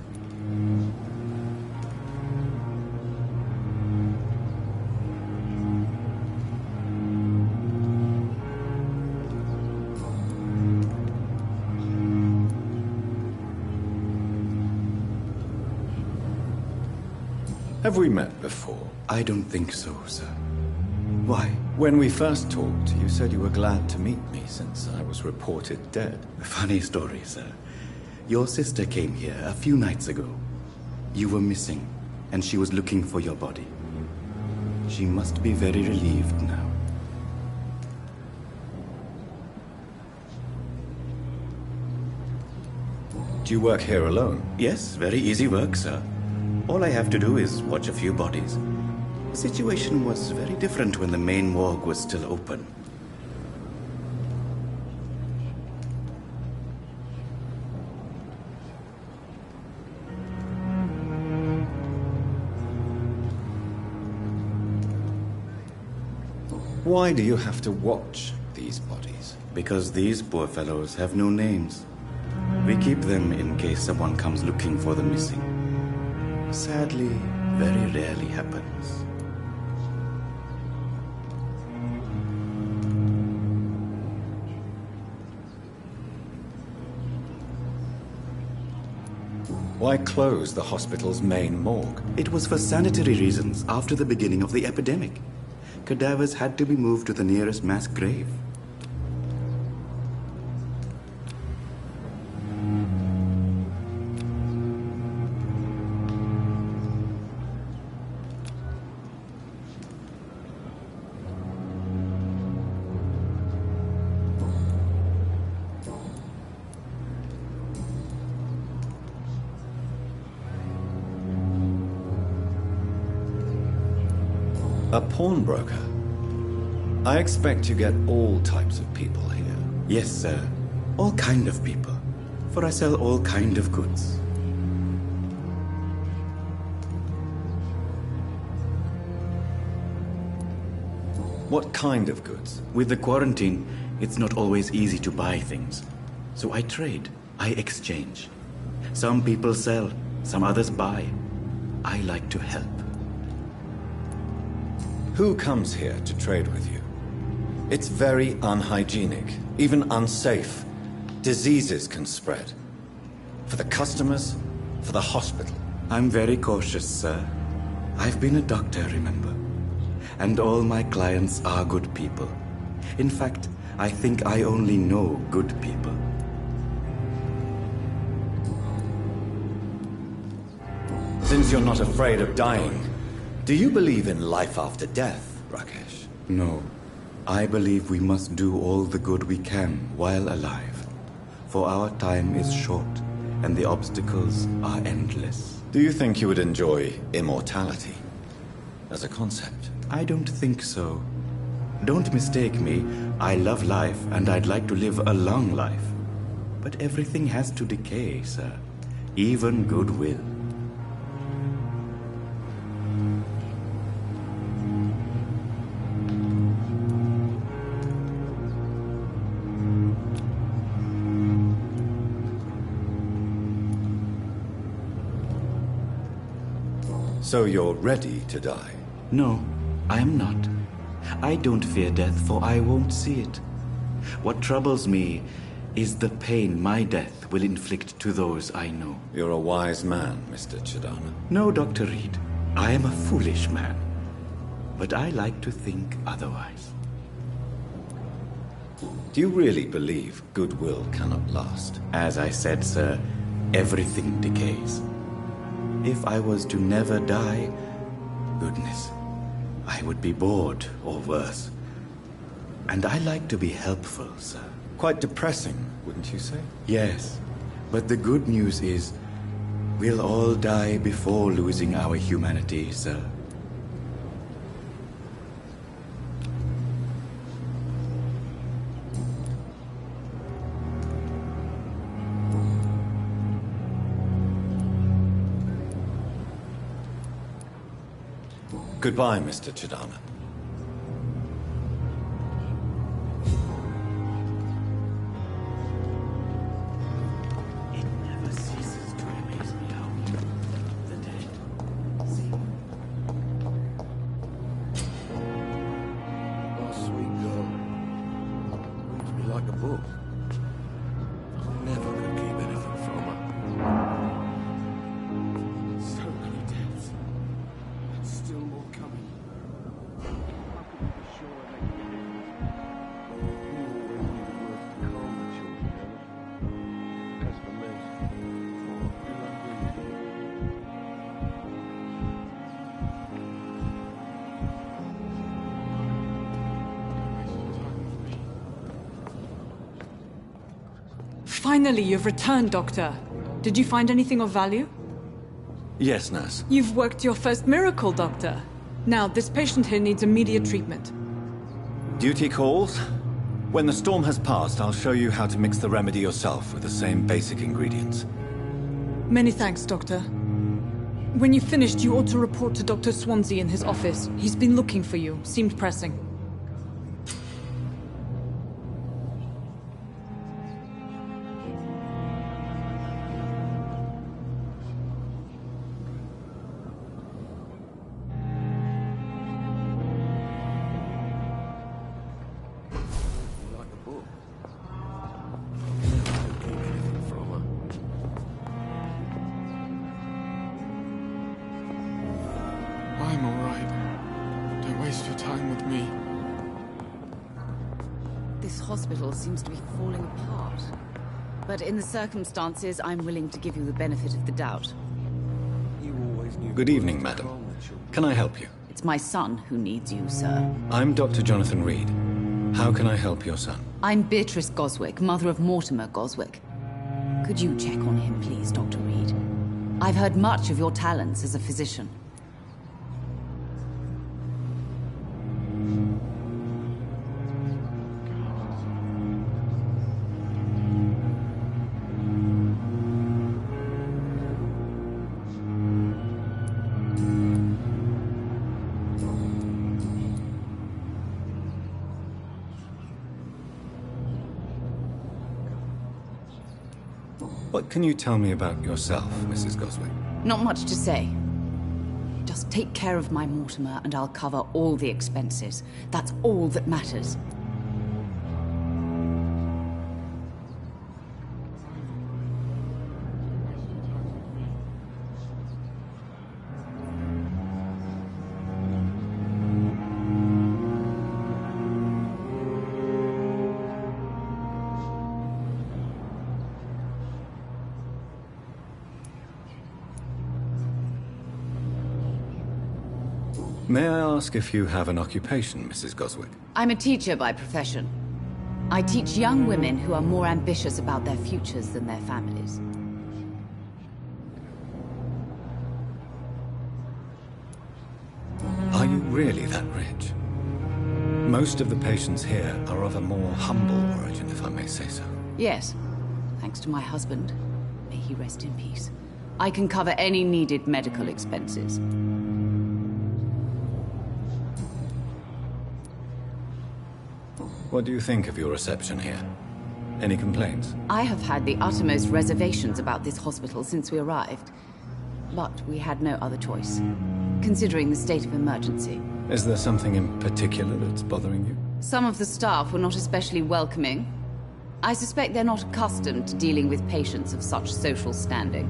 Have we met before? I don't think so, sir. Why? When we first talked, you said you were glad to meet me since I was reported dead. Funny story, sir. Your sister came here a few nights ago. You were missing, and she was looking for your body. She must be very relieved now. Do you work here alone? Yes, very easy work, sir. All I have to do is watch a few bodies. The situation was very different when the main morgue was still open. Why do you have to watch these bodies? Because these poor fellows have no names. We keep them in case someone comes looking for the missing. Sadly, very rarely happens. Why close the hospital's main morgue? It was for sanitary reasons after the beginning of the epidemic. Cadavers had to be moved to the nearest mass grave. A pawnbroker? I expect you get all types of people here. Yes, sir. All kind of people. For I sell all kind of goods. What kind of goods? With the quarantine, it's not always easy to buy things. So I trade. I exchange. Some people sell, some others buy. I like to help. Who comes here to trade with you? It's very unhygienic, even unsafe. Diseases can spread. For the customers, for the hospital. I'm very cautious, sir. I've been a doctor, remember? And all my clients are good people. In fact, I think I only know good people. Since you're not afraid of dying, do you believe in life after death, Rakesh? No. I believe we must do all the good we can while alive. For our time is short, and the obstacles are endless. Do you think you would enjoy immortality as a concept? I don't think so. Don't mistake me. I love life, and I'd like to live a long life. But everything has to decay, sir. Even goodwill. So you're ready to die? No, I am not. I don't fear death, for I won't see it. What troubles me is the pain my death will inflict to those I know. You're a wise man, Mr. Chidana. No, Dr. Reed. I am a foolish man. But I like to think otherwise. Do you really believe goodwill cannot last? As I said, sir, everything decays. If I was to never die, goodness, I would be bored or worse. And I like to be helpful, sir. Quite depressing, wouldn't you say? Yes, but the good news is, we'll all die before losing our humanity, sir. Goodbye, Mr. Chidana. Finally, you've returned, Doctor. Did you find anything of value? Yes, nurse. You've worked your first miracle, Doctor. Now, this patient here needs immediate treatment. Duty calls. When the storm has passed, I'll show you how to mix the remedy yourself with the same basic ingredients. Many thanks, Doctor. When you've finished, you ought to report to Dr. Swansea in his office. He's been looking for you. Seemed pressing. I'm all right. Don't waste your time with me. This hospital seems to be falling apart. But in the circumstances, I'm willing to give you the benefit of the doubt. Good evening, madam. Can I help you? It's my son who needs you, sir. I'm Dr. Jonathan Reed. How can I help your son? I'm Beatrice Goswick, mother of Mortimer Goswick. Could you check on him, please, Dr. Reed? I've heard much of your talents as a physician. What can you tell me about yourself, Mrs. Goswick? Not much to say. Just take care of my Mortimer and I'll cover all the expenses. That's all that matters. May I ask if you have an occupation, Mrs. Goswick? I'm a teacher by profession. I teach young women who are more ambitious about their futures than their families. Are you really that rich? Most of the patients here are of a more humble origin, if I may say so. Yes. Thanks to my husband. May he rest in peace. I can cover any needed medical expenses. What do you think of your reception here? Any complaints? I have had the uttermost reservations about this hospital since we arrived. But we had no other choice, considering the state of emergency. Is there something in particular that's bothering you? Some of the staff were not especially welcoming. I suspect they're not accustomed to dealing with patients of such social standing.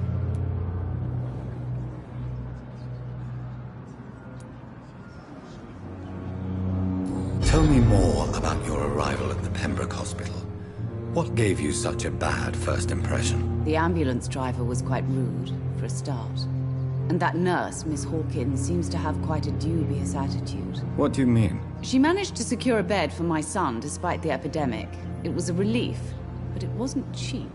Tell me more about your arrival at the Pembroke Hospital. What gave you such a bad first impression? The ambulance driver was quite rude, for a start. And that nurse, Miss Hawkins, seems to have quite a dubious attitude. What do you mean? She managed to secure a bed for my son despite the epidemic. It was a relief, but it wasn't cheap.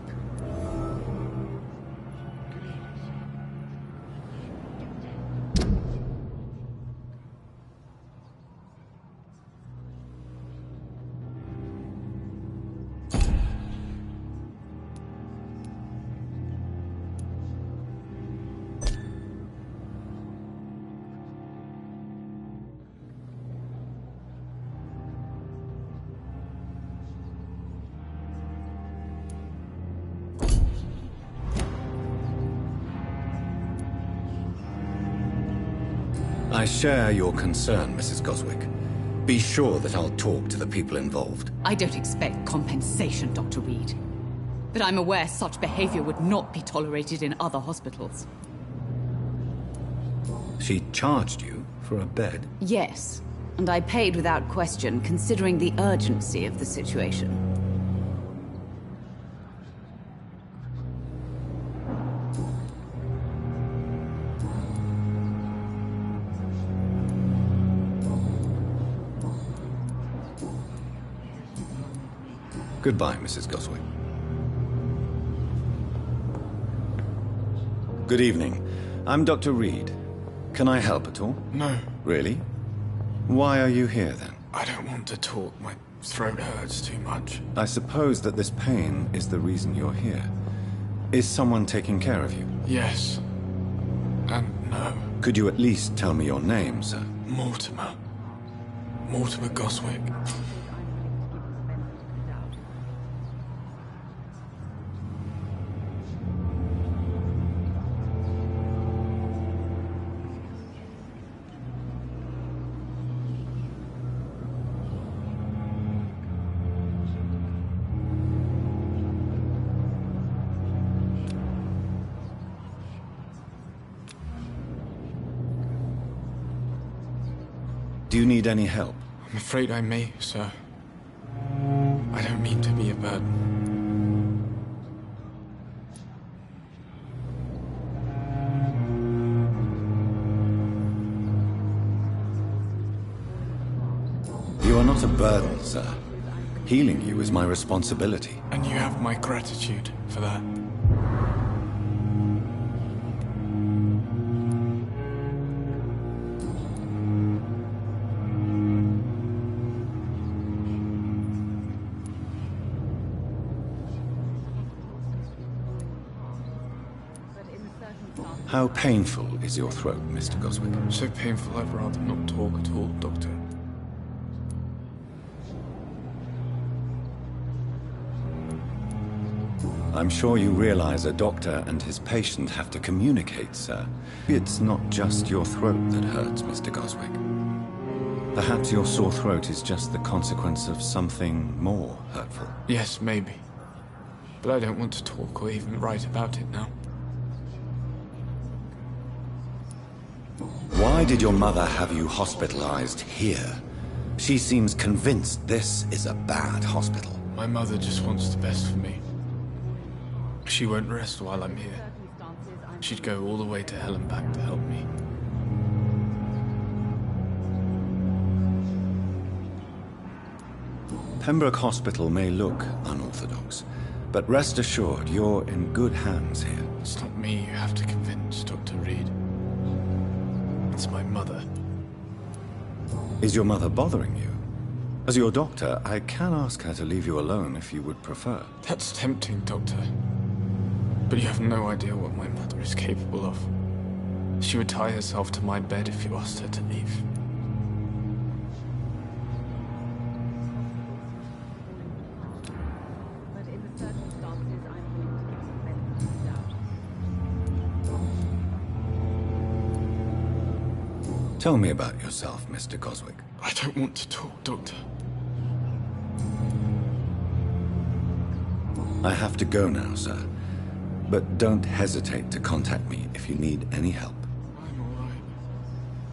I share your concern, Mrs. Goswick. Be sure that I'll talk to the people involved. I don't expect compensation, Dr. Reed. But I'm aware such behavior would not be tolerated in other hospitals. She charged you for a bed? Yes, and I paid without question, considering the urgency of the situation. Goodbye, Mrs. Goswick. Good evening. I'm Dr. Reed. Can I help at all? No. Really? Why are you here, then? I don't want to talk. My throat hurts too much. I suppose that this pain is the reason you're here. Is someone taking care of you? Yes. And no. Could you at least tell me your name, sir? Mortimer. Mortimer Goswick. Do you need any help? I'm afraid I may, sir. I don't mean to be a burden. You are not a burden, sir. Healing you is my responsibility. And you have my gratitude for that. How painful is your throat, Mr. Goswick? So painful I'd rather not talk at all, Doctor. I'm sure you realize a doctor and his patient have to communicate, sir. It's not just your throat that hurts, Mr. Goswick. Perhaps your sore throat is just the consequence of something more hurtful. Yes, maybe. But I don't want to talk or even write about it now. Why did your mother have you hospitalized here? She seems convinced this is a bad hospital. My mother just wants the best for me. She won't rest while I'm here. She'd go all the way to hell and back to help me. Pembroke Hospital may look unorthodox, but rest assured you're in good hands here. It's not me you have to convince, Dr. Reed. It's my mother. Is your mother bothering you? As your doctor, I can ask her to leave you alone if you would prefer. That's tempting, Doctor. But you have no idea what my mother is capable of. She would tie herself to my bed if you asked her to leave. Tell me about yourself, Mr. Goswick. I don't want to talk, Doctor. I have to go now, sir. But don't hesitate to contact me if you need any help. I'm all right.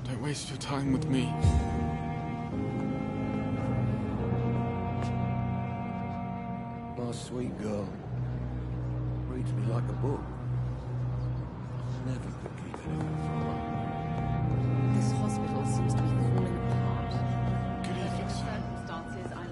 Don't waste your time with me. My sweet girl. Reads me like a book. Never could keep anything from her. This hospital seems to be falling apart. Good evening, sir. Circumstances, I'm...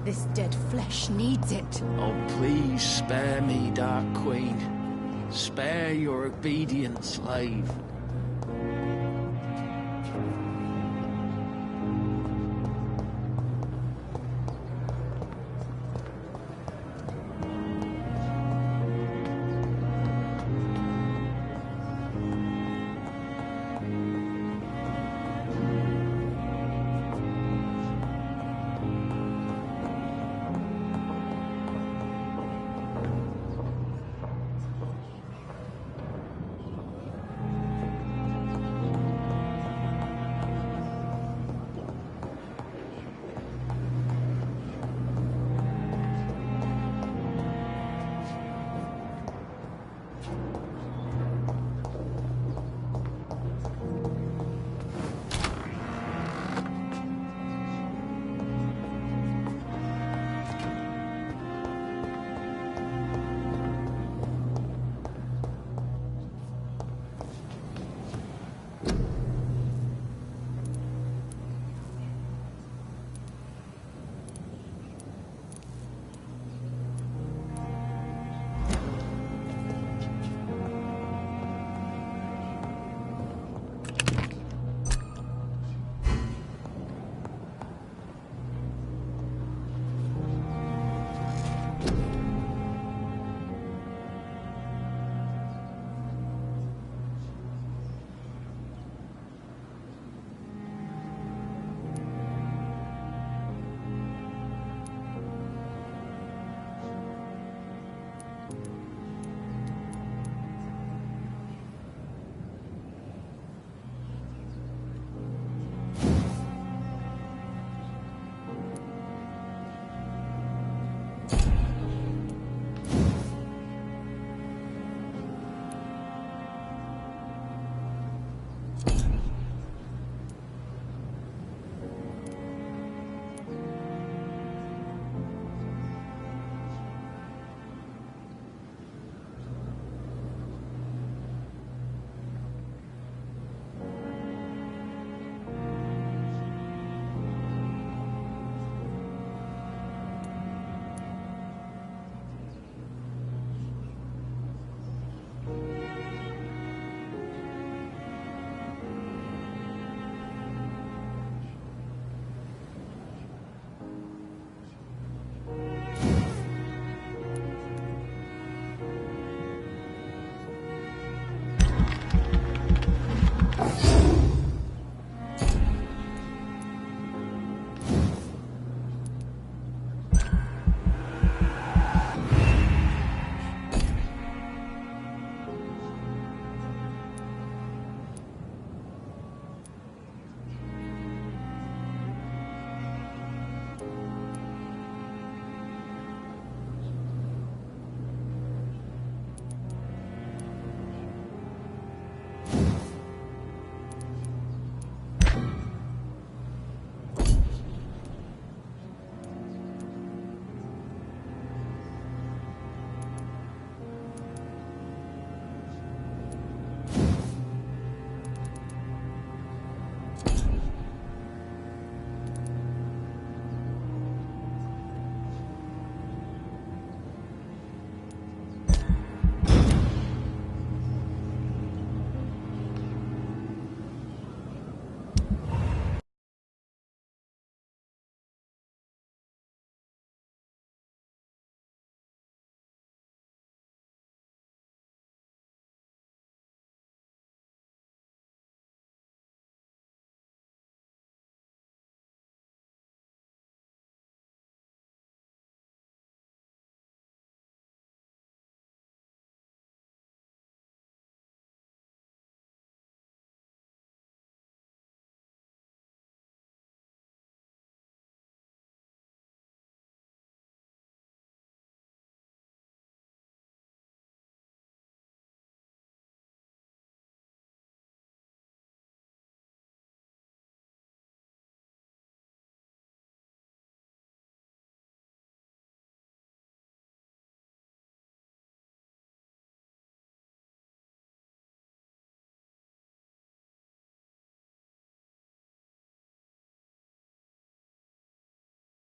This dead flesh needs it. Oh, please spare me, Dark Queen. Spare your obedient slave.